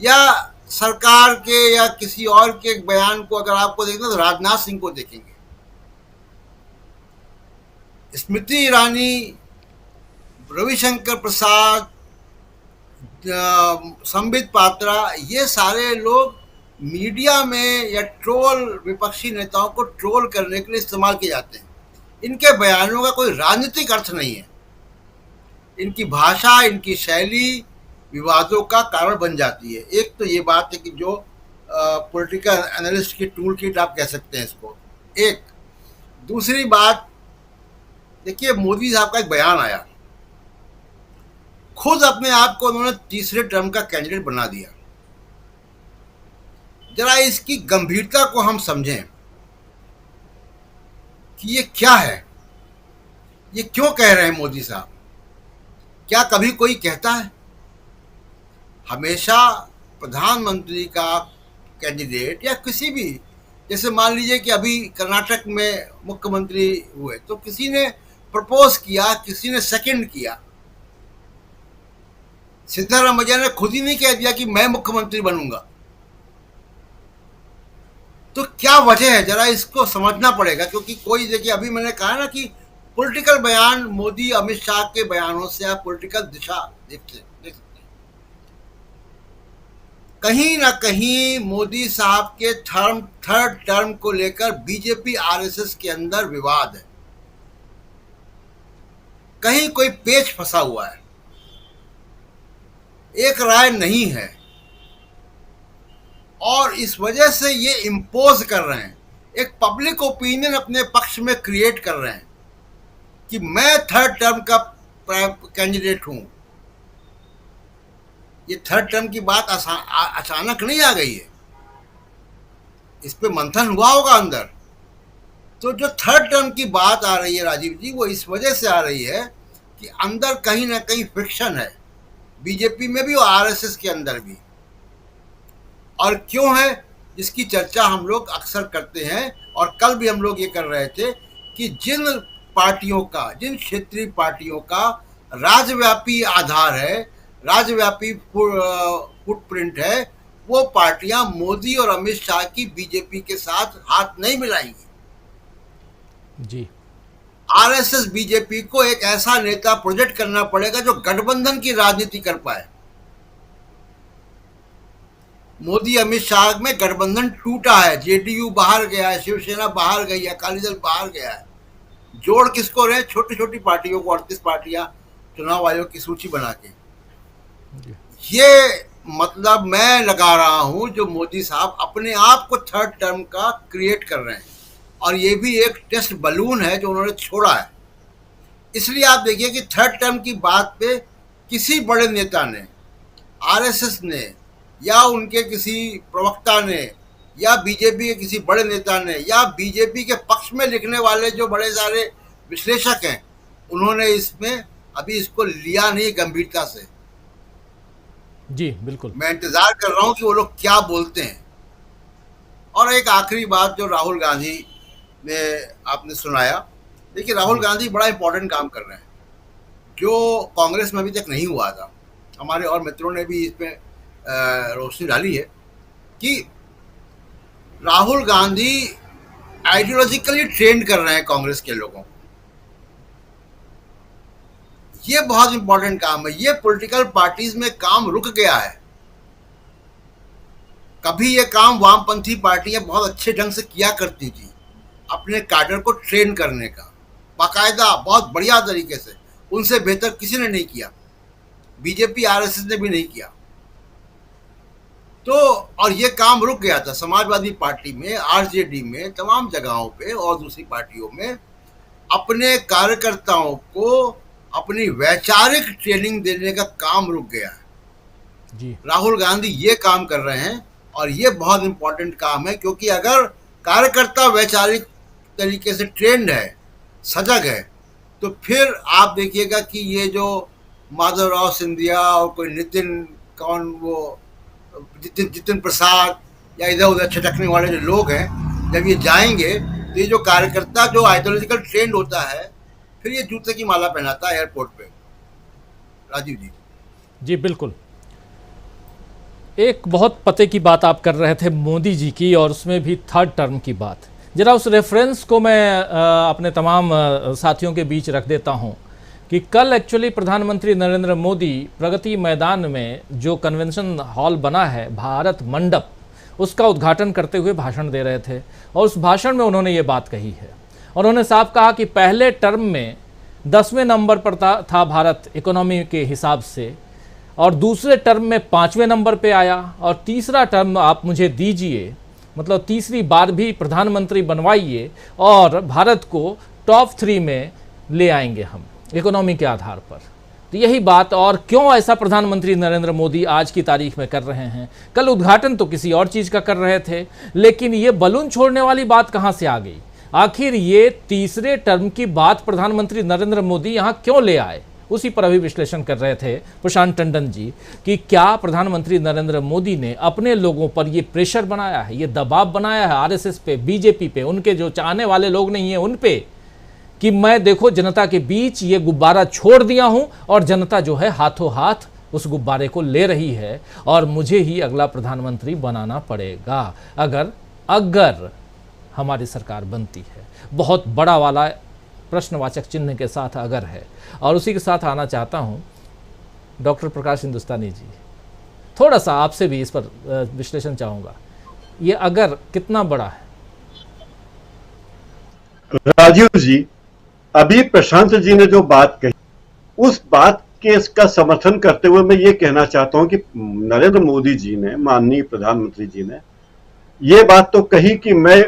या सरकार के या किसी और के बयान को अगर आपको देखना तो राजनाथ सिंह को देखेंगे। स्मृति ईरानी, रविशंकर प्रसाद, संबित पात्रा, ये सारे लोग मीडिया में या ट्रोल, विपक्षी नेताओं को ट्रोल करने के लिए इस्तेमाल किए जाते हैं। इनके बयानों का कोई राजनीतिक अर्थ नहीं है। इनकी भाषा, इनकी शैली विवादों का कारण बन जाती है। एक तो ये बात है कि जो पॉलिटिकल एनालिस्ट की टूल किट आप कह सकते हैं इसको। एक दूसरी बात, देखिए मोदी साहब का एक बयान आया, खुद अपने आप को उन्होंने तीसरे टर्म का कैंडिडेट बना दिया। जरा इसकी गंभीरता को हम समझें कि ये क्या है, ये क्यों कह रहे हैं मोदी साहब। क्या कभी कोई कहता है? हमेशा प्रधानमंत्री का कैंडिडेट या किसी भी, जैसे मान लीजिए कि अभी कर्नाटक में मुख्यमंत्री हुए तो किसी ने प्रपोज किया, किसी ने सेकंड किया। सिद्धारामैया ने खुद ही नहीं कह दिया कि मैं मुख्यमंत्री बनूंगा। तो क्या वजह है, जरा इसको समझना पड़ेगा। क्योंकि कोई, देखिए अभी मैंने कहा ना कि पॉलिटिकल बयान मोदी अमित शाह के बयानों से आप पॉलिटिकल दिशा देख सकते हैं। कहीं ना कहीं मोदी साहब के थर्ड टर्म को लेकर बीजेपी आरएसएस के अंदर विवाद है, कहीं कोई पेच फंसा हुआ है, एक राय नहीं है, और इस वजह से ये इम्पोज कर रहे हैं, एक पब्लिक ओपिनियन अपने पक्ष में क्रिएट कर रहे हैं कि मैं थर्ड टर्म का कैंडिडेट हूं। ये थर्ड टर्म की बात अचानक नहीं आ गई है, इस पे मंथन हुआ होगा अंदर। तो जो थर्ड टर्म की बात आ रही है राजीव जी, वो इस वजह से आ रही है कि अंदर कहीं ना कहीं फ्रिक्शन है बीजेपी में भी और आरएसएस के अंदर भी। और क्यों है, जिसकी चर्चा हम लोग अक्सर करते हैं, और कल भी हम लोग ये कर रहे थे कि जिन पार्टियों का, जिन क्षेत्रीय पार्टियों का राज्यव्यापी आधार है, राज्यव्यापी फुटप्रिंट है, वो पार्टियां मोदी और अमित शाह की बीजेपी के साथ हाथ नहीं मिलाएंगी। जी, आरएसएस बीजेपी को एक ऐसा नेता प्रोजेक्ट करना पड़ेगा जो गठबंधन की राजनीति कर पाए। मोदी अमित शाह में गठबंधन टूटा है, जेडीयू बाहर गया है, शिवसेना बाहर गई है, अकाली दल बाहर गया है। जोड़ किसको रहे? छोटी छोटी पार्टियों को, 38 पार्टियां चुनाव आयोग की सूची बना के। ये मतलब मैं लगा रहा हूं जो मोदी साहब अपने आप को थर्ड टर्म का क्रिएट कर रहे हैं, और ये भी एक टेस्ट बलून है जो उन्होंने छोड़ा है। इसलिए आप देखिए कि थर्ड टर्म की बात पे किसी बड़े नेता ने, आरएसएस ने, या उनके किसी प्रवक्ता ने, या बीजेपी के किसी बड़े नेता ने, या बीजेपी के पक्ष में लिखने वाले जो बड़े सारे विश्लेषक हैं, उन्होंने इसमें अभी इसको लिया नहीं गंभीरता से। जी बिल्कुल, मैं इंतजार कर रहा हूं कि वो लोग क्या बोलते हैं। और एक आखिरी बात जो राहुल गांधी ने आपने सुनाया, देखिए राहुल गांधी बड़ा इंपॉर्टेंट काम कर रहे हैं जो कांग्रेस में अभी तक नहीं हुआ था। हमारे और मित्रों ने भी इसमें रोशनी डाली है कि राहुल गांधी आइडियोलॉजिकली ट्रेंड कर रहे हैं कांग्रेस के लोगों को। ये बहुत इंपॉर्टेंट काम है। ये पॉलिटिकल पार्टीज में काम रुक गया है। कभी ये काम वामपंथी पार्टियां बहुत अच्छे ढंग से किया करती थी, अपने कैडर को ट्रेन करने का, बाकायदा बहुत बढ़िया तरीके से। उनसे बेहतर किसी ने नहीं किया, बीजेपी आरएसएस ने भी नहीं किया। तो और ये काम रुक गया था समाजवादी पार्टी में, आरजेडी में, तमाम जगहों पे और दूसरी पार्टियों में। अपने कार्यकर्ताओं को अपनी वैचारिक ट्रेनिंग देने का काम रुक गया है। जी, राहुल गांधी ये काम कर रहे हैं, और ये बहुत इंपॉर्टेंट काम है, क्योंकि अगर कार्यकर्ता वैचारिक तरीके से ट्रेंड है, सजग है, तो फिर आप देखिएगा कि ये जो माधवराव सिंधिया और कोई नितिन, कौन वो जितिन प्रसाद या इधर उधर छटकने वाले जो लोग हैं, जब ये जाएंगे तो ये जो कार्यकर्ता जो आइडियोलॉजिकल ट्रेंड होता है, फिर ये जूते की माला पहनाता है एयरपोर्ट पे। राजीव जी। जी बिल्कुल, एक बहुत पते की बात आप कर रहे थे मोदी जी की, और उसमें भी थर्ड टर्म की बात। जरा उस रेफरेंस को मैं अपने तमाम साथियों के बीच रख देता हूं कि कल एक्चुअली प्रधानमंत्री नरेंद्र मोदी प्रगति मैदान में जो कन्वेंशन हॉल बना है, भारत मंडप, उसका उद्घाटन करते हुए भाषण दे रहे थे, और उस भाषण में उन्होंने ये बात कही है। और उन्होंने साफ कहा कि पहले टर्म में 10वें नंबर पर था भारत इकोनॉमी के हिसाब से, और दूसरे टर्म में 5वें नंबर पे आया, और तीसरा टर्म आप मुझे दीजिए, मतलब तीसरी बार भी प्रधानमंत्री बनवाइए और भारत को टॉप 3 में ले आएंगे हम इकोनॉमी के आधार पर। तो यही बात, और क्यों ऐसा प्रधानमंत्री नरेंद्र मोदी आज की तारीख में कर रहे हैं। कल उद्घाटन तो किसी और चीज़ का कर रहे थे, लेकिन ये बलून छोड़ने वाली बात कहाँ से आ गई। आखिर ये तीसरे टर्म की बात प्रधानमंत्री नरेंद्र मोदी यहाँ क्यों ले आए, उसी पर अभी विश्लेषण कर रहे थे प्रशांत टंडन जी कि क्या प्रधानमंत्री नरेंद्र मोदी ने अपने लोगों पर ये प्रेशर बनाया है, ये दबाव बनाया है आरएसएस पे, बीजेपी पे, उनके जो चाहने वाले लोग नहीं है उन पे, कि मैं देखो जनता के बीच ये गुब्बारा छोड़ दिया हूं और जनता जो है हाथों हाथ उस गुब्बारे को ले रही है, और मुझे ही अगला प्रधानमंत्री बनाना पड़ेगा अगर हमारी सरकार बनती है। बहुत बड़ा वाला प्रश्नवाचक चिन्ह के साथ अगर है। और उसी के साथ आना चाहता हूं डॉक्टर प्रकाश हिंदुस्तानी जी, थोड़ा सा आपसे भी इस पर विश्लेषण चाहूंगा, ये अगर कितना बड़ा है। राजीव जी, अभी प्रशांत जी ने जो बात कही, उस बात के इसका समर्थन करते हुए मैं ये कहना चाहता हूं कि नरेंद्र मोदी जी ने, माननीय प्रधानमंत्री जी ने, ये बात तो कही कि मैं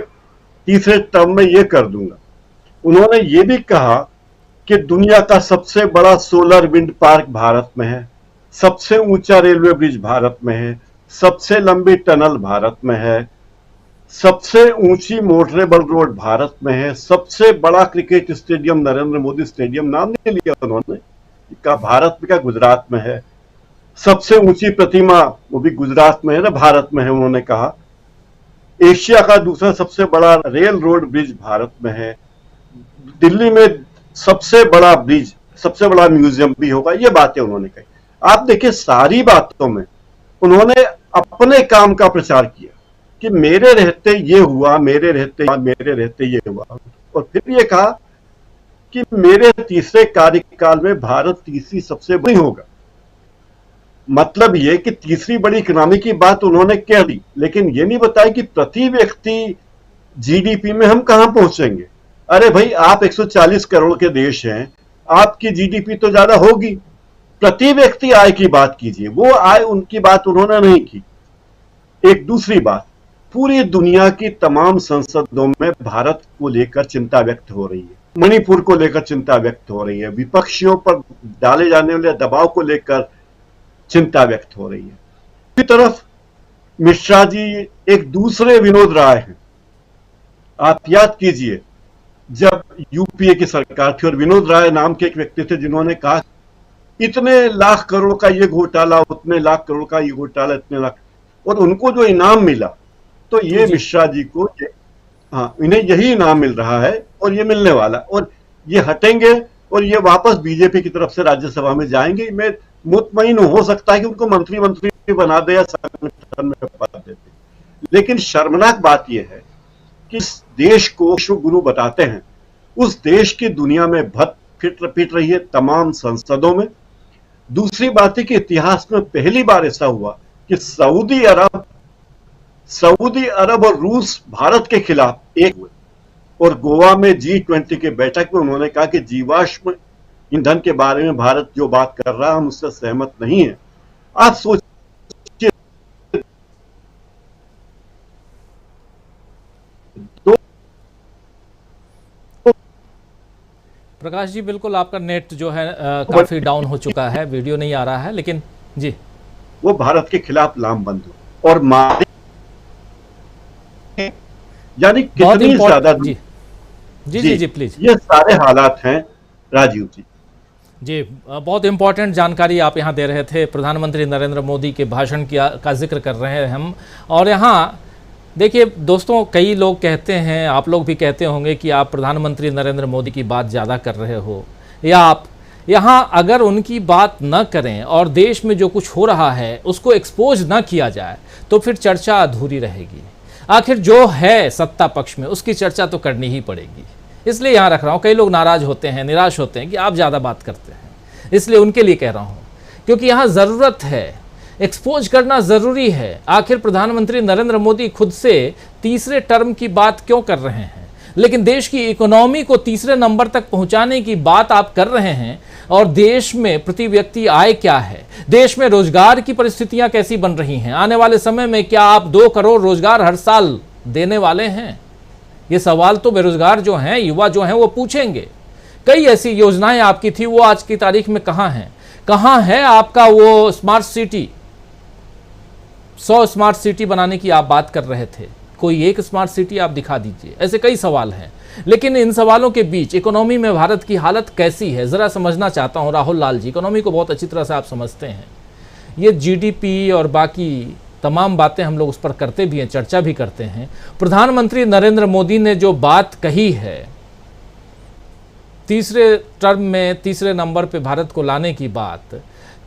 तीसरे टर्म में ये कर दूंगा। उन्होंने ये भी कहा कि दुनिया का सबसे बड़ा सोलर विंड पार्क भारत में है, सबसे ऊंचा रेलवे ब्रिज भारत में है, सबसे लंबी टनल भारत में है, सबसे ऊंची मोटरेबल रोड भारत में है, सबसे बड़ा cricket stadium Narendra Modi stadium नाम नहीं लिया उन्होंने, का भारत में, का गुजरात में है, सबसे ऊंची प्रतिमा वो भी गुजरात में है ना, भारत में है। उन्होंने कहा एशिया का दूसरा सबसे बड़ा रेल रोड ब्रिज भारत में है, दिल्ली में सबसे बड़ा ब्रिज, सबसे बड़ा म्यूजियम भी होगा, ये बातें उन्होंने कही। आप देखिए सारी बातों में उन्होंने अपने काम का प्रचार किया कि मेरे रहते ये हुआ, मेरे रहते ये हुआ, और फिर ये कहा कि मेरे तीसरे कार्यकाल में भारत तीसरी सबसे बड़ी होगा। मतलब ये कि तीसरी बड़ी इकोनॉमी की बात उन्होंने कह दी, लेकिन ये नहीं बताया कि प्रति व्यक्ति जीडीपी में हम कहां पहुंचेंगे। अरे भाई, आप 140 करोड़ के देश हैं, आपकी जीडीपी तो ज्यादा होगी, प्रति व्यक्ति आय की बात कीजिए। वो आय उनकी बात उन्होंने नहीं की। एक दूसरी बात, पूरी दुनिया की तमाम संसदों में भारत को लेकर चिंता व्यक्त हो रही है, मणिपुर को लेकर चिंता व्यक्त हो रही है, विपक्षियों पर डाले जाने वाले दबाव को लेकर चिंता व्यक्त हो रही है। दूसरी तरफ मिश्रा जी एक दूसरे विनोद राय हैं। आप याद कीजिए जब यूपीए की सरकार थी और विनोद राय नाम के एक व्यक्ति थे जिन्होंने कहा इतने लाख करोड़ का ये घोटाला, उतने लाख करोड़ का ये घोटाला, इतने लाख, और उनको जो इनाम मिला, तो ये मिश्रा जी को इन्हें यही इनाम मिल रहा है और ये मिलने वाला, और ये हटेंगे और ये वापस बीजेपी की तरफ से राज्यसभा में जाएंगे। मैं मुतमईन हो सकता है कि उनको मंत्री बना दे या संगठन में पद देते, लेकिन शर्मनाक बात यह है कि इस देश को विश्व गुरु बताते हैं, उस देश की दुनिया में भत पीट रही है तमाम संसदों में। दूसरी बात है कि इतिहास में पहली बार ऐसा हुआ कि सऊदी अरब और रूस भारत के खिलाफ एक हुए, और गोवा में G20 के बैठक में उन्होंने कहा कि जीवाश्म ईंधन के बारे में भारत जो बात कर रहा है हम उससे सहमत नहीं है। आप सोचिए, प्रकाश जी बिल्कुल आपका नेट जो है काफी डाउन हो चुका है, वीडियो नहीं आ रहा है, लेकिन जी वो भारत के खिलाफ लामबंद हो और मारे, यानी कितनी ज्यादा। जी जी जी जी प्लीज, ये सारे हालात हैं राजीव जी। जी बहुत इंपॉर्टेंट जानकारी आप यहाँ दे रहे थे। प्रधानमंत्री नरेंद्र मोदी के भाषण का जिक्र कर रहे हैं हम, और यहाँ देखिए दोस्तों, कई लोग कहते हैं, आप लोग भी कहते होंगे कि आप प्रधानमंत्री नरेंद्र मोदी की बात ज़्यादा कर रहे हो, या आप यहाँ अगर उनकी बात न करें और देश में जो कुछ हो रहा है उसको एक्सपोज न किया जाए तो फिर चर्चा अधूरी रहेगी। आखिर जो है सत्ता पक्ष में उसकी चर्चा तो करनी ही पड़ेगी, इसलिए यहाँ रख रहा हूँ। कई लोग नाराज होते हैं, निराश होते हैं कि आप ज़्यादा बात करते हैं, इसलिए उनके लिए कह रहा हूँ, क्योंकि यहाँ ज़रूरत है, एक्सपोज करना ज़रूरी है। आखिर प्रधानमंत्री नरेंद्र मोदी खुद से तीसरे टर्म की बात क्यों कर रहे हैं, लेकिन देश की इकोनॉमी को तीसरे नंबर तक पहुंचाने की बात आप कर रहे हैं, और देश में प्रति व्यक्ति आय क्या है, देश में रोजगार की परिस्थितियां कैसी बन रही हैं, आने वाले समय में क्या आप 2 करोड़ रोजगार हर साल देने वाले हैं? ये सवाल तो बेरोजगार जो हैं, युवा जो हैं, वो पूछेंगे। कई ऐसी योजनाएं आपकी थी, वो आज की तारीख में कहाँ हैं? कहाँ है आपका वो स्मार्ट सिटी? 100 स्मार्ट सिटी बनाने की आप बात कर रहे थे, कोई एक स्मार्ट सिटी आप दिखा दीजिए। ऐसे कई सवाल हैं, लेकिन इन सवालों के बीच इकोनॉमी में भारत की हालत कैसी है ज़रा समझना चाहता हूं। राहुल लाल जी, इकोनॉमी को बहुत अच्छी तरह से आप समझते हैं, ये जीडीपी और बाकी तमाम बातें हम लोग उस पर करते भी हैं, चर्चा भी करते हैं। प्रधानमंत्री नरेंद्र मोदी ने जो बात कही है तीसरे टर्म में तीसरे नंबर पे भारत को लाने की बात,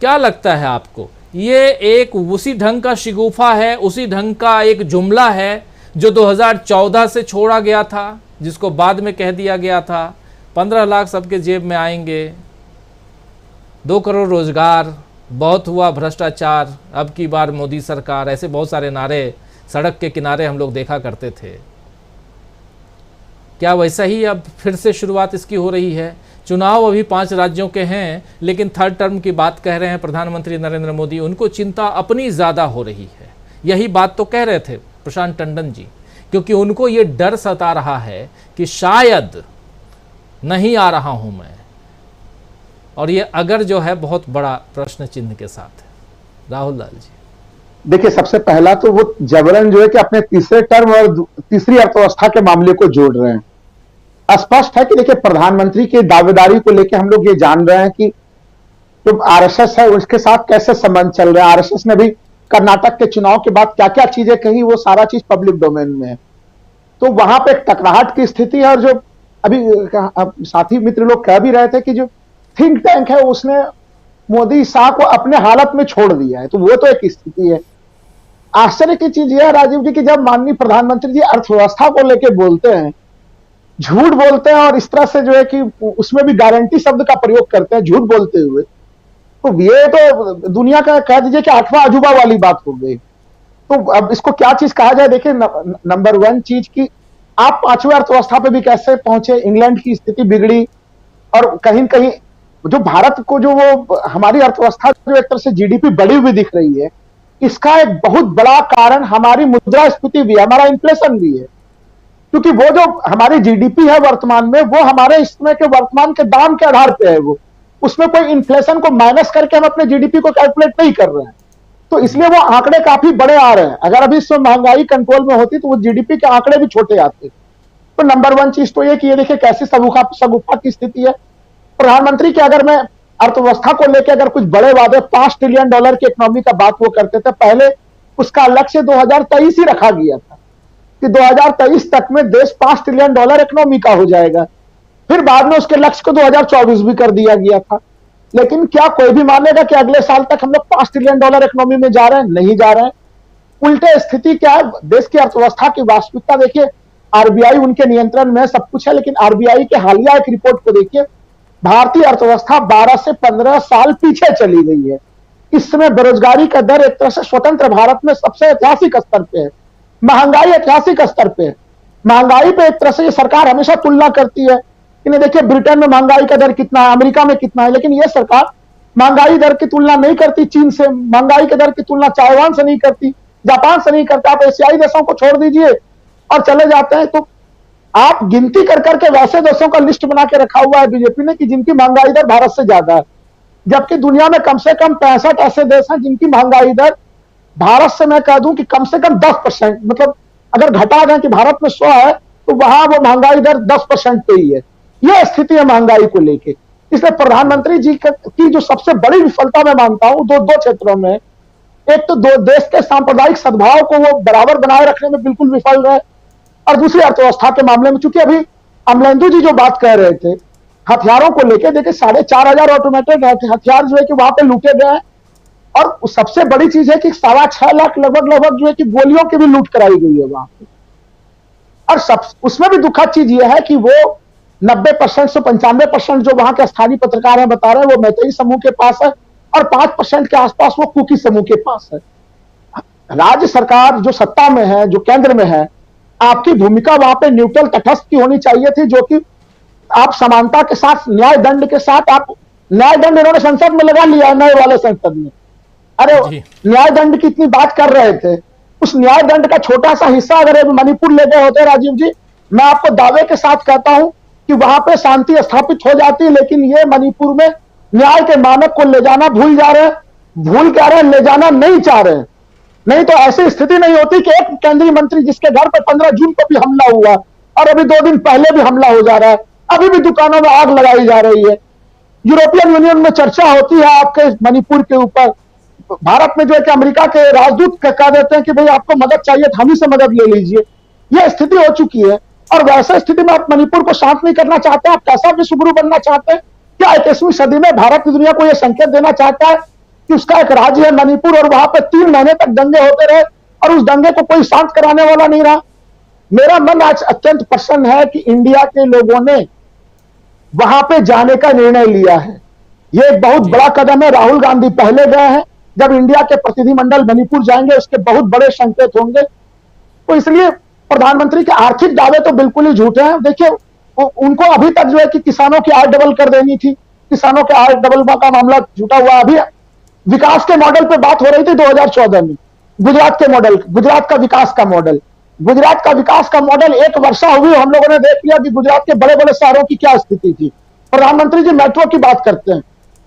क्या लगता है आपको ये एक उसी ढंग का शिगुफा है, उसी ढंग का एक जुमला है जो 2014 से छोड़ा गया था, जिसको बाद में कह दिया गया था 15 लाख सबके जेब में आएंगे, 2 करोड़ रोजगार, बहुत हुआ भ्रष्टाचार, अब की बार मोदी सरकार, ऐसे बहुत सारे नारे सड़क के किनारे हम लोग देखा करते थे। क्या वैसा ही अब फिर से शुरुआत इसकी हो रही है? चुनाव अभी 5 राज्यों के हैं, लेकिन थर्ड टर्म की बात कह रहे हैं प्रधानमंत्री नरेंद्र मोदी। उनको चिंता अपनी ज़्यादा हो रही है, यही बात तो कह रहे थे प्रशांत टंडन जी, क्योंकि उनको ये डर सता रहा है कि शायद नहीं आ रहा हूं मैं, और ये अगर जो है बहुत बड़ा प्रश्न चिन्ह के साथ है। राहुल लाल जी, देखिए सबसे पहला तो वो जबरन जो है कि अपने तीसरे टर्म और तीसरी अर्थव्यवस्था के मामले को जोड़ रहे हैं। स्पष्ट है कि देखिए प्रधानमंत्री की दावेदारी को लेकर हम लोग ये जान रहे हैं कि जो आरएसएस है उसके साथ कैसे संबंध चल रहे हैं। आरएसएस ने भी कर्नाटक के चुनाव के बाद क्या क्या चीजें कही, वो सारा चीज पब्लिक डोमेन में है। तो वहां पे एक टकराहट की स्थिति है। और जो अभी साथी मित्र लोग कह भी रहे थे कि जो थिंक टैंक है उसने मोदी शाह को अपने हालत में छोड़ दिया है, तो वो तो एक स्थिति है। आश्चर्य की चीज यह है राजीव जी कि जब माननीय प्रधानमंत्री जी अर्थव्यवस्था को लेकर बोलते हैं, झूठ बोलते हैं और इस तरह से जो है कि उसमें भी गारंटी शब्द का प्रयोग करते हैं झूठ बोलते हुए, तो ये तो दुनिया का कह दीजिए कि आठवां अजूबा वाली बात हो गई। तो अब इसको क्या चीज कहा जाए? देखिए, नंबर वन चीज की आप पांचवें अर्थव्यवस्था पे भी कैसे पहुंचे, इंग्लैंड की स्थिति बिगड़ी और कहीं कहीं जो भारत को जो वो हमारी अर्थव्यवस्था जो एक तरह से जीडीपी बढ़ी हुई दिख रही है, इसका एक बहुत बड़ा कारण हमारी मुद्रास्फीति भी है, हमारा इन्फ्लेशन भी है। क्योंकि वो जो हमारी जीडीपी है वर्तमान में, वो हमारे इस समय के वर्तमान के दाम के आधार पे है, वो उसमें कोई इन्फ्लेशन को माइनस करके हम अपने जीडीपी को कैलकुलेट नहीं कर रहे हैं। तो इसलिए वो आंकड़े काफी बड़े आ रहे हैं। अगर अभी इसमें महंगाई कंट्रोल में होती तो वो जीडीपी के आंकड़े भी छोटे आते। तो नंबर वन चीज तो ये कि ये देखिए कैसी शगुफा की स्थिति है। प्रधानमंत्री की अगर मैं अर्थव्यवस्था को लेकर अगर कुछ बड़े वादे, $5 ट्रिलियन की इकोनॉमी का बात वो करते थे, पहले उसका लक्ष्य 2023 ही रखा गया था कि 2023 तक में देश $5 ट्रिलियन इकोनॉमी का हो जाएगा। फिर बाद में उसके लक्ष्य को 2024 भी कर दिया गया था। लेकिन क्या कोई भी मानेगा कि अगले साल तक हम लोग $5 ट्रिलियन इकोनॉमी में जा रहे हैं? नहीं जा रहे हैं। उल्टे स्थिति क्या है, देश की अर्थव्यवस्था की वास्तविकता देखिए, आरबीआई उनके नियंत्रण में सब कुछ है, लेकिन आरबीआई के हालिया एक रिपोर्ट को देखिए, भारतीय अर्थव्यवस्था 12 से 15 साल पीछे चली गई है। इस समय बेरोजगारी का दर एक तरह से स्वतंत्र भारत में सबसे ऐतिहासिक स्तर पे है। महंगाई ऐतिहासिक स्तर पे है। महंगाई पे एक तरह से ये सरकार हमेशा तुलना करती है कि नहीं देखिए ब्रिटेन में महंगाई का दर कितना है, अमेरिका में कितना है, लेकिन ये सरकार महंगाई दर की तुलना नहीं करती चीन से, महंगाई की दर की तुलना ताइवान से नहीं करती, जापान से नहीं करता। आप एशियाई देशों को छोड़ दीजिए और चले जाते हैं तो आप गिनती कर करके वैसे देशों का लिस्ट बना के रखा हुआ है बीजेपी ने कि जिनकी महंगाई दर भारत से ज्यादा है, जबकि दुनिया में कम से कम 65 ऐसे देश हैं जिनकी महंगाई दर भारत से मैं कह दूं कि कम से कम 10%, मतलब अगर घटा दें कि भारत में 100 है तो वहां वो महंगाई दर 10% पे ही है। यह स्थिति है महंगाई को लेके। इसलिए प्रधानमंत्री जी की जो सबसे बड़ी विफलता मैं मानता हूं दो क्षेत्रों में, एक तो देश के सांप्रदायिक सद्भाव को वो बराबर बनाए रखने में बिल्कुल विफल रहे, और दूसरी अर्थव्यवस्था के मामले में, चूंकि अभी अमलेंदु जी जो बात कह रहे थे हथियारों को लेकर, देखिए 4,500 ऑटोमेटेड हथियार जो है कि वहां पे लूटे गए हैं, और सबसे बड़ी चीज है कि 6.25 लाख लगभग जो है कि गोलियों की भी लूट कराई गई है वहां पे। और सब उसमें भी दुखद चीज यह है कि वो 90% से 95% जो वहां के स्थानीय पत्रकार हैं बता रहे हैं वो मैतेई समूह के पास है, और 5% के आसपास वो कुकी समूह के पास है। राज्य सरकार जो सत्ता में है, जो केंद्र में है, आपकी भूमिका वहां पे न्यूट्रल तटस्थ की होनी चाहिए थी, जो कि आप समानता के साथ न्याय दंड के साथ, आप न्याय दंड इन्होंने संसद में लगा लिया है, नए वाले संसद में। अरे न्याय दंड की इतनी बात कर रहे थे, उस न्याय दंड का छोटा सा हिस्सा अगर मणिपुर ले गए होते राजीव जी, मैं आपको दावे के साथ कहता हूं कि वहां पे शांति स्थापित हो जाती है। लेकिन ये मणिपुर में न्याय के मानक को ले जाना भूल जा रहे हैं, भूल क्या रहे हैं, ले जाना नहीं चाह रहे हैं। नहीं तो ऐसी स्थिति नहीं होती कि एक केंद्रीय मंत्री जिसके घर पे 15 जून को भी हमला हुआ और अभी 2 दिन पहले भी हमला हो जा रहा है, अभी भी दुकानों में आग लगाई जा रही है। यूरोपियन यूनियन में चर्चा होती है आपके मणिपुर के ऊपर, भारत में जो है कि अमेरिका के राजदूत कह देते हैं कि भाई आपको मदद चाहिए तो हम ही से मदद ले लीजिए। यह स्थिति हो चुकी है, और वैसे स्थिति में आप मणिपुर को शांत नहीं करना चाहते हैं। आप कैसा विश्व गुरु बनना चाहते हैं? क्या 21वीं सदी में भारत की दुनिया को यह संकेत देना चाहता है कि उसका एक राज्य है मणिपुर और वहां पर 3 महीने तक दंगे होते रहे और उस दंगे को कोई शांत कराने वाला नहीं रहा? मेरा मन आज अत्यंत प्रसन्न है कि इंडिया के लोगों ने वहां पे जाने का निर्णय लिया है। यह एक बहुत बड़ा कदम है। राहुल गांधी पहले गए हैं, जब इंडिया के प्रतिनिधिमंडल मणिपुर जाएंगे उसके बहुत बड़े संकेत होंगे। तो इसलिए प्रधानमंत्री के आर्थिक दावे तो बिल्कुल ही झूठे हैं। देखिए उनको अभी तक जो है कि किसानों की आय डबल कर देनी थी, किसानों के आय डबल का मामला झूठा हुआ। अभी विकास के मॉडल पे बात हो रही थी 2014 में, गुजरात के मॉडल, गुजरात का विकास का मॉडल, गुजरात का विकास का मॉडल 1 वर्षा हुई, हम लोगों ने देख लिया कि गुजरात के बड़े बड़े शहरों की क्या स्थिति थी। प्रधानमंत्री जी मेट्रो की बात करते हैं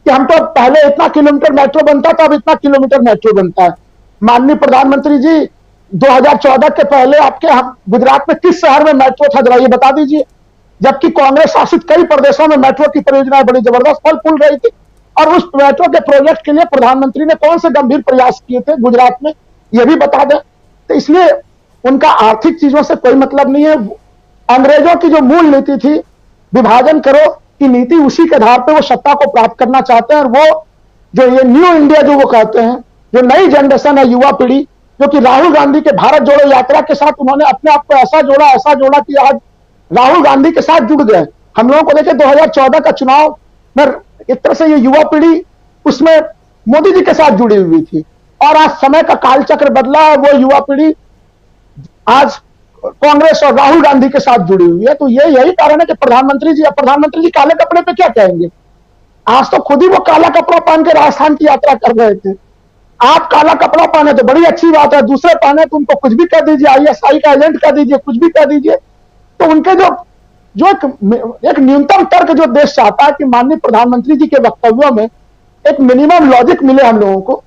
कि हम तो पहले इतना किलोमीटर मेट्रो बनता था, अब इतना किलोमीटर मेट्रो बनता है। माननीय प्रधानमंत्री जी 2014 के पहले आपके गुजरात में किस शहर में मेट्रो था जरा ये बता दीजिए, जबकि कांग्रेस शासित कई प्रदेशों में मेट्रो की परियोजनाएं बड़ी जबरदस्त फल फूल रही थी। और उस मेट्रो के प्रोजेक्ट के लिए प्रधानमंत्री ने कौन से गंभीर प्रयास किए थे गुजरात में, यह भी बता दें। तो इसलिए उनका आर्थिक चीजों से कोई मतलब नहीं है। अंग्रेजों की जो मूल नीति थी, विभाजन करो की नीति, उसी के आधार पर वो सत्ता को प्राप्त करना चाहते हैं। और वो जो ये न्यू इंडिया जो वो कहते हैं, जो नई जनरेशन है, युवा पीढ़ी, जो कि राहुल गांधी के भारत जोड़ो यात्रा के साथ उन्होंने अपने आप को ऐसा जोड़ा कि आज राहुल गांधी के साथ जुड़ गए। हम लोगों को देखे 2014 का चुनाव में एक तरह से ये युवा पीढ़ी उसमें मोदी जी के साथ जुड़ी हुई थी, और आज समय का कालचक्र बदला है, वो युवा पीढ़ी आज कांग्रेस और राहुल गांधी के साथ जुड़ी हुई है। तो ये यही कारण है कि प्रधानमंत्री जी काले कपड़े पे क्या कहेंगे। आज तो खुद ही वो काला कपड़ा पहन के राजस्थान की यात्रा कर रहे थे। आप काला कपड़ा पहने तो बड़ी अच्छी बात है, दूसरे पहने तो उनको कुछ भी कह दीजिए, ISI का एजेंट कह दीजिए, कुछ भी कह दीजिए। तो उनके जो एक न्यूनतम तर्क जो देश चाहता है कि माननीय प्रधानमंत्री जी के वक्तव्यों में एक मिनिमम लॉजिक मिले हम लोगों को,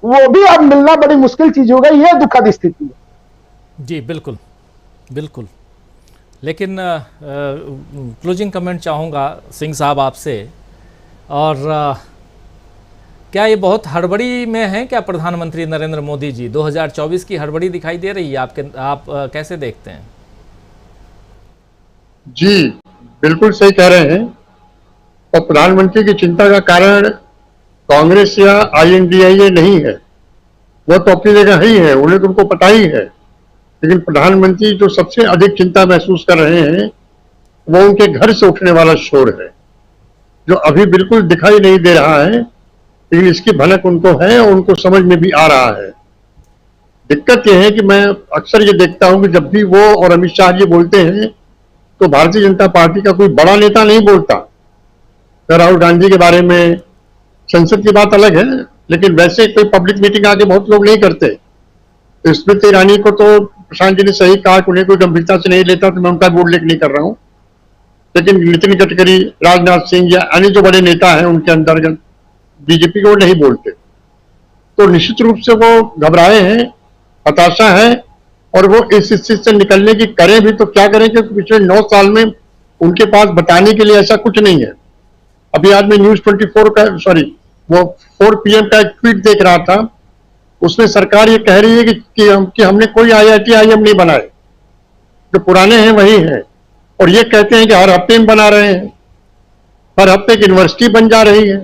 वो भी अब मिलना बड़ी मुश्किल चीज हो गई। यह दुखद स्थिति है। जी बिल्कुल बिल्कुल। लेकिन क्लोजिंग कमेंट चाहूँगा सिंह साहब आपसे, और क्या ये बहुत हड़बड़ी में है क्या प्रधानमंत्री नरेंद्र मोदी जी? 2024 की हड़बड़ी दिखाई दे रही है आप कैसे देखते हैं? जी बिल्कुल सही कह रहे हैं। और प्रधानमंत्री की चिंता का कारण कांग्रेस या INDIA नहीं है, वो तो अपनी जगह ही है, उन्हें तो उनको पता ही है। लेकिन प्रधानमंत्री जो सबसे अधिक चिंता महसूस कर रहे हैं वो उनके घर से उठने वाला शोर है, जो अभी बिल्कुल दिखाई नहीं दे रहा है, लेकिन इसकी भनक उनको है और उनको समझ में भी आ रहा है। दिक्कत यह है कि मैं अक्सर ये देखता हूं कि जब भी वो और अमित शाह जी बोलते हैं तो भारतीय जनता पार्टी का कोई बड़ा नेता नहीं बोलता। राहुल गांधी के बारे में संसद की बात अलग है, लेकिन वैसे कोई पब्लिक मीटिंग आके बहुत लोग नहीं करते। तो स्मृति ईरानी को तो प्रशांत जी ने सही कहा कि उन्हें कोई गंभीरता से नहीं लेता, तो मैं उनका भी उल्लेख नहीं कर रहा हूं। लेकिन नितिन गडकरी, राजनाथ सिंह या अन्य जो बड़े नेता हैं उनके अंतर्गत बीजेपी को नहीं बोलते। तो निश्चित रूप से वो घबराए हैं, हताशा है, और वो इस स्थिति से निकलने की करें भी तो क्या करें, क्योंकि पिछले 9 साल में उनके पास बताने के लिए ऐसा कुछ नहीं है। अभी आज मैं न्यूज 24 का 4 PM का एक ट्वीट देख रहा था, उसमें सरकार ये कह रही है कि हमने कोई IIM नहीं बनाए, जो पुराने हैं वही हैं, और ये कहते हैं कि हर हफ्ते में बना रहे हैं, हर हफ्ते की यूनिवर्सिटी बन जा रही है।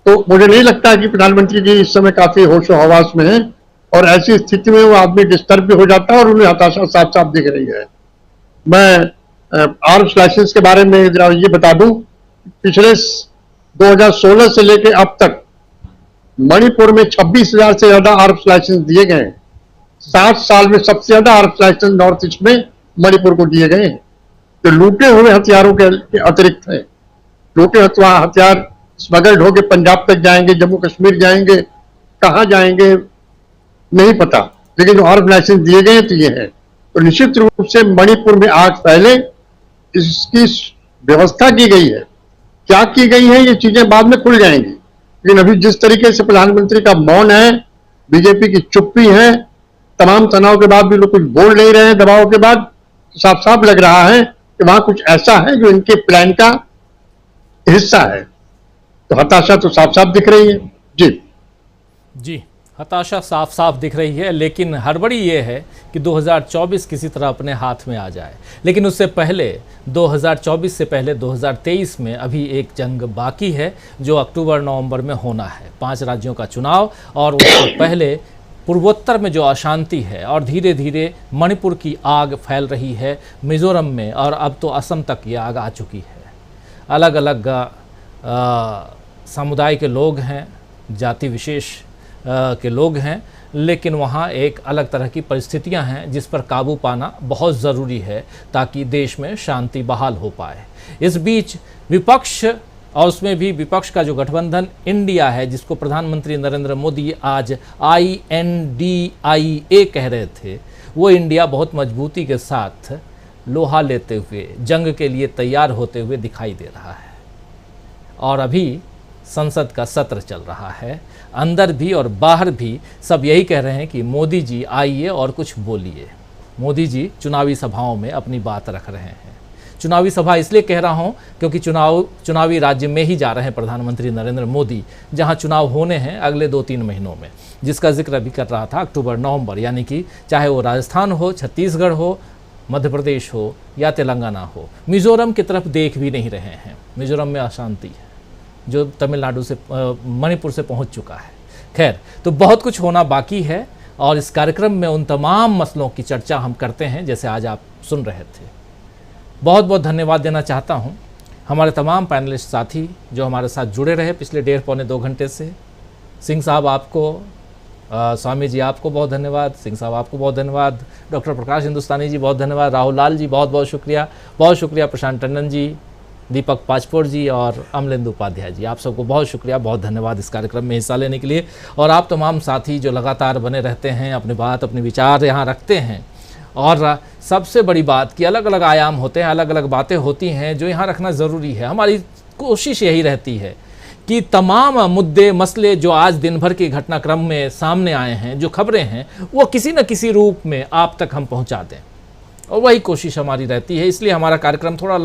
तो मुझे नहीं लगता कि प्रधानमंत्री जी इस समय काफी होशो हवास में हैं, और ऐसी स्थिति में वो आदमी डिस्टर्ब भी हो जाता है और उन्हें हताशा साफ साफ दिख रही है। मैं आर्म्स लाइसेंस के बारे में ये बता दूं, पिछले 2016 से लेकर अब तक मणिपुर में 26,000 से ज्यादा आर्म्स लाइसेंस दिए गए हैं। 7 साल में सबसे ज्यादा आर्म्स लाइसेंस नॉर्थ ईस्ट में मणिपुर को दिए गए हैं। तो लूटे हुए हथियारों के अतिरिक्त है, लूटे हथियार स्मगल्ड होके पंजाब तक जाएंगे, जम्मू कश्मीर जाएंगे, कहाँ जाएंगे नहीं पता, लेकिन जो आर्म्स लाइसेंस दिए गए तो ये है। तो निश्चित रूप से मणिपुर में आग फैले इसकी व्यवस्था की गई है। क्या की गई है ये चीजें बाद में खुल जाएंगी, लेकिन अभी जिस तरीके से प्रधानमंत्री का मौन है, बीजेपी की चुप्पी है, तमाम तनाव के बाद भी लोग कुछ बोल नहीं रहे हैं, दबाव के बाद साफ साफ लग रहा है कि वहां कुछ ऐसा है जो इनके प्लान का हिस्सा है। तो हताशा तो साफ साफ दिख रही है। जी हताशा साफ साफ दिख रही है, लेकिन हड़बड़ी ये है कि 2024 किसी तरह अपने हाथ में आ जाए। लेकिन उससे पहले 2024 से पहले 2023 में अभी एक जंग बाकी है, जो अक्टूबर-नवंबर में होना है। 5 राज्यों का चुनाव, और उससे पहले पूर्वोत्तर में जो अशांति है, और धीरे धीरे मणिपुर की आग फैल रही है, मिजोरम में, और अब तो असम तक ये आग आ चुकी है। अलग अलग समुदाय के लोग हैं, जाति विशेष के लोग हैं, लेकिन वहाँ एक अलग तरह की परिस्थितियाँ हैं जिस पर काबू पाना बहुत ज़रूरी है ताकि देश में शांति बहाल हो पाए। इस बीच विपक्ष, और उसमें भी विपक्ष का जो गठबंधन इंडिया है, जिसको प्रधानमंत्री नरेंद्र मोदी आज INDIA कह रहे थे, वो इंडिया बहुत मजबूती के साथ लोहा लेते हुए जंग के लिए तैयार होते हुए दिखाई दे रहा है। और अभी संसद का सत्र चल रहा है, अंदर भी और बाहर भी सब यही कह रहे हैं कि मोदी जी आइए और कुछ बोलिए। मोदी जी चुनावी सभाओं में अपनी बात रख रहे हैं। चुनावी सभा इसलिए कह रहा हूं क्योंकि चुनावी राज्य में ही जा रहे हैं प्रधानमंत्री नरेंद्र मोदी, जहां चुनाव होने हैं अगले 2-3 महीनों में, जिसका जिक्र भी कर रहा था अक्टूबर नवंबर, यानी कि चाहे वो राजस्थान हो, छत्तीसगढ़ हो, मध्य प्रदेश हो या तेलंगाना हो। मिजोरम की तरफ देख भी नहीं रहे हैं, मिजोरम में अशांति है जो तमिलनाडु से मणिपुर से पहुंच चुका है। खैर, तो बहुत कुछ होना बाकी है और इस कार्यक्रम में उन तमाम मसलों की चर्चा हम करते हैं जैसे आज आप सुन रहे थे। बहुत बहुत धन्यवाद देना चाहता हूं हमारे तमाम पैनलिस्ट साथी जो हमारे साथ जुड़े रहे पिछले 1.5-2 घंटे से। सिंह साहब आपको, स्वामी जी आपको बहुत धन्यवाद, सिंह साहब आपको बहुत धन्यवाद, डॉक्टर प्रकाश हिंदुस्तानी जी बहुत धन्यवाद, राहुल लाल जी बहुत बहुत शुक्रिया, प्रशांत टंडन जी, दीपक पाचपोर जी और अमलेंदु उपाध्याय जी, आप सबको बहुत शुक्रिया, बहुत धन्यवाद इस कार्यक्रम में हिस्सा लेने के लिए। और आप तमाम साथी जो लगातार बने रहते हैं, अपनी बात अपने विचार यहाँ रखते हैं, और सबसे बड़ी बात कि अलग अलग आयाम होते हैं, अलग अलग बातें होती हैं जो यहाँ रखना ज़रूरी है। हमारी कोशिश यही रहती है कि तमाम मुद्दे मसले जो आज दिन भर के घटनाक्रम में सामने आए हैं, जो खबरें हैं, वो किसी न किसी रूप में आप तक हम पहुँचा दें, और वही कोशिश हमारी रहती है। इसलिए हमारा कार्यक्रम थोड़ा